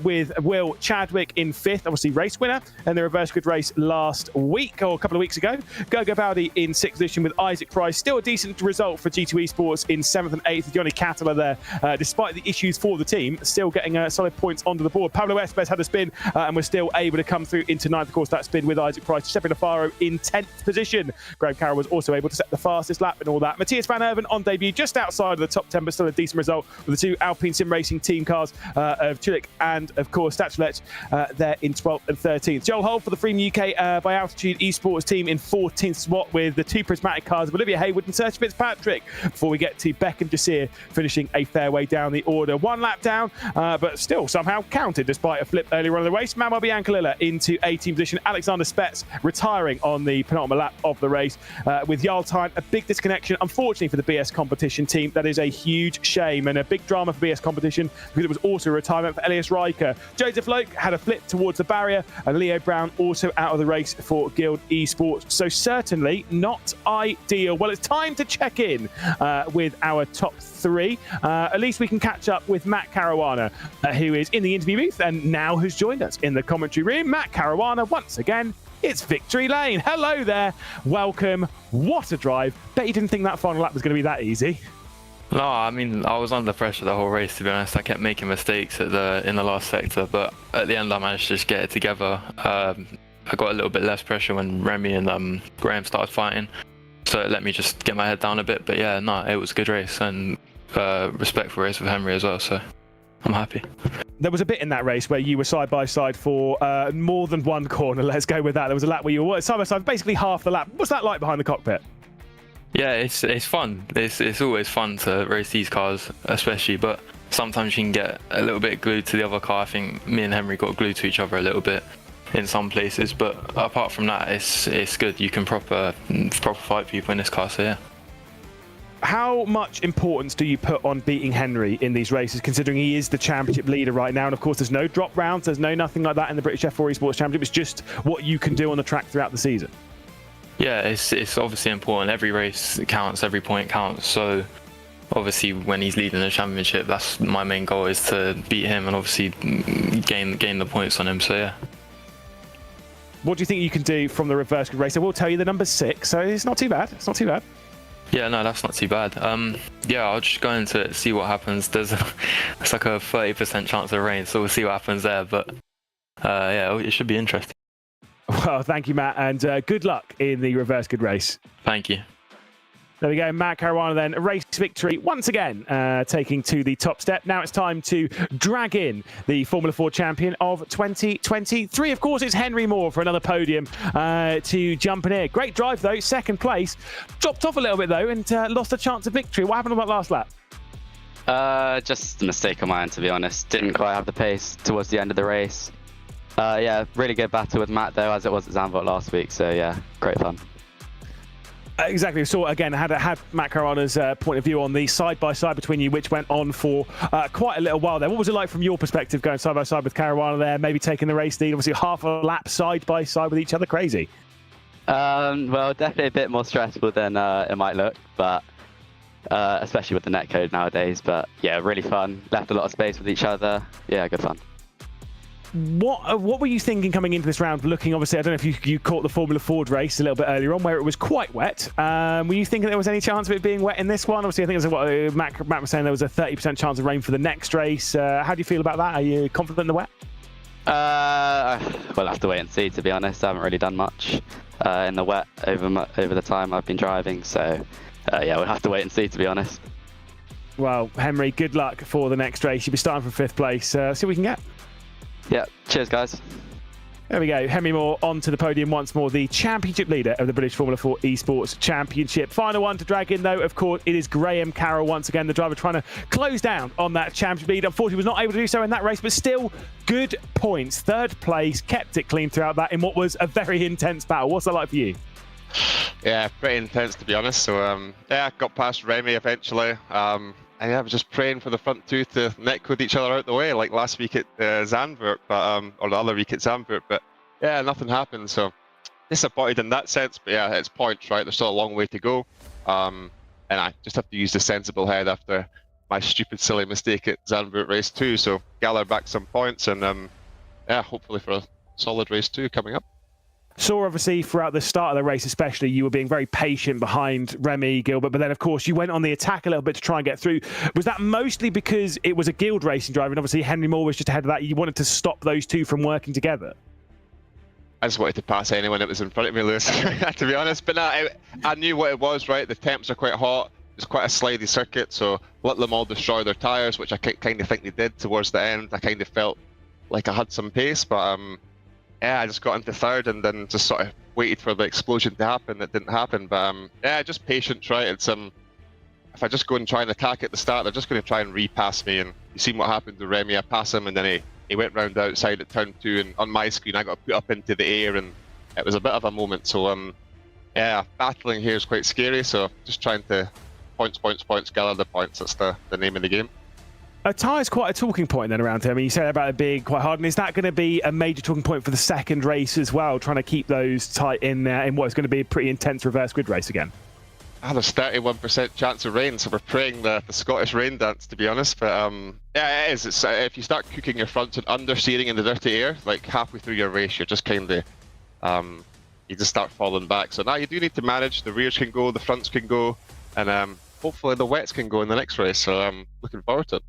with Will Chadwick in fifth, obviously race winner, and the reverse grid race last week, or a couple of weeks ago. Gogo Bowdy in sixth position with Isaac Price. Still a decent result for G2 Esports in seventh and eighth. Johnny Cattler there, despite the issues for the team, still getting solid points onto the board. Pablo Espes had a spin and was still able to come through into ninth. Of course, that spin with Isaac Price. Giuseppe Lafaro in 10th position. Graham Carroll was also able to set the fastest lap and all that. Matthias Van Erven on debut, just outside of the top 10, but still a decent result with the two Alpine Sim Racing team cars of Chilik and, of course, Stachulec there in 12th and 13th. Joel Hull for the Freedom UK by Altitude Esports team in 14th spot with the two prismatic cars of Olivia Haywood and Serge Fitzpatrick, before we get to Beckham Jasir finishing a fair way down the order. One lap down, but still somehow counted despite a flip earlier on in the race. Mama Biancalilla into 18th position. Alexander Spets retiring on the penultimate lap of the race with Jarl Tyne. A big disconnection, unfortunately, for the BS competition team. That is a huge shame and a big drama for BS competition, because it was also a retirement for Elias Riker. Joseph Loke had a flip towards the barrier, and Leo Brown also out of the race for Guild Esports. So certainly not ideal. Well, it's time to check in with our top three. At least we can catch up with Matt Caruana, who is in the interview booth and now has joined us in the commentary room. Matt Caruana, once again, it's victory lane. Hello there. Welcome. What a drive. Bet you didn't think that final lap was going to be that easy. No, I mean, I was under pressure the whole race, to be honest. I kept making mistakes in the last sector, but at the end I managed to just get it together. I got a little bit less pressure when Remy and Graham started fighting, so it let me just get my head down a bit. But yeah, no, it was a good race, and respectful race with Henry as well, so I'm happy. There was a bit in that race where you were side by side for more than one corner. Let's go with that. There was a lap where you were side by side, basically half the lap. What's that like behind the cockpit? Yeah, it's fun. It's always fun to race these cars, especially, but sometimes you can get a little bit glued to the other car. I think me and Henry got glued to each other a little bit in some places, but apart from that, it's good. You can proper fight people in this car, so yeah. How much importance do you put on beating Henry in these races, considering he is the championship leader right now? And of course, there's no drop rounds, there's no nothing like that in the British F4 Esports Championship. It's just what you can do on the track throughout the season. Yeah, it's obviously important. Every race counts, every point counts. So obviously, when he's leading the championship, that's my main goal, is to beat him and obviously gain the points on him. So yeah. What do you think you can do from the reverse grid race? I will tell you the number 6, so it's not too bad. It's not too bad. Yeah, no, that's not too bad. Yeah, I'll just go into it, see what happens. It's like a 30% chance of rain, so we'll see what happens there. But yeah, it should be interesting. Well, thank you, Matt, and good luck in the reverse grid race. Thank you. There we go, Matt Caruana then, a race victory once again, taking to the top step. Now it's time to drag in the Formula 4 champion of 2023. Of course, it's Henry Moore for another podium to jump in here. Great drive, though, second place. Dropped off a little bit, though, and lost a chance of victory. What happened on that last lap? Just a mistake on my end, to be honest. Didn't quite have the pace towards the end of the race. Yeah, really good battle with Matt, though, as it was at Zandvoort last week. So, yeah, great fun. Exactly. So again, had Matt Caruana's point of view on the side-by-side between you, which went on for quite a little while there. What was it like from your perspective, going side-by-side with Caruana there, maybe taking the race lead, obviously half a lap side-by-side with each other? Crazy. Well, definitely a bit more stressful than it might look, but especially with the netcode nowadays. But yeah, really fun. Left a lot of space with each other. Yeah, good fun. What were you thinking coming into this round? Looking, obviously, I don't know if you caught the Formula Ford race a little bit earlier on, where it was quite wet. Were you thinking there was any chance of it being wet in this one? Obviously, I think it was Matt was saying there was a 30% chance of rain for the next race. How do you feel about that? Are you confident in the wet? We'll have to wait and see, to be honest. I haven't really done much in the wet over the time I've been driving. So, yeah, we'll have to wait and see, to be honest. Well, Henry, good luck for the next race. You'll be starting from 5th place. See what we can get. Yeah, cheers, guys. There we go. Henry Moore onto the podium once more, the championship leader of the British Formula 4 Esports Championship. Final one to drag in, though, of course, it is Graham Carroll once again, the driver trying to close down on that championship lead. Unfortunately, was not able to do so in that race, but still good points. 3rd place, kept it clean throughout that in what was a very intense battle. What's that like for you? Yeah, pretty intense, to be honest. So, yeah, got past Remy eventually. And yeah, I was just praying for the front two to netcode each other out the way, like last week at Zandvoort, but or the other week at Zandvoort. But yeah, nothing happened. So disappointed in that sense. But yeah, it's points, right? There's still a long way to go. And I just have to use the sensible head after my stupid, silly mistake at Zandvoort race 2. So gather back some points and yeah, hopefully for a solid race 2 coming up. Saw obviously throughout the start of the race especially you were being very patient behind Remy, Gilbert, but then of course you went on the attack a little bit to try and get through. Was that mostly because it was a guild racing driver and obviously Henry Moore was just ahead of that? You wanted to stop those two from working together? I just wanted to pass anyone that was in front of me, Lewis, to be honest. But no, I knew what it was, right? The temps are quite hot. It's quite a slidey circuit, so let them all destroy their tyres, which I kind of think they did towards the end. I kind of felt like I had some pace, but yeah, I just got into third and then just sort of waited for the explosion to happen. It didn't happen, but yeah, just patience, right? It's if I just go and try and attack at the start, they're just going to try and repass me. And you seen what happened to Remy. I pass him, and then he went round outside at turn 2, and on my screen I got put up into the air, and it was a bit of a moment. So yeah, battling here is quite scary. So just trying to points, gather the points. That's the name of the game. A tie is quite a talking point then around here. I mean, you said about it being quite hard, and is that going to be a major talking point for the second race as well, trying to keep those tight in there in what is going to be a pretty intense reverse grid race again? There's 31% chance of rain, so we're praying the Scottish rain dance, to be honest. But yeah, it is. It's, if you start cooking your fronts and understeering in the dirty air, like halfway through your race, you're just kind of you just start falling back. So now you do need to manage. The rears can go, the fronts can go, and hopefully the wets can go in the next race. So I'm looking forward to it.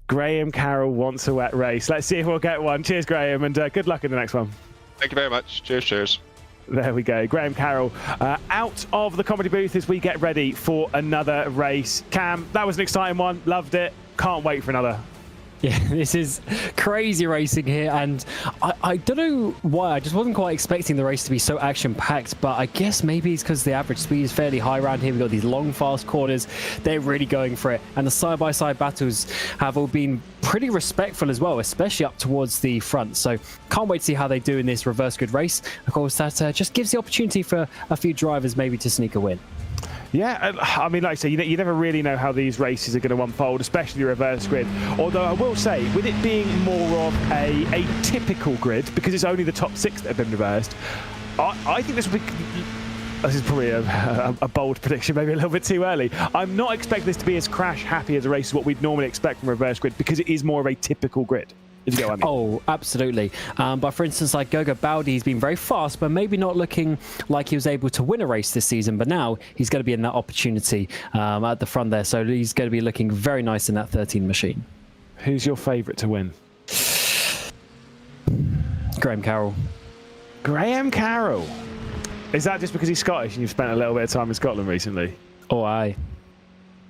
Graham Carroll wants a wet race. Let's see if we'll get one. Cheers, Graham, and good luck in the next one. Thank you very much. Cheers. There we go. Graham Carroll out of the comedy booth as we get ready for another race. Cam, that was an exciting one. Loved it. Can't wait for another. Yeah, this is crazy racing here, and I don't know why. I just wasn't quite expecting the race to be so action-packed, but I guess maybe it's because the average speed is fairly high around here. We've got these long, fast corners. They're really going for it, and the side-by-side battles have all been pretty respectful as well, especially up towards the front. So can't wait to see how they do in this reverse grid race. Of course, that just gives the opportunity for a few drivers maybe to sneak a win. Yeah, I mean, like I say, you never really know how these races are going to unfold, especially reverse grid. Although I will say, with it being more of a typical grid, because it's only the top 6 that have been reversed, I think this will be... This is probably a bold prediction, maybe a little bit too early. I'm not expecting this to be as crash-happy as a race as what we'd normally expect from reverse grid, because it is more of a typical grid. You know what I mean? Oh, absolutely. But for instance, like Goga Baldi, he's been very fast, but maybe not looking like he was able to win a race this season. But now he's going to be in that opportunity at the front there. So he's going to be looking very nice in that 13 machine. Who's your favourite to win? Graham Carroll. Graham Carroll. Is that just because he's Scottish and you've spent a little bit of time in Scotland recently? Oh, aye.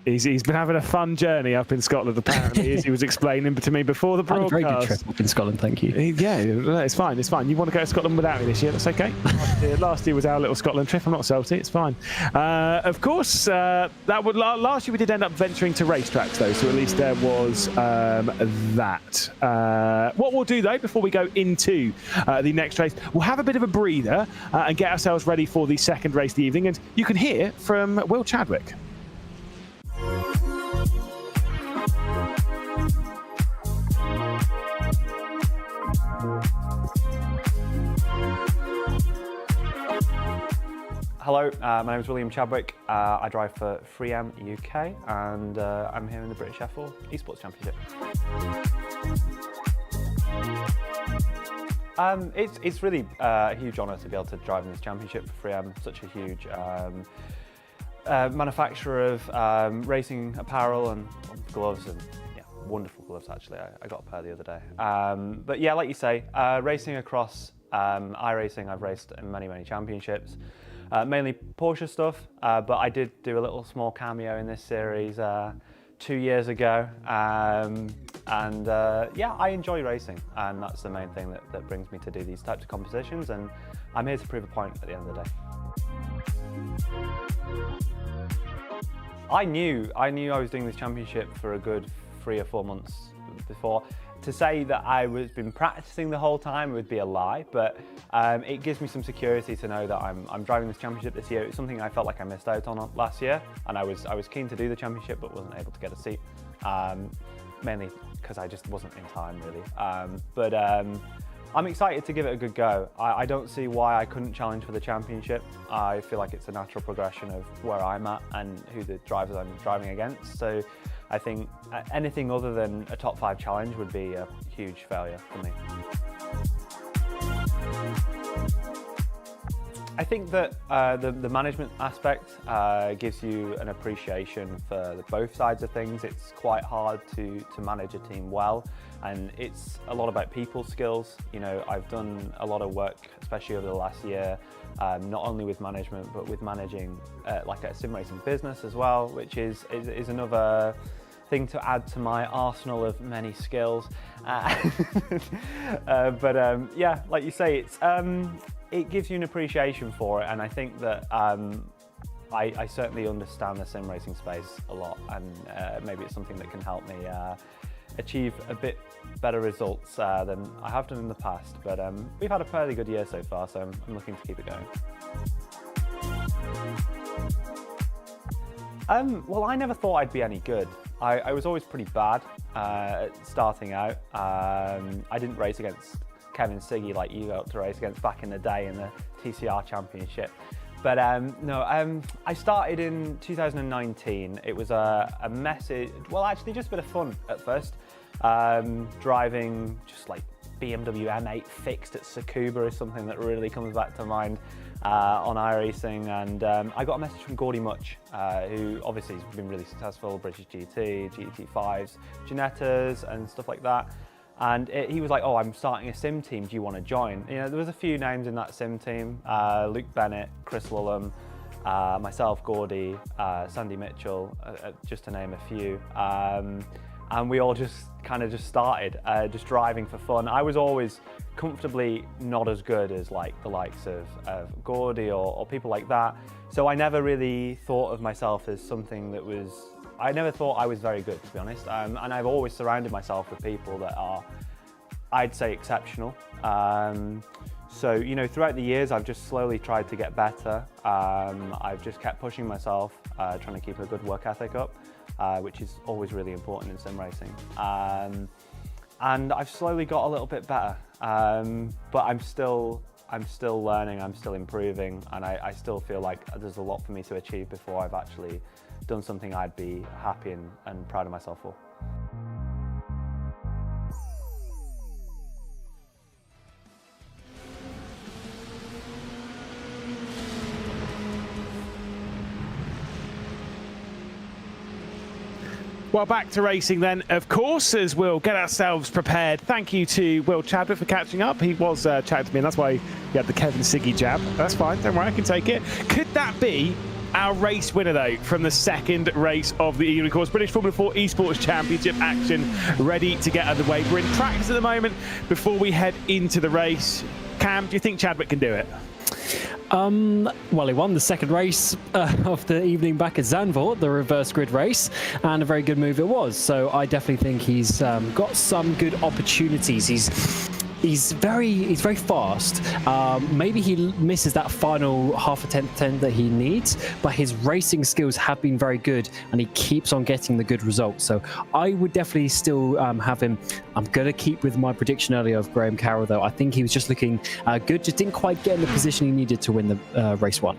He's been having a fun journey up in Scotland, apparently, as he was explaining to me before the broadcast. Had a very good trip up in Scotland, thank you. Yeah, it's fine, it's fine. You want to go to Scotland without me this year, that's okay. Last year was our little Scotland trip. I'm not salty, it's fine. Of course, last year we did end up venturing to racetracks, though, so at least there was that. What we'll do, though, before we go into the next race, we'll have a bit of a breather and get ourselves ready for the second race of the evening, and you can hear from Will Chadwick. Hello, my name is William Chadwick. I drive for 3M UK and I'm here in the British F4 Esports Championship. It's really a huge honour to be able to drive in this championship for 3M, such a huge manufacturer of racing apparel and gloves, and yeah, wonderful gloves actually. I got a pair the other day. But yeah, like you say, racing across iRacing, I've raced in many championships. Mainly Porsche stuff, but I did do a little small cameo in this series 2 years ago. Yeah, I enjoy racing, and that's the main thing that brings me to do these types of competitions, and I'm here to prove a point at the end of the day. I knew I was doing this championship for a good 3 or 4 months before. To say that I was been practicing the whole time would be a lie, but it gives me some security to know that I'm driving this championship this year. It's something I felt like I missed out on last year, and I was keen to do the championship but wasn't able to get a seat, mainly because I just wasn't in time really. I'm excited to give it a good go. I don't see why I couldn't challenge for the championship. I feel like it's a natural progression of where I'm at and who the drivers I'm driving against. So I think anything other than a top 5 challenge would be a huge failure for me. I think that the management aspect gives you an appreciation for both sides of things. It's quite hard to manage a team well, and it's a lot about people skills. You know, I've done a lot of work, especially over the last year, not only with management, but with managing like a sim racing business as well, which is another thing to add to my arsenal of many skills. Yeah, like you say, it gives you an appreciation for it, and I think that I certainly understand the sim racing space a lot, and maybe it's something that can help me achieve a bit better results than I have done in the past. But we've had a fairly good year so far, so I'm looking to keep it going. Well, I never thought I'd be any good. I was always pretty bad starting out. I didn't race against Kevin Siggy like you got to race against back in the day in the TCR Championship. But no, I started in 2019. It was a message, well, actually just a bit of fun at first. Driving just like BMW M8 fixed at Tsukuba is something that really comes back to mind on iRacing. And I got a message from Gordy Much, who obviously has been really successful, British GT, GT5s, Ginettas and stuff like that. And he was like, oh, I'm starting a sim team, do you want to join? You know, there was a few names in that sim team, Luke Bennett, Chris Lullum, myself, Gordy, Sandy Mitchell, just to name a few. And we all just started, just driving for fun. I was always comfortably not as good as like the likes of Gordy or people like that. So I never really thought of myself as something that was, I never thought I was very good, to be honest. And I've always surrounded myself with people that are, I'd say, exceptional. So, you know, throughout the years, I've just slowly tried to get better. I've just kept pushing myself, trying to keep a good work ethic up, which is always really important in sim racing. And I've slowly got a little bit better, but I'm still learning, I'm still improving, and I still feel like there's a lot for me to achieve before I've actually done something I'd be happy and proud of myself for. Well, back to racing then, of course, as we'll get ourselves prepared. Thank you to Will Chadwick for catching up. He was chatting to me, and that's why he had the Kevin Siggy jab. That's fine, don't worry, I can take it. Could that be our race winner, though, from the second race of the evening? Of course, British Formula 4 Esports Championship action ready to get underway. We're in practice at the moment before we head into the race. Cam, do you think Chadwick can do it? Well, he won the second race of the evening back at Zandvoort, the reverse grid race, and a very good move it was. So I definitely think he's got some good opportunities. He's very fast. Maybe he misses that final half a tenth that he needs, but his racing skills have been very good, and he keeps on getting the good results. So I would definitely still have him. I'm going to keep with my prediction earlier of Graham Carroll, though. I think he was just looking good, just didn't quite get in the position he needed to win the race one.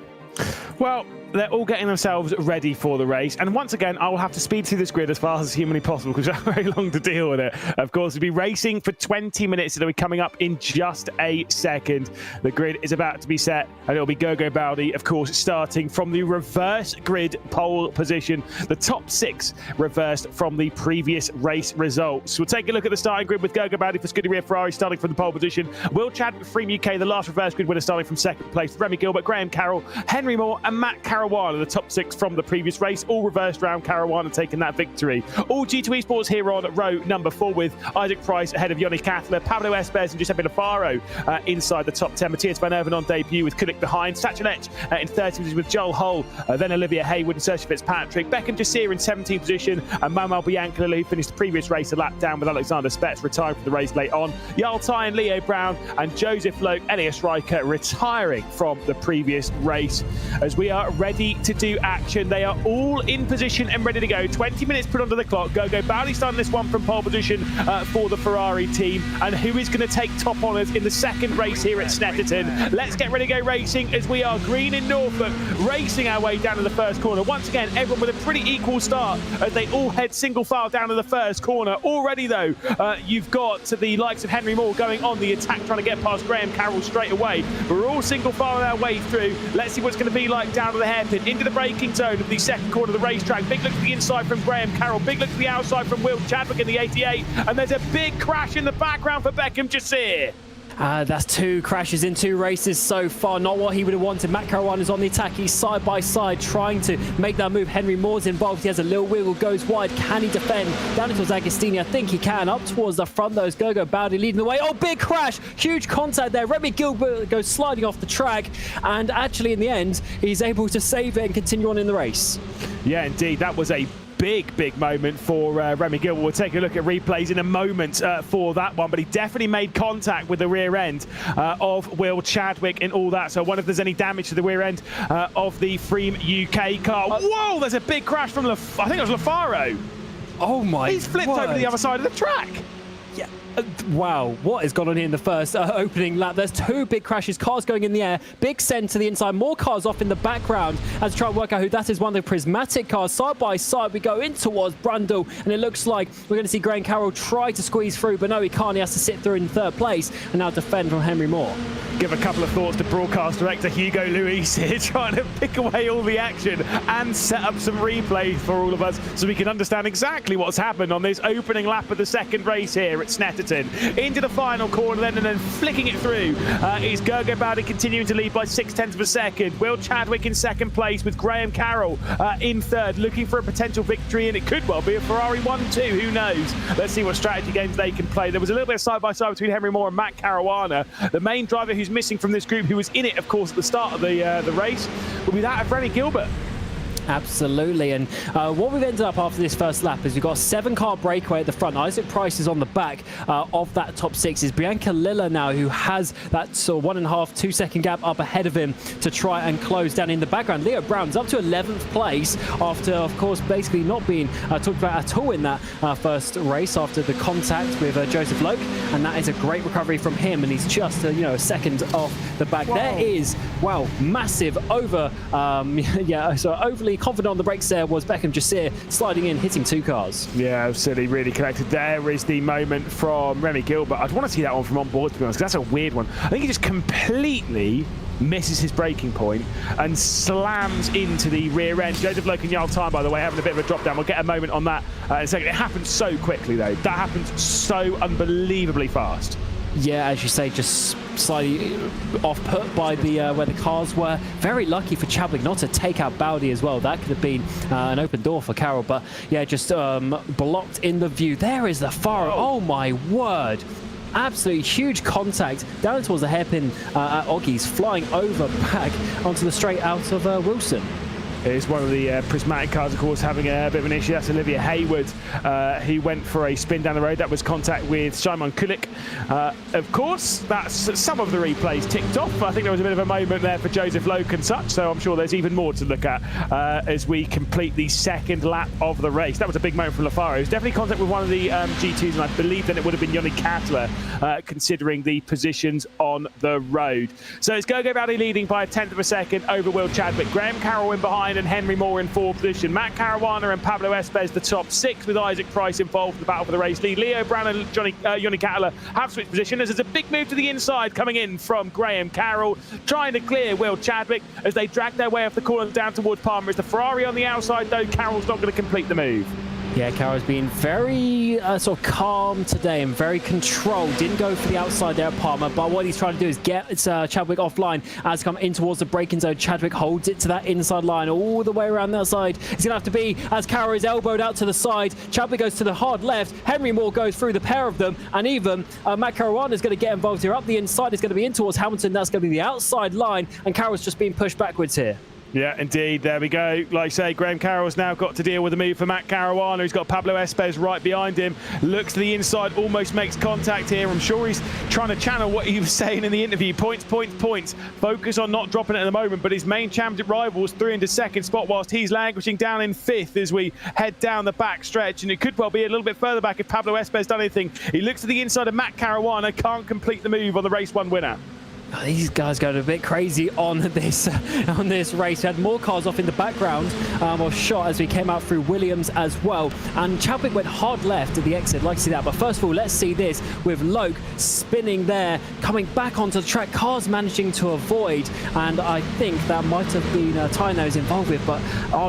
Well, they're all getting themselves ready for the race. And once again, I will have to speed through this grid as fast as humanly possible because it's very long to deal with it. Of course, we'll be racing for 20 minutes. It'll be coming up in just a second. The grid is about to be set, and it'll be Gogo Baldi, of course, starting from the reverse grid pole position. The top 6 reversed from the previous race results. We'll take a look at the starting grid with Gogo Baldi for Scuderia Ferrari starting from the pole position. Will Chadwick for Freem UK, the last reverse grid winner, starting from second place. Remy Gilbert, Graham Carroll, Henry Moore, and Matt Caruana, the top 6 from the previous race, all reversed round. Caruana taking that victory. All G2 Esports here on row number 4 with Isaac Price ahead of Yoni Kattler, Pablo Espes and Giuseppe Lafaro inside the top 10. Matthias Van Erven on debut with Kulik behind. Sachinech in 13th position with Joel Hull, then Olivia Haywood and Sergio Fitzpatrick. Beckham Jasir in 17th position, and Manuel Bianca, who finished the previous race a lap down with Alexander Spetz retiring from the race late on. Jarl Ty and Leo Brown and Joseph Loke, Elias Riker retiring from the previous race. as we are ready to do action. They are all in position and ready to go. 20 minutes put onto the clock. Gogo Bowley starting this one from pole position for the Ferrari team. And who is going to take top honours in the second race here at Snetterton? Let's get ready to go racing as we are green in Norfolk, racing our way down to the first corner. Once again, everyone with a pretty equal start as they all head single file down to the first corner. Already though, you've got the likes of Henry Moore going on the attack, trying to get past Graham Carroll straight away. We're all single file our way through. Let's see what's going to be like down to the hairpin, into the braking zone of the second corner of the racetrack. Big look to the inside from Graham Carroll, big look to the outside from Will Chadwick in the 88, and there's a big crash in the background for Beckham Jasir. That's 2 crashes in 2 races so far. Not what he would have wanted. Matt Caruana is on the attack. He's side by side trying to make that move. Henry Moore's involved. He has a little wiggle, goes wide. Can he defend? Down towards Agostini. I think he can. Up towards the front though is Gogo Bowley leading the way. Oh, big crash. Huge contact there. Remy Gilbert goes sliding off the track. And actually in the end, he's able to save it and continue on in the race. Yeah, indeed. That was a big moment for Remy Gilbert. We'll take a look at replays in a moment for that one, but he definitely made contact with the rear end of Will Chadwick and all that. So I wonder if there's any damage to the rear end of the Freem UK car. Whoa, there's a big crash from I think it was Lafaro. Oh my He's flipped over the other side of the track. Yeah. Wow, what has gone on here in the first opening lap? There's 2 big crashes, cars going in the air, big send to the inside, more cars off in the background as we try and work out who that is. One of the prismatic cars, side by side we go in towards Brundle, and it looks like we're going to see Graham Carroll try to squeeze through, but no, he can't. He has to sit through in 3rd place and now defend from Henry Moore. Give a couple of thoughts to broadcast director Hugo Luis here, trying to pick away all the action and set up some replays for all of us so we can understand exactly what's happened on this opening lap of the second race here at Snetterton. Into the final corner then, and then flicking it through is Gogo Bowley continuing to lead by 0.6 of a second. Will Chadwick in 2nd place with Graham Carroll in 3rd, looking for a potential victory, and it could well be a Ferrari 1-2, who knows? Let's see what strategy games they can play. There was a little bit of side-by-side between Henry Moore and Matt Caruana. The main driver who's missing from this group, who was in it, of course, at the start of the race, will be that of Remy Gilbert. Absolutely, and what we've ended up after this first lap is we've got a 7-car breakaway at the front. Isaac Price is on the back of that top 6. Is Bianca Lilla now, who has that sort of 1.5, 2 second gap up ahead of him to try and close down in the background. Leo Brown's up to 11th place after, of course, basically not being talked about at all in that first race after the contact with Joseph Loke, and that is a great recovery from him, and he's just a second off the back. Whoa. There is, wow, massive overly confident on the brakes there was Beckham Jasir, sliding in, hitting 2 cars. Yeah, absolutely, really connected. There is the moment from Remy Gilbert. I'd want to see that one from on board, to be honest, because that's a weird one. I think he just completely misses his braking point and slams into the rear end. Joseph Loke and Jarl Time, by the way, having a bit of a drop down. We'll get a moment on that in a second. It happened so quickly, though. That happened so unbelievably fast. Yeah, as you say, just slightly off put by the where the cars were. Very lucky for Chadwick not to take out Bowley as well. That could have been an open door for Carroll, but yeah, just blocked in the view. There is the far. Oh my word. Absolutely huge contact down towards the hairpin at Oggy's, flying over back onto the straight out of Wilson. It's one of the prismatic cars, of course, having a bit of an issue. That's Olivia Hayward. He went for a spin down the road. That was contact with Shimon Kulik. Of course, that's some of the replays ticked off. I think there was a bit of a moment there for Joseph Loke and such, so I'm sure there's even more to look at as we complete the second lap of the race. That was a big moment from Lafaro. It was definitely contact with one of the G2s, and I believe then it would have been Yannick Kattler, considering the positions on the road. So it's Gogo Bowley leading by 1/10 of a second over Will Chadwick. Graham Carroll in behind, and Henry Moore in 4th position. Matt Caruana and Pablo Espes the top 6, with Isaac Price involved in the battle for the race lead. Leo Brown and Yannick Kattler have switched position as there's a big move to the inside coming in from Graham Carroll, trying to clear Will Chadwick as they drag their way off the corner down towards Palmer. It's the Ferrari on the outside, though. Carroll's not going to complete the move. Yeah, Carroll's been very sort of calm today and very controlled. Didn't go for the outside there at Palmer, but what he's trying to do is get Chadwick offline as come in towards the braking zone. Chadwick holds it to that inside line all the way around that side. It's going to have to be as Carroll is elbowed out to the side. Chadwick goes to the hard left. Henry Moore goes through the pair of them, and even Matt Caruana is going to get involved here. Up the inside is going to be in towards Hamilton. That's going to be the outside line, and Carroll's just being pushed backwards here. Yeah, indeed. There we go. Like I say, Graham Carroll's now got to deal with a move for Matt Caruana. He's got Pablo Espes right behind him. Looks to the inside, almost makes contact here. I'm sure he's trying to channel what he was saying in the interview. Points, points, points. Focus on not dropping it at the moment, but his main championship rivals through into second spot whilst he's languishing down in fifth as we head down the back stretch. And it could well be a little bit further back if Pablo Espes done anything. He looks to the inside of Matt Caruana, can't complete the move on the race one winner. These guys going a bit crazy on this race. We had more cars off in the background or shot as we came out through Williams as well. And Chadwick went hard left at the exit. Like to see that. But first of all, let's see this with Loke spinning there, coming back onto the track. Cars managing to avoid. And I think that might have been Tyno was involved with, but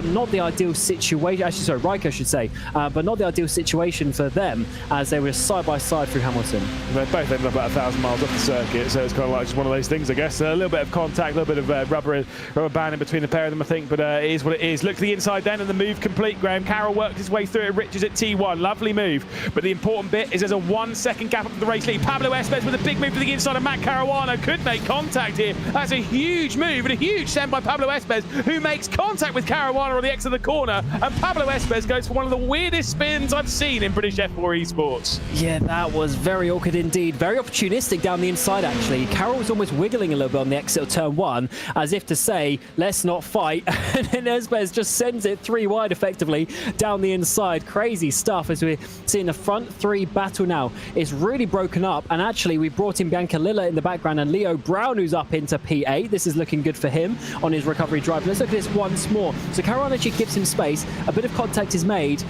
not the ideal situation. Actually, sorry, Raikko should say. But not the ideal situation for them as they were side by side through Hamilton. They both ended up about 1,000 miles off the circuit, so it's kind of like just one of those things, I guess. A little bit of contact, a little bit of rubber band in between the pair of them, I think, but it is what it is. Look to the inside then, and the move complete. Graham Carroll worked his way through it. Richards at T1, lovely move. But the important bit is there's a 1 second gap up to the race lead. Pablo Espes with a big move to the inside of Matt Caruana could make contact here. That's a huge move and a huge send by Pablo Espes, who makes contact with Caruana on the exit of the corner. And Pablo Espes goes for one of the weirdest spins I've seen in British F4 esports. Yeah, that was very awkward indeed. Very opportunistic down the inside, actually. Carroll was almost wiggling a little bit on the exit of turn 1, as if to say, let's not fight. And then Espes just sends it 3 wide effectively down the inside. Crazy stuff as we're seeing the front 3 battle now. It's really broken up, and actually we brought in Bianca Lilla in the background and Leo Brown, who's up into P8. This is looking good for him on his recovery drive. Let's look at this once more. So Caruana actually gives him space. A bit of contact is made,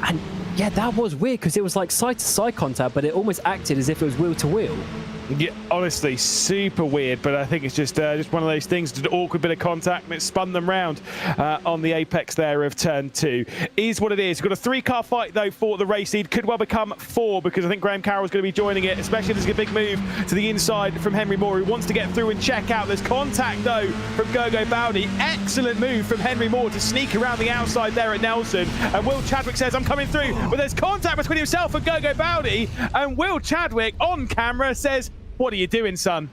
and yeah, that was weird because it was like side-to-side contact, but it almost acted as if it was wheel-to-wheel. Yeah, honestly, super weird, but I think it's just one of those things, just an awkward bit of contact, and it spun them round on the apex there of turn 2. Is what it is. We've got a 3-car fight, though, for the race lead. Could well become 4, because I think Graham Carroll's going to be joining it, especially if there's a big move to the inside from Henry Moore, who wants to get through and check out. There's contact, though, from Gogo Bowdy. Excellent move from Henry Moore to sneak around the outside there at Nelson. And Will Chadwick says, I'm coming through, but there's contact between himself and Gogo Bowdy. And Will Chadwick, on camera, says, what are you doing, son?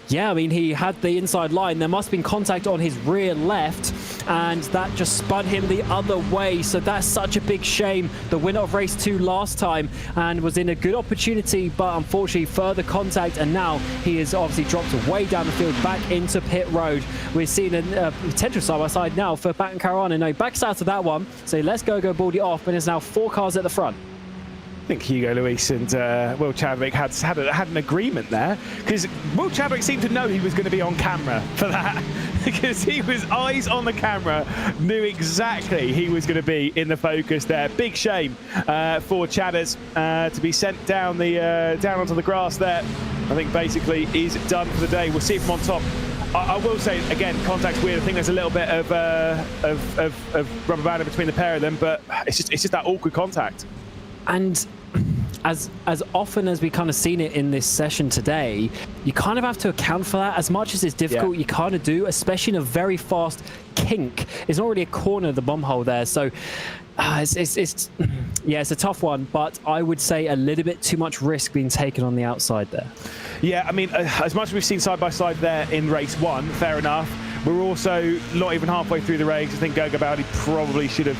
Yeah, I mean, he had the inside line. There must have been contact on his rear left, and that just spun him the other way. So that's such a big shame. The winner of race 2 last time and was in a good opportunity, but unfortunately further contact, and now he is obviously dropped way down the field back into pit road. We're seeing a potential side-by-side now for Baton Caruana. No, he backs out of that one. So let's go Baldy off, but there's now 4 cars at the front. I think Hugo Luis and Will Chadwick had an agreement there, because Will Chadwick seemed to know he was going to be on camera for that, because he was eyes on the camera, knew exactly he was going to be in the focus there. Big shame for Chadders to be sent down down onto the grass there. I think basically is done for the day. We'll see him on top. I will say again, contact's weird. I think there's a little bit of rubber band in between the pair of them, but it's just that awkward contact. And as often as we kind of seen it in this session today, you kind of have to account for that. As much as it's difficult, you kind of do, especially in a very fast kink. It's not really a corner of the bomb hole there, so it's a tough one, but I would say a little bit too much risk being taken on the outside there. Yeah, I mean, as much as we've seen side by side there in race 1, fair enough. We're also not even halfway through the race. I think Gogo Bowdy probably should have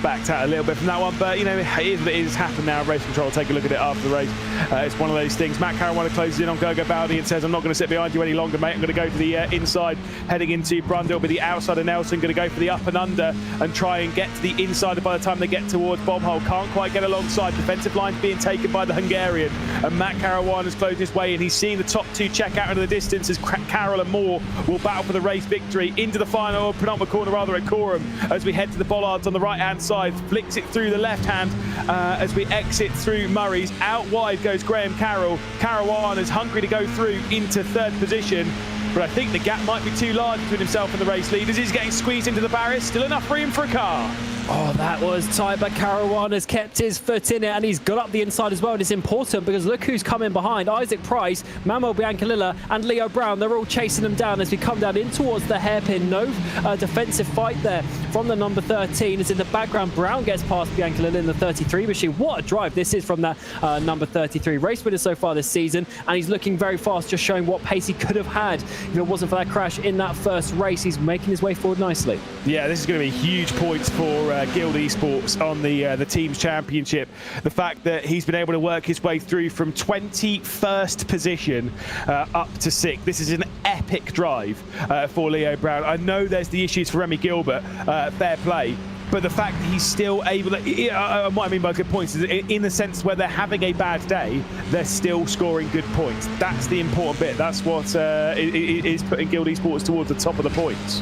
backed out a little bit from that one, but you know, it is what it is. Happened now. Race control, take a look at it after the race. It's one of those things. Matt Caruana closes in on Gogo Bowdy and says, I'm not going to sit behind you any longer, mate. I'm going to go to the inside, heading into Brundle. It'll be the outside of Nelson, going to go for the up and under and try and get to the inside. By the time they get towards Bombhole, can't quite get alongside. Defensive line's being taken by the Hungarian, and Matt Caruana's closed his way, and he's seeing the top 2 check out into the distance as Carroll and Moore will battle for the race victory into the final penultimate corner rather at Coram, as we head to the bollards on the right hand side. Flicks it through the left hand as we exit through Murray's. Out wide goes Graham Carroll. Caruana's hungry to go through into 3rd position, but I think the gap might be too large between himself and the race leaders. He's getting squeezed into the barriers. Still enough room for a car. Oh, that was tight, but Caruana has kept his foot in it, and he's got up the inside as well. And it's important because look who's coming behind. Isaac Price, Manuel Biancalilla, and Leo Brown. They're all chasing them down as we come down in towards the hairpin. No defensive fight there from the number 13. As in the background, Brown gets past Biancalilla in the 33 machine. What a drive this is from that number 33. Race winner so far this season, and he's looking very fast, just showing what pace he could have had if it wasn't for that crash in that first race. He's making his way forward nicely. Yeah, this is going to be huge points for Guild Esports on the Teams Championship. The fact that he's been able to work his way through from 21st position up to 6th. This is an epic drive for Leo Brown. I know there's the issues for Remy Gilbert, fair play, but the fact that he's still able to, what I mean by good points is in the sense where they're having a bad day, they're still scoring good points. That's the important bit. That's what is putting Guild Esports towards the top of the points.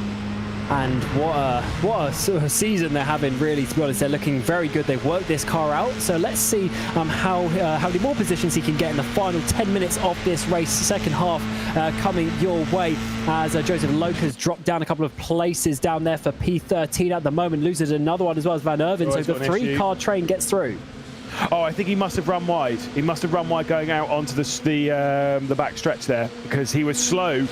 And what a sort of season they're having, really, to be honest. They're looking very good. They've worked this car out. So let's see how many more positions he can get in the final 10 minutes of this race. Second half coming your way as Joseph Loka's dropped down a couple of places down there for P13 at the moment. Loses another one as well as Van Erven. So the 3-car train gets through. Oh, I think he must have run wide. He must have run wide going out onto the back stretch there, because he was slow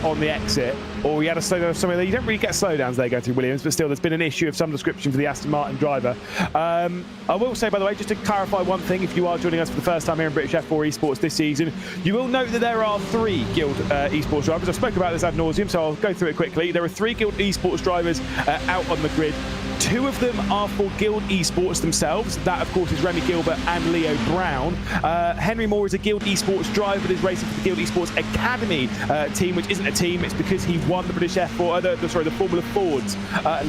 on the exit, or he had a slowdown of something there. You don't really get slowdowns there going through Williams, but still there's been an issue of some description for the Aston Martin driver. I will say, by the way, just to clarify one thing, if you are joining us for the first time here in British F4 Esports this season, you will note that there are 3 Guild Esports drivers. I've spoken about this ad nauseum, so I'll go through it quickly. There are 3 Guild Esports drivers out on the grid. 2 of them are for Guild Esports themselves. That, of course, is Remy Gilbert and Leo Brown. Henry Moore is a Guild Esports driver that is racing for the Guild Esports Academy team, which isn't a team. It's because he won the British F4, the Formula Fords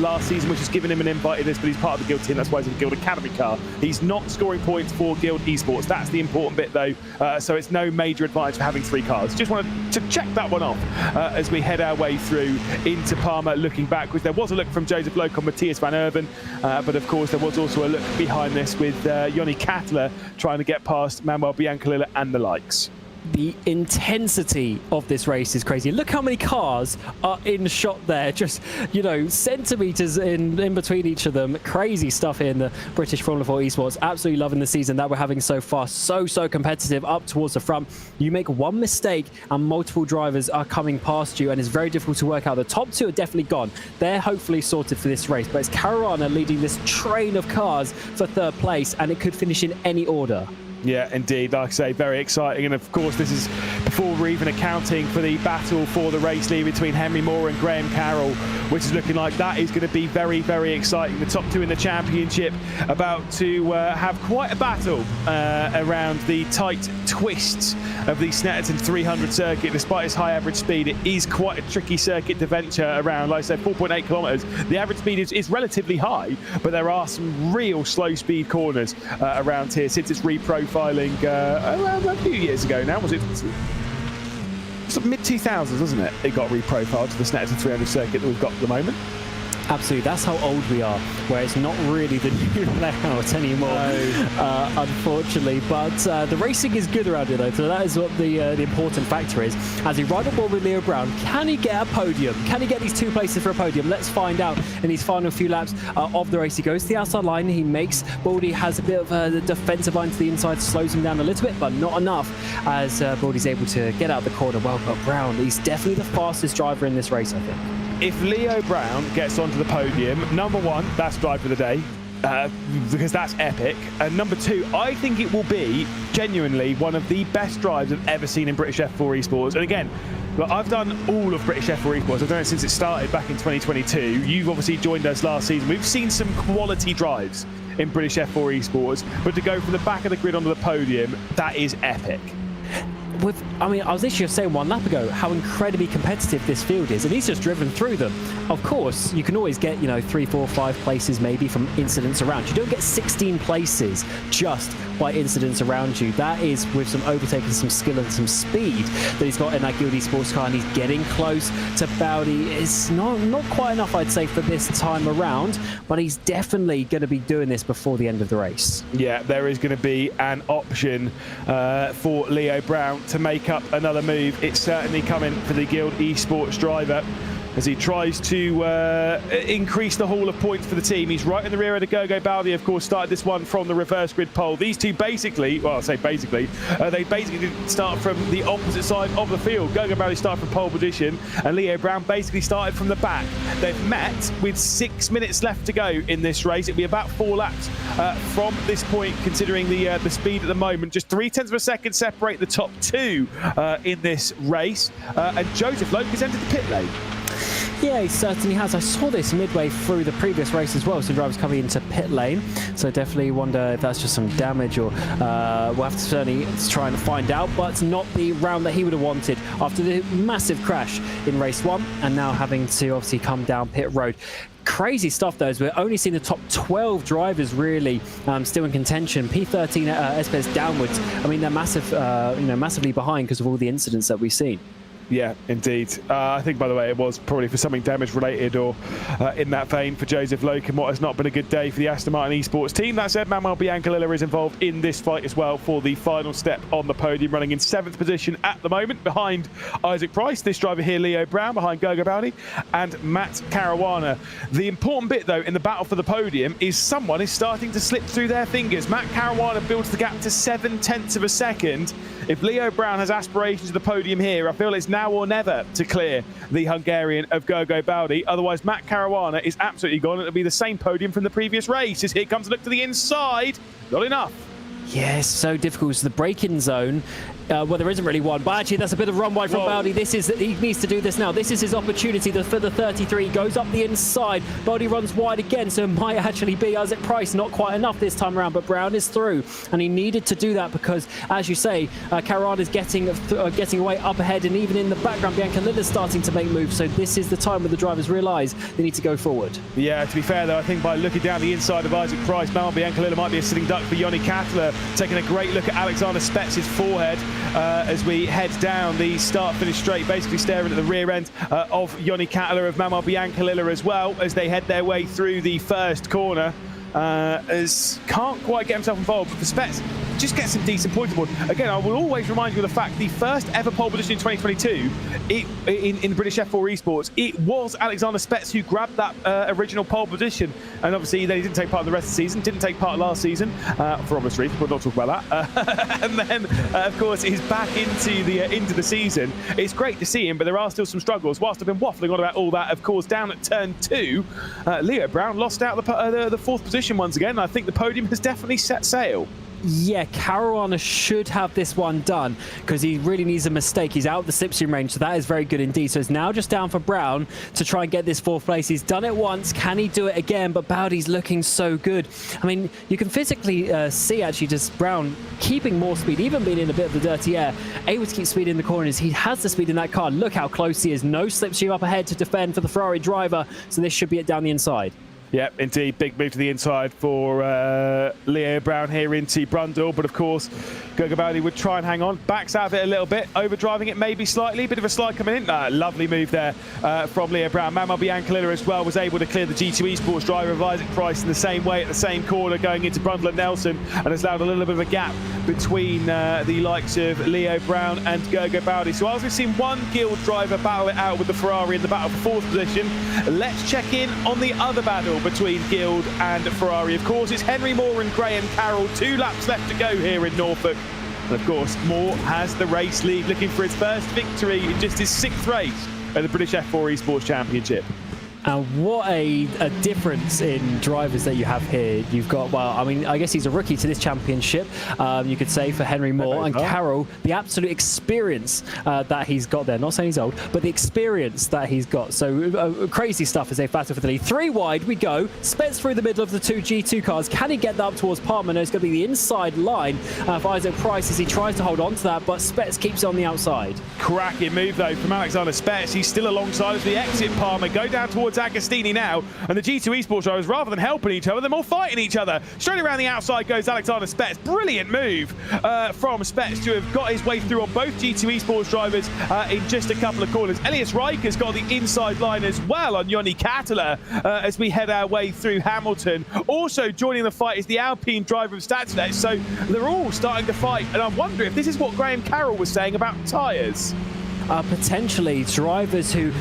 last season, which has given him an invite in this, but he's part of the Guild team. That's why he's in the Guild Academy car. He's not scoring points for Guild Esports. That's the important bit, though. So it's no major advantage for having 3 cars. Just wanted to check that one off as we head our way through into Parma, looking backwards. There was a look from Joseph Loka and Matthias Van Erven, but of course there was also a look behind this with Yoni Katler trying to get past Manuel Biancalilla and the likes. The intensity of this race is crazy. Look how many cars are in shot there, just, you know, centimeters in between each of them. Crazy stuff here in the British Formula 4 Esports. Absolutely loving the season that we're having so far. So competitive up towards the front. You make one mistake and multiple drivers are coming past you, and it's very difficult to work out. The top 2 are definitely gone. They're hopefully sorted for this race, but it's Caruana leading this train of cars for 3rd place, and it could finish in any order. Yeah, indeed. Like I say, very exciting. And of course, this is before we're even accounting for the battle for the race lead between Henry Moore and Graham Carroll, which is looking like that is going to be very, very exciting. The top 2 in the championship about to have quite a battle around the tight twists of the Snetterton 300 circuit. Despite its high average speed, it is quite a tricky circuit to venture around. Like I said, 4.8 kilometers. The average speed is relatively high, but there are some real slow speed corners around here since it's reprofiling a few years ago now. Was it mid-2000s, wasn't it? It got reprofiled to the Snetterton 300 circuit that we've got at the moment. Absolutely, that's how old we are, where it's not really the new layout anymore, unfortunately. But the racing is good around here, though, so that is what the important factor is. As he ride on board with Leo Brown, can he get a podium? Can he get these 2 places for a podium? Let's find out in these final few laps of the race. He goes to the outside line, he makes Baldy has a bit of the defensive line to the inside, slows him down a little bit, but not enough, as Baldy's able to get out of the corner. Well, but Brown, he's definitely the fastest driver in this race, I think. If Leo Brown gets onto the podium, number 1, that's drive of the day, because that's epic. And number 2, I think it will be genuinely one of the best drives I've ever seen in British F4 Esports. And again, look, I've done all of British F4 Esports. I've done it since it started back in 2022. You've obviously joined us last season. We've seen some quality drives in British F4 Esports, but to go from the back of the grid onto the podium, that is epic. I was literally saying 1 lap ago how incredibly competitive this field is, and he's just driven through them. Of course, you can always get, 3, 4, 5 places maybe from incidents around. You don't get 16 places just by incidents around you. That is with some overtaking, some skill and some speed that he's got in that Guild Esports car, and he's getting close to Bowdy. It's not quite enough, I'd say, for this time around, but he's definitely going to be doing this before the end of the race. Yeah, there is going to be an option for Leo Brown to make up another move. It's certainly coming for the Guild Esports driver. as he tries to increase the haul of points for the team. He's right in the rear end of Gogo Baldi, of course, started this one from the reverse grid pole. These two basically, well, I say basically, they basically start from the opposite side of the field. Gogo Baldi started from pole position, and Leo Brown basically started from the back. They've met with 6 minutes left to go in this race. It'll be about 4 laps from this point, considering the speed at the moment. Just 0.3 of a second separate the top 2 in this race. And Joseph Loke has entered the pit lane. Yeah, he certainly has. I saw this midway through the previous race as well, some drivers coming into pit lane. So definitely wonder if that's just some damage, or we'll have to certainly try and find out. But it's not the round that he would have wanted after the massive crash in race 1, and now having to obviously come down pit road. Crazy stuff though, as we're only seeing the top 12 drivers really still in contention. P13 SPS downwards. I mean, they're massive, massively behind because of all the incidents that we've seen. Yeah, indeed. I think, by the way, it was probably for something damage related or in that vein for Joseph Loke, and what has not been a good day for the Aston Martin Esports team. That said, Manuel Biancalilla is involved in this fight as well for the final step on the podium, running in 7th position at the moment behind Isaac Price. This driver here, Leo Brown, behind Gogo Baldi, and Matt Caruana. The important bit, though, in the battle for the podium is someone is starting to slip through their fingers. Matt Caruana builds the gap to 0.7 of a second. If Leo Brown has aspirations of the podium here, I feel it's now or never to clear the Hungarian of Gogo Baldi. Otherwise, Matt Caruana is absolutely gone. It'll be the same podium from the previous race. As here comes a look to the inside. Not enough. Yes, so difficult. It's the braking zone. Well, there isn't really one, but actually that's a bit of run wide from Baldi. He needs to do this now. This is his opportunity for the 33. Goes up the inside. Baldi runs wide again, so it might actually be Isaac Price. Not quite enough this time around, but Brown is through, and he needed to do that because, as you say, Caruana is getting away up ahead, and even in the background, Biancalilla's starting to make moves. So this is the time where the drivers realise they need to go forward. Yeah, to be fair though, I think by looking down the inside of Isaac Price, Manuel Biancalilla might be a sitting duck for Yoni Kattler, taking a great look at Alexander Spetz's forehead. As we head down the start-finish straight, basically staring at the rear end of Yoni Kattler, of Manuel Biancalilla as well, as they head their way through the first corner. As can't quite get himself involved, but for Spetz, just get some decent points aboard. Again, I will always remind you of the fact the first ever pole position in 2022 in British F4 Esports, it was Alexander Spetz who grabbed that original pole position. And obviously, they didn't take part in the rest of the season, didn't take part last season, for obvious reasons, we'll not talk about that. And then, of course, he's back into the season. It's great to see him, but there are still some struggles. Whilst I've been waffling on about all that, of course, down at turn 2, Leo Brown lost out the 4th position once again. I think the podium has definitely set sail. Yeah, Caruana should have this one done because he really needs a mistake. He's out of the slipstream range, so that is very good indeed. So it's now just down for Brown to try and get this 4th place. He's done it once. Can he do it again? But Baldi's looking so good. I mean, you can physically see actually just Brown keeping more speed, even being in a bit of the dirty air, able to keep speed in the corners. He has the speed in that car. Look how close he is. No slipstream up ahead to defend for the Ferrari driver. So this should be it down the inside. Yep, indeed. Big move to the inside for Leo Brown here into Brundle. But of course, Gogo Baldi would try and hang on. Backs out of it a little bit, overdriving it maybe slightly. Bit of a slide coming in. Lovely move there from Leo Brown. Manuel Biancalilla as well was able to clear the G2 Esports driver of Isaac Price in the same way at the same corner going into Brundle and Nelson, and has allowed a little bit of a gap between the likes of Leo Brown and Gogo Baldi. So whilst we've seen one Guild driver battle it out with the Ferrari in the battle for 4th position, let's check in on the other battle between Guild and Ferrari. Of course, it's Henry Moore and Graham Carroll. 2 laps left to go here in Norfolk. And of course, Moore has the race lead, looking for his first victory in just his 6th race at the British F4 Esports Championship. And what a difference in drivers that you have here. You've got, well, I mean, I guess he's a rookie to this championship, you could say, for Henry Moore. And Carroll, the absolute experience that he's got there. Not saying he's old, but the experience that he's got. So crazy stuff as they battle for the lead. 3 wide we go. Spence through the middle of the 2 G2 cars. Can he get that up towards Palmer? No, it's going to be the inside line for Isaac Price as he tries to hold on to that, but Spence keeps it on the outside. Cracking move, though, from Alexander Spence. He's still alongside as we exit Palmer. Go down towards Agostini now, and the G2 Esports drivers, rather than helping each other, they're more fighting each other. Straight around the outside goes Alexander Spetz. Brilliant move from Spetz to have got his way through on both G2 Esports drivers in just a couple of corners. Elias Riker's got the inside line as well on Yoni Kattler as we head our way through Hamilton. Also joining the fight is the Alpine driver of Snetterton. So they're all starting to fight, and I wonder if this is what Graham Carroll was saying about tyres. potentially drivers who,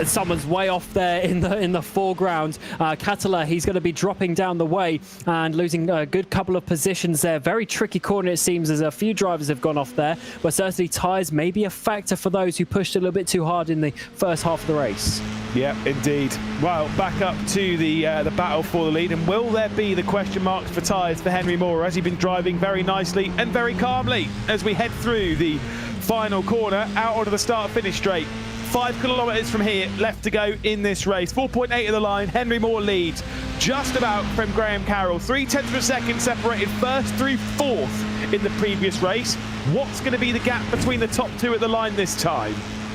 someone's way off there in the foreground. Katala, he's going to be dropping down the way and losing a good couple of positions there. Very tricky corner, it seems, as a few drivers have gone off there, but certainly tyres may be a factor for those who pushed a little bit too hard in the first half of the race. Yeah, indeed. Well, back up to the battle for the lead, and will there be the question marks for tyres for Henry Moore? Has he been driving very nicely and very calmly as we head through the final corner out onto the start-finish straight? 5 kilometres from here left to go in this race. 4.8 of the line. Henry Moore leads just about from Graham Carroll. 0.3 of a second separated first through fourth in the previous race. What's going to be the gap between the top two at the line this time?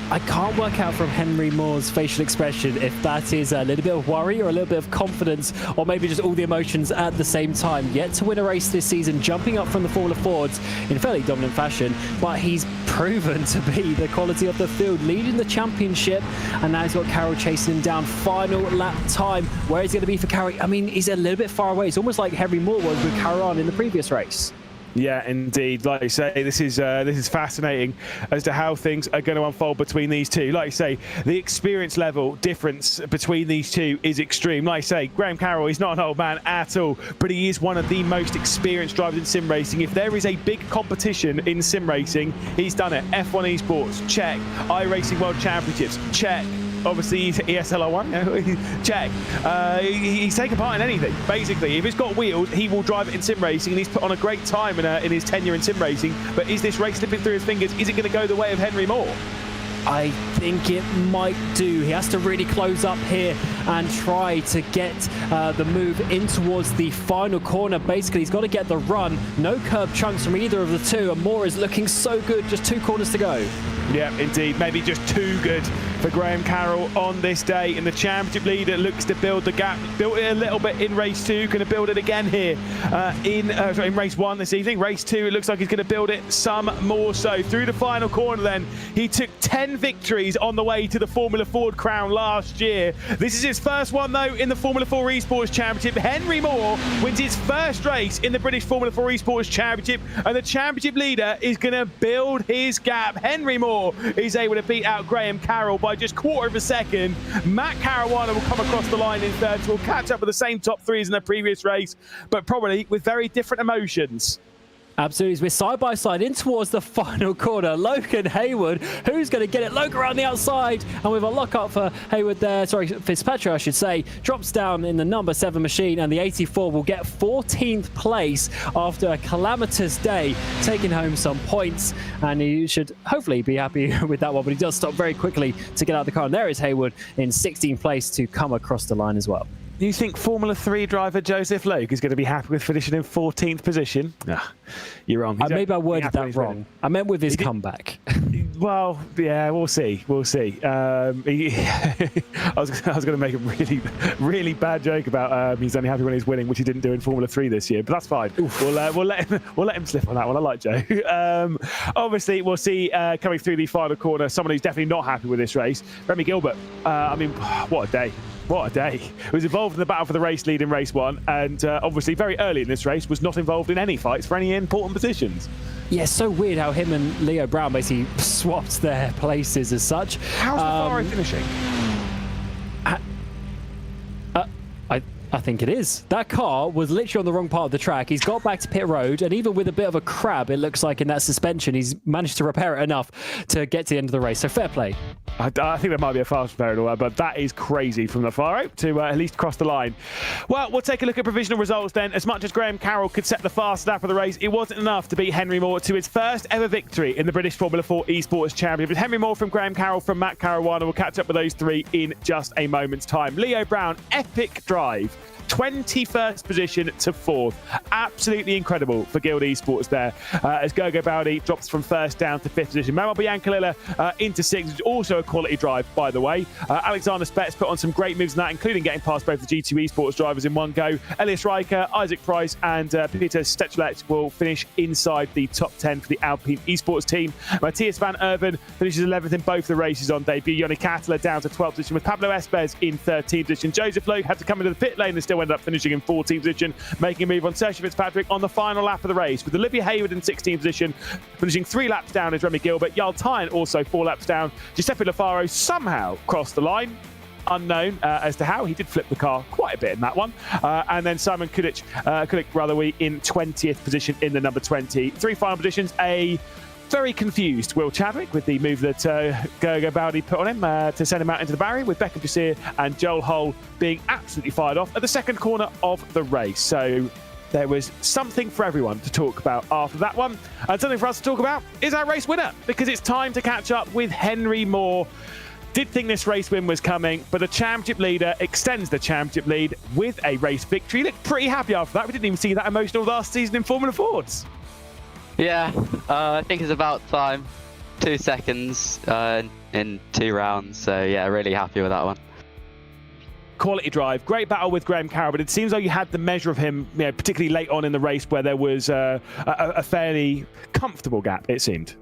I can't work out from Henry Moore's facial expression if that is a little bit of worry or a little bit of confidence, or maybe just all the emotions at the same time. Yet to win a race this season, jumping up from the Formula Fords in fairly dominant fashion, but he's proven to be the quality of the field, leading the championship, and now he's got Carroll chasing him down. Final lap time. Where is he going to be for Carroll? I mean, he's a little bit far away. It's almost like Henry Moore was with Carroll in the previous race. Yeah, indeed. Like you say, this is fascinating as to how things are going to unfold between these two. Like you say, the experience level difference between these two is extreme. Like you say, Graham Carroll, he's not an old man at all, but he is one of the most experienced drivers in sim racing. If there is a big competition in sim racing, he's done it. F1 Esports, check. iRacing World Championships, check. Obviously, ESL1, check. He's taken part in anything, basically. If it's got wheels, he will drive it in sim racing, and he's put on a great time in his tenure in sim racing. But is this race slipping through his fingers? Is it going to go the way of Henry Moore? I think it might do. He has to really close up here and try to get the move in towards the final corner. Basically, he's got to get the run. No curb chunks from either of the two, and Moore is looking so good. Just 2 corners to go. Yeah, indeed. Maybe just too good for Graham Carroll on this day. In the championship leader, looks to build the gap. Built it a little bit in race 2. Going to build it again here in race 1 this evening. Race 2, it looks like he's going to build it some more so. Through the final corner then, he took 10 victories on the way to the Formula Ford crown last year. This is his first one, though, in the Formula 4 Esports Championship. Henry Moore wins his first race in the British Formula 4 Esports Championship, and the championship leader is going to build his gap. Henry Moore is able to beat out Graham Carroll by just 1/4 of a second. Matt Caruana will come across the line in third, so we'll catch up with the same top 3s in the previous race, but probably with very different emotions. Absolutely. We're side by side in towards the final corner. Logan Hayward, who's going to get it? Logan around the outside, and with a lock up for Hayward there, sorry, Fitzpatrick I should say, drops down in the number 7 machine, and the 84 will get 14th place after a calamitous day, taking home some points, and he should hopefully be happy with that one, but he does stop very quickly to get out of the car, and there is Hayward in 16th place to come across the line as well. Do you think Formula 3 driver Joseph Logue is going to be happy with finishing in 14th position? You're wrong. Maybe I worded that wrong. I meant with his comeback. Well, yeah, we'll see. We'll see. I was going to make a really bad joke about he's only happy when he's winning, which he didn't do in Formula 3 this year. But that's fine. We'll let him slip on that one. I like Joe. Obviously, we'll see coming through the final corner someone who's definitely not happy with this race. Remy Gilbert. I mean, what a day. What a day. He was involved in the battle for the race lead in race 1, and obviously very early in this race was not involved in any fights for any important positions. Yeah, it's so weird how him and Leo Brown basically swapped their places as such. How's Ferrari finishing? I think it is. That car was literally on the wrong part of the track. He's got back to pit road, and even with a bit of a crab, it looks like in that suspension, he's managed to repair it enough to get to the end of the race. So fair play. I think there might be a fast repair and all that, but that is crazy from the far out to at least cross the line. Well, we'll take a look at provisional results then. As much as Graham Carroll could set the fastest lap of the race, it wasn't enough to beat Henry Moore to his first ever victory in the British Formula 4 Esports Championship. With Henry Moore from Graham Carroll from Matt Caruana, we'll catch up with those 3 in just a moment's time. Leo Brown, epic drive. 21st position to 4th. Absolutely incredible for Guild Esports there. As Gogo Bowdy drops from 1st down to 5th position. Manuel Biancalilla into 6th, which is also a quality drive, by the way. Alexander Spetz put on some great moves in that, including getting past both the G2 Esports drivers in one go. Elias Riker, Isaac Price, and Peter Stechlet will finish inside the top 10 for the Alpine Esports team. Matthias van Erven finishes 11th in both the races on debut. Yoni Katala down to 12th position, with Pablo Espes in 13th position. Joseph Logue had to come into the pit lane and still ended up finishing in 14th position, making a move on Sergio Fitzpatrick on the final lap of the race, with Olivia Hayward in 16th position, finishing 3 laps down is Remy Gilbert. Jarl Tyne also 4 laps down. Giuseppe Lafaro somehow crossed the line. Unknown as to how. He did flip the car quite a bit in that one. And then Simon Kulik in 20th position in the number 20. 3 final positions. A very confused Will Chadwick with the move that Gergo Bowdy put on him to send him out into the barrier, with Beckham Jasir and Joel Hull being absolutely fired off at the second corner of the race. So there was something for everyone to talk about after that one. And something for us to talk about is our race winner, because it's time to catch up with Henry Moore. Did think this race win was coming, but the championship leader extends the championship lead with a race victory. Looked pretty happy after that. We didn't even see that emotional last season in Formula Fords. Yeah, I think it's about time. 2 seconds in 2 rounds, so yeah, really happy with that one. Quality drive, great battle with Graham Carroll, but it seems like you had the measure of him, particularly late on in the race, where there was a fairly comfortable gap, it seemed.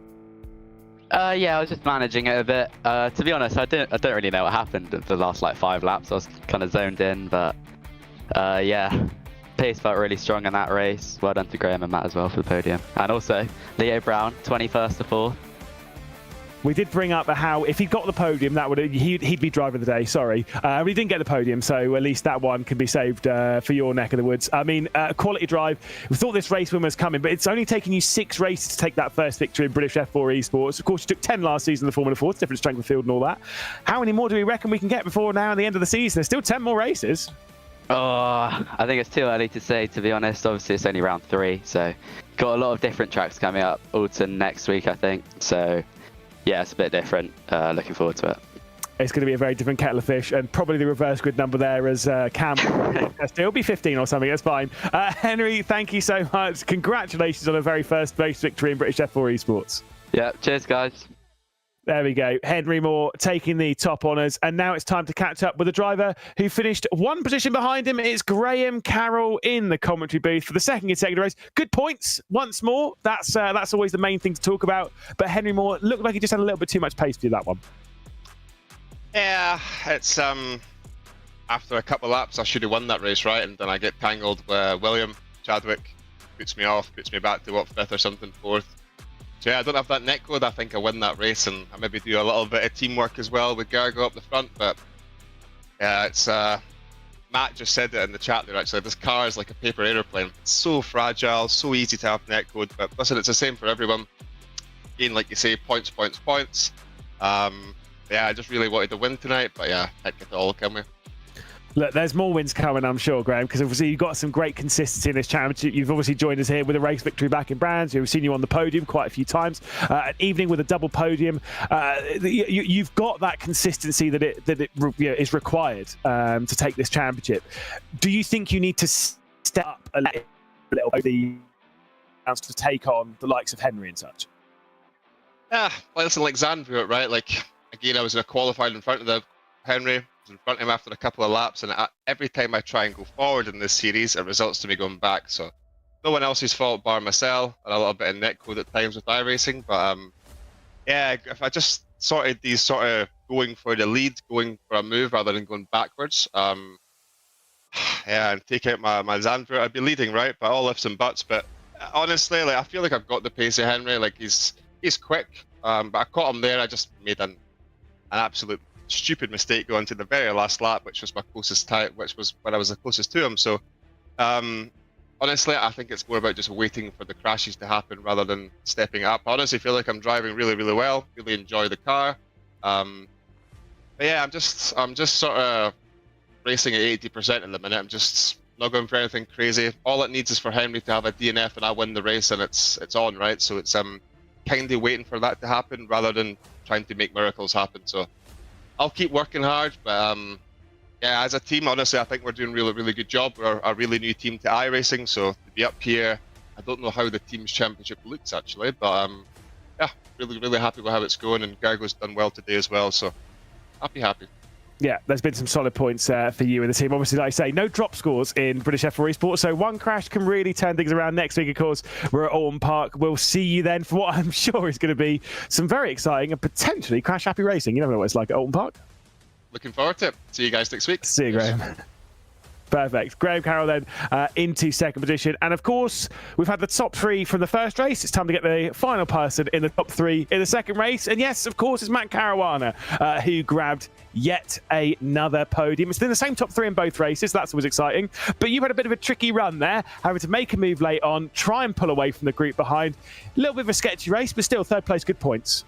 Yeah, I was just managing it a bit. To be honest, I don't really know what happened the last 5 laps. I was kind of zoned in, but yeah, pace felt really strong in that race. Well done to Graham and Matt as well for the podium. And also, Leo Brown, 21st to 4th. We did bring up how if he'd got the podium, that would he'd be driver of the day. Sorry, but he didn't get the podium, so at least that one can be saved for your neck of the woods. I mean, quality drive. We thought this race win was coming, but it's only taken you 6 races to take that first victory in British F4 Esports. Of course, you took 10 last season in the Formula 4, different strength of field and all that. How many more do we reckon we can get before now and the end of the season? There's still 10 more races. Oh, I think it's too early to say, to be honest. Obviously, it's only round 3, so got a lot of different tracks coming up. Alton next week, I think. So yeah, it's a bit different. Looking forward to it. It's going to be a very different kettle of fish, and probably the reverse grid number there as Cam. It'll be 15 or something. That's fine. Henry, thank you so much. Congratulations on a very first race victory in British F4 Esports. Yeah, cheers, guys. There we go. Henry Moore taking the top honours, and now it's time to catch up with a driver who finished 1 position behind him. It's Graham Carroll in the commentary booth for the second consecutive race. Good points once more. That's always the main thing to talk about. But Henry Moore looked like he just had a little bit too much pace to do that one. Yeah, it's after a couple of laps, I should have won that race, right? And then I get tangled with William Chadwick, puts me off, puts me back to 5th or something, 4th. So yeah, I don't have that net code. I think I win that race, and I maybe do a little bit of teamwork as well with Gergo up the front. But yeah, it's Matt just said it in the chat there. Actually, this car is like a paper aeroplane. It's so fragile, so easy to have net code. But listen, it's the same for everyone. Again, like you say, points. Yeah, I just really wanted to win tonight, but yeah, heck, it all, can we? Look, there's more wins coming, I'm sure, Graham, because obviously you've got some great consistency in this championship. You've obviously joined us here with a race victory back in Brands. We've seen you on the podium quite a few times. An evening with a double podium. You've got that consistency that it is required to take this championship. Do you think you need to step up a little bit to take on the likes of Henry and such? Yeah, well, listen, like Zandvoort, right? Like, again, I was qualified in front of the Henry. In front of him after a couple of laps, and every time I try and go forward in this series, it results to me going back. So no one else's fault bar myself, and a little bit of net code at times with iRacing. But yeah, if I just sorted these sort of going for the lead, going for a move rather than going backwards, yeah, and take out my Zandvoort, I'd be leading, right? But all ifs and buts. But honestly, like I feel like I've got the pace of Henry. Like he's quick, but I caught him there. I just made an absolute stupid mistake going to the very last lap, which was my closest time, which was when I was the closest to him. So honestly, I think it's more about just waiting for the crashes to happen rather than stepping up. I honestly feel like I'm driving really well, really enjoy the car. But yeah, I'm just sort of racing at 80% in the minute. I'm just not going for anything crazy. All it needs is for Henry to have a DNF and I win the race, and it's on, right? So it's kind of waiting for that to happen rather than trying to make miracles happen. So I'll keep working hard, but yeah, as a team, honestly, I think we're doing a really good job. We're a really new team to iRacing, so to be up here, I don't know how the team's championship looks actually, but yeah, really happy with how it's going, and Gergo's done well today as well, so happy. Yeah, there's been some solid points for you and the team. Obviously, like I say, no drop scores in British F4 Esports, so one crash can really turn things around. Next week, of course, we're at Alton Park. We'll see you then for what I'm sure is going to be some very exciting and potentially crash-happy racing. You never know what it's like at Alton Park. Looking forward to it. See you guys next week. See you, Graham. Perfect. Graham Carroll then into second position. And of course, we've had the top 3 from the first race. It's time to get the final person in the top 3 in the second race. And yes, of course, it's Matt Caruana who grabbed yet another podium. It's been the same top 3 in both races. That's always exciting. But you've had a bit of a tricky run there, having to make a move late on, try and pull away from the group behind. A little bit of a sketchy race, but still third place, good points.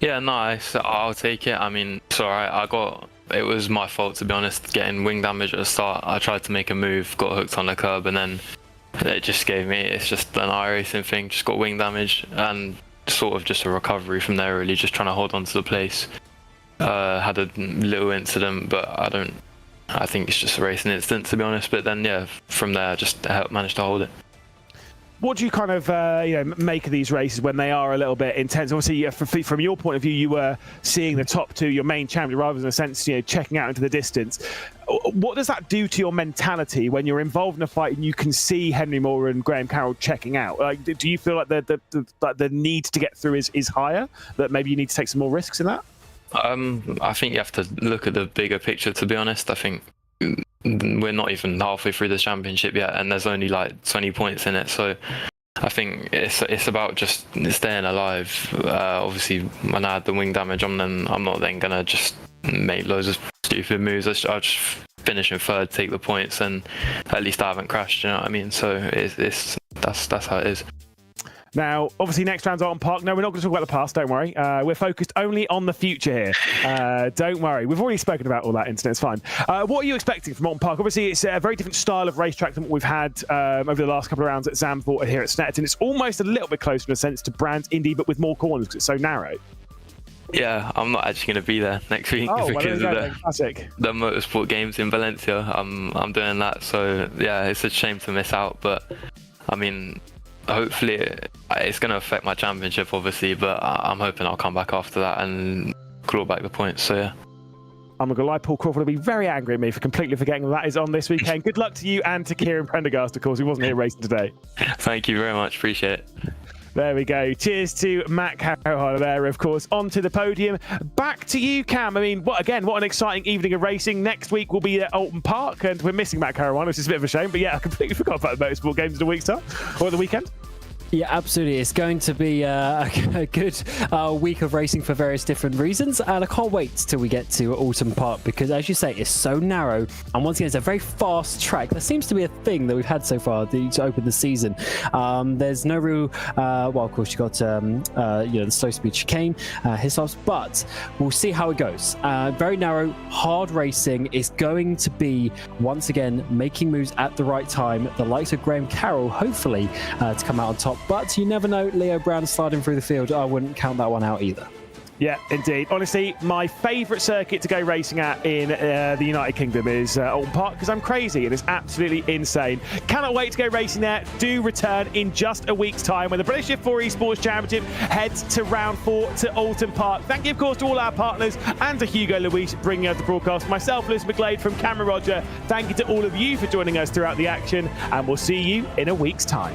Yeah, nice. I'll take it. I mean, it's all right. It was my fault, to be honest, getting wing damage at the start. I tried to make a move, got hooked on the curb, and then it just gave me, it's just an iRacing thing, just got wing damage, and sort of just a recovery from there, really, just trying to hold on to the place. Had a little incident, but I think it's just a racing incident, to be honest. But then, yeah, from there, I just managed to hold it. What do you kind of make of these races when they are a little bit intense? Obviously, from your point of view, you were seeing the top 2, your main champion, rather than a sense, checking out into the distance. What does that do to your mentality when you're involved in a fight and you can see Henry Moore and Graham Carroll checking out? Like, do you feel like the need to get through is higher? That maybe you need to take some more risks in that? I think you have to look at the bigger picture, to be honest. I think we're not even halfway through the championship yet, and there's only like 20 points in it. So I think it's about just staying alive. Obviously, when I had the wing damage on them, I'm not then gonna just make loads of stupid moves. I'll just finish in third, take the points, and at least I haven't crashed. You know what I mean? So that's how it is. Now, obviously, next round's Alton Park. No, we're not going to talk about the past, don't worry. We're focused only on the future here. Don't worry. We've already spoken about all that incident. It's fine. What are you expecting from Alton Park? Obviously, it's a very different style of racetrack than what we've had over the last couple of rounds at Zandvoort and here at Snetterton. It's almost a little bit closer in a sense to Brands Indy, but with more corners because it's so narrow. Yeah, I'm not actually going to be there next week because of the motorsport games in Valencia. I'm doing that, so yeah, it's a shame to miss out. But I mean, hopefully it's going to affect my championship, obviously, but I'm hoping I'll come back after that and claw back the points. So yeah. I'm not going to lie, Paul Crawford will be very angry at me for completely forgetting that is on this weekend. Good luck to you and to Kieran Prendergast, of course, who wasn't here racing today. Thank you very much. Appreciate it. There we go. Cheers to Matt Caruana there, of course. Onto the podium. Back to you, Cam. I mean, what an exciting evening of racing. Next week we'll be at Alton Park, and we're missing Matt Caruana, which is a bit of a shame. But yeah, I completely forgot about the motorsport games in a week's time, or the weekend. Yeah, absolutely. It's going to be a good week of racing for various different reasons, and I can't wait till we get to Alton Park because, as you say, it's so narrow, and once again, it's a very fast track. That seems to be a thing that we've had so far to open the season. There's no real, well, of course, you got the slow speed chicane, his stops, but we'll see how it goes. Very narrow, hard racing is going to be once again making moves at the right time. The likes of Graham Carroll, hopefully, to come out on top. But you never know, Leo Brown sliding through the field. I wouldn't count that one out either. Yeah, indeed. Honestly, my favourite circuit to go racing at in the United Kingdom is Alton Park because I'm crazy and it's absolutely insane. Cannot wait to go racing there. Do return in just a week's time when the British F4 Esports Championship heads to round 4 to Alton Park. Thank you, of course, to all our partners and to Hugo Luis bringing us the broadcast. Myself, Lewis McGlade from Cameron Roger. Thank you to all of you for joining us throughout the action, and we'll see you in a week's time.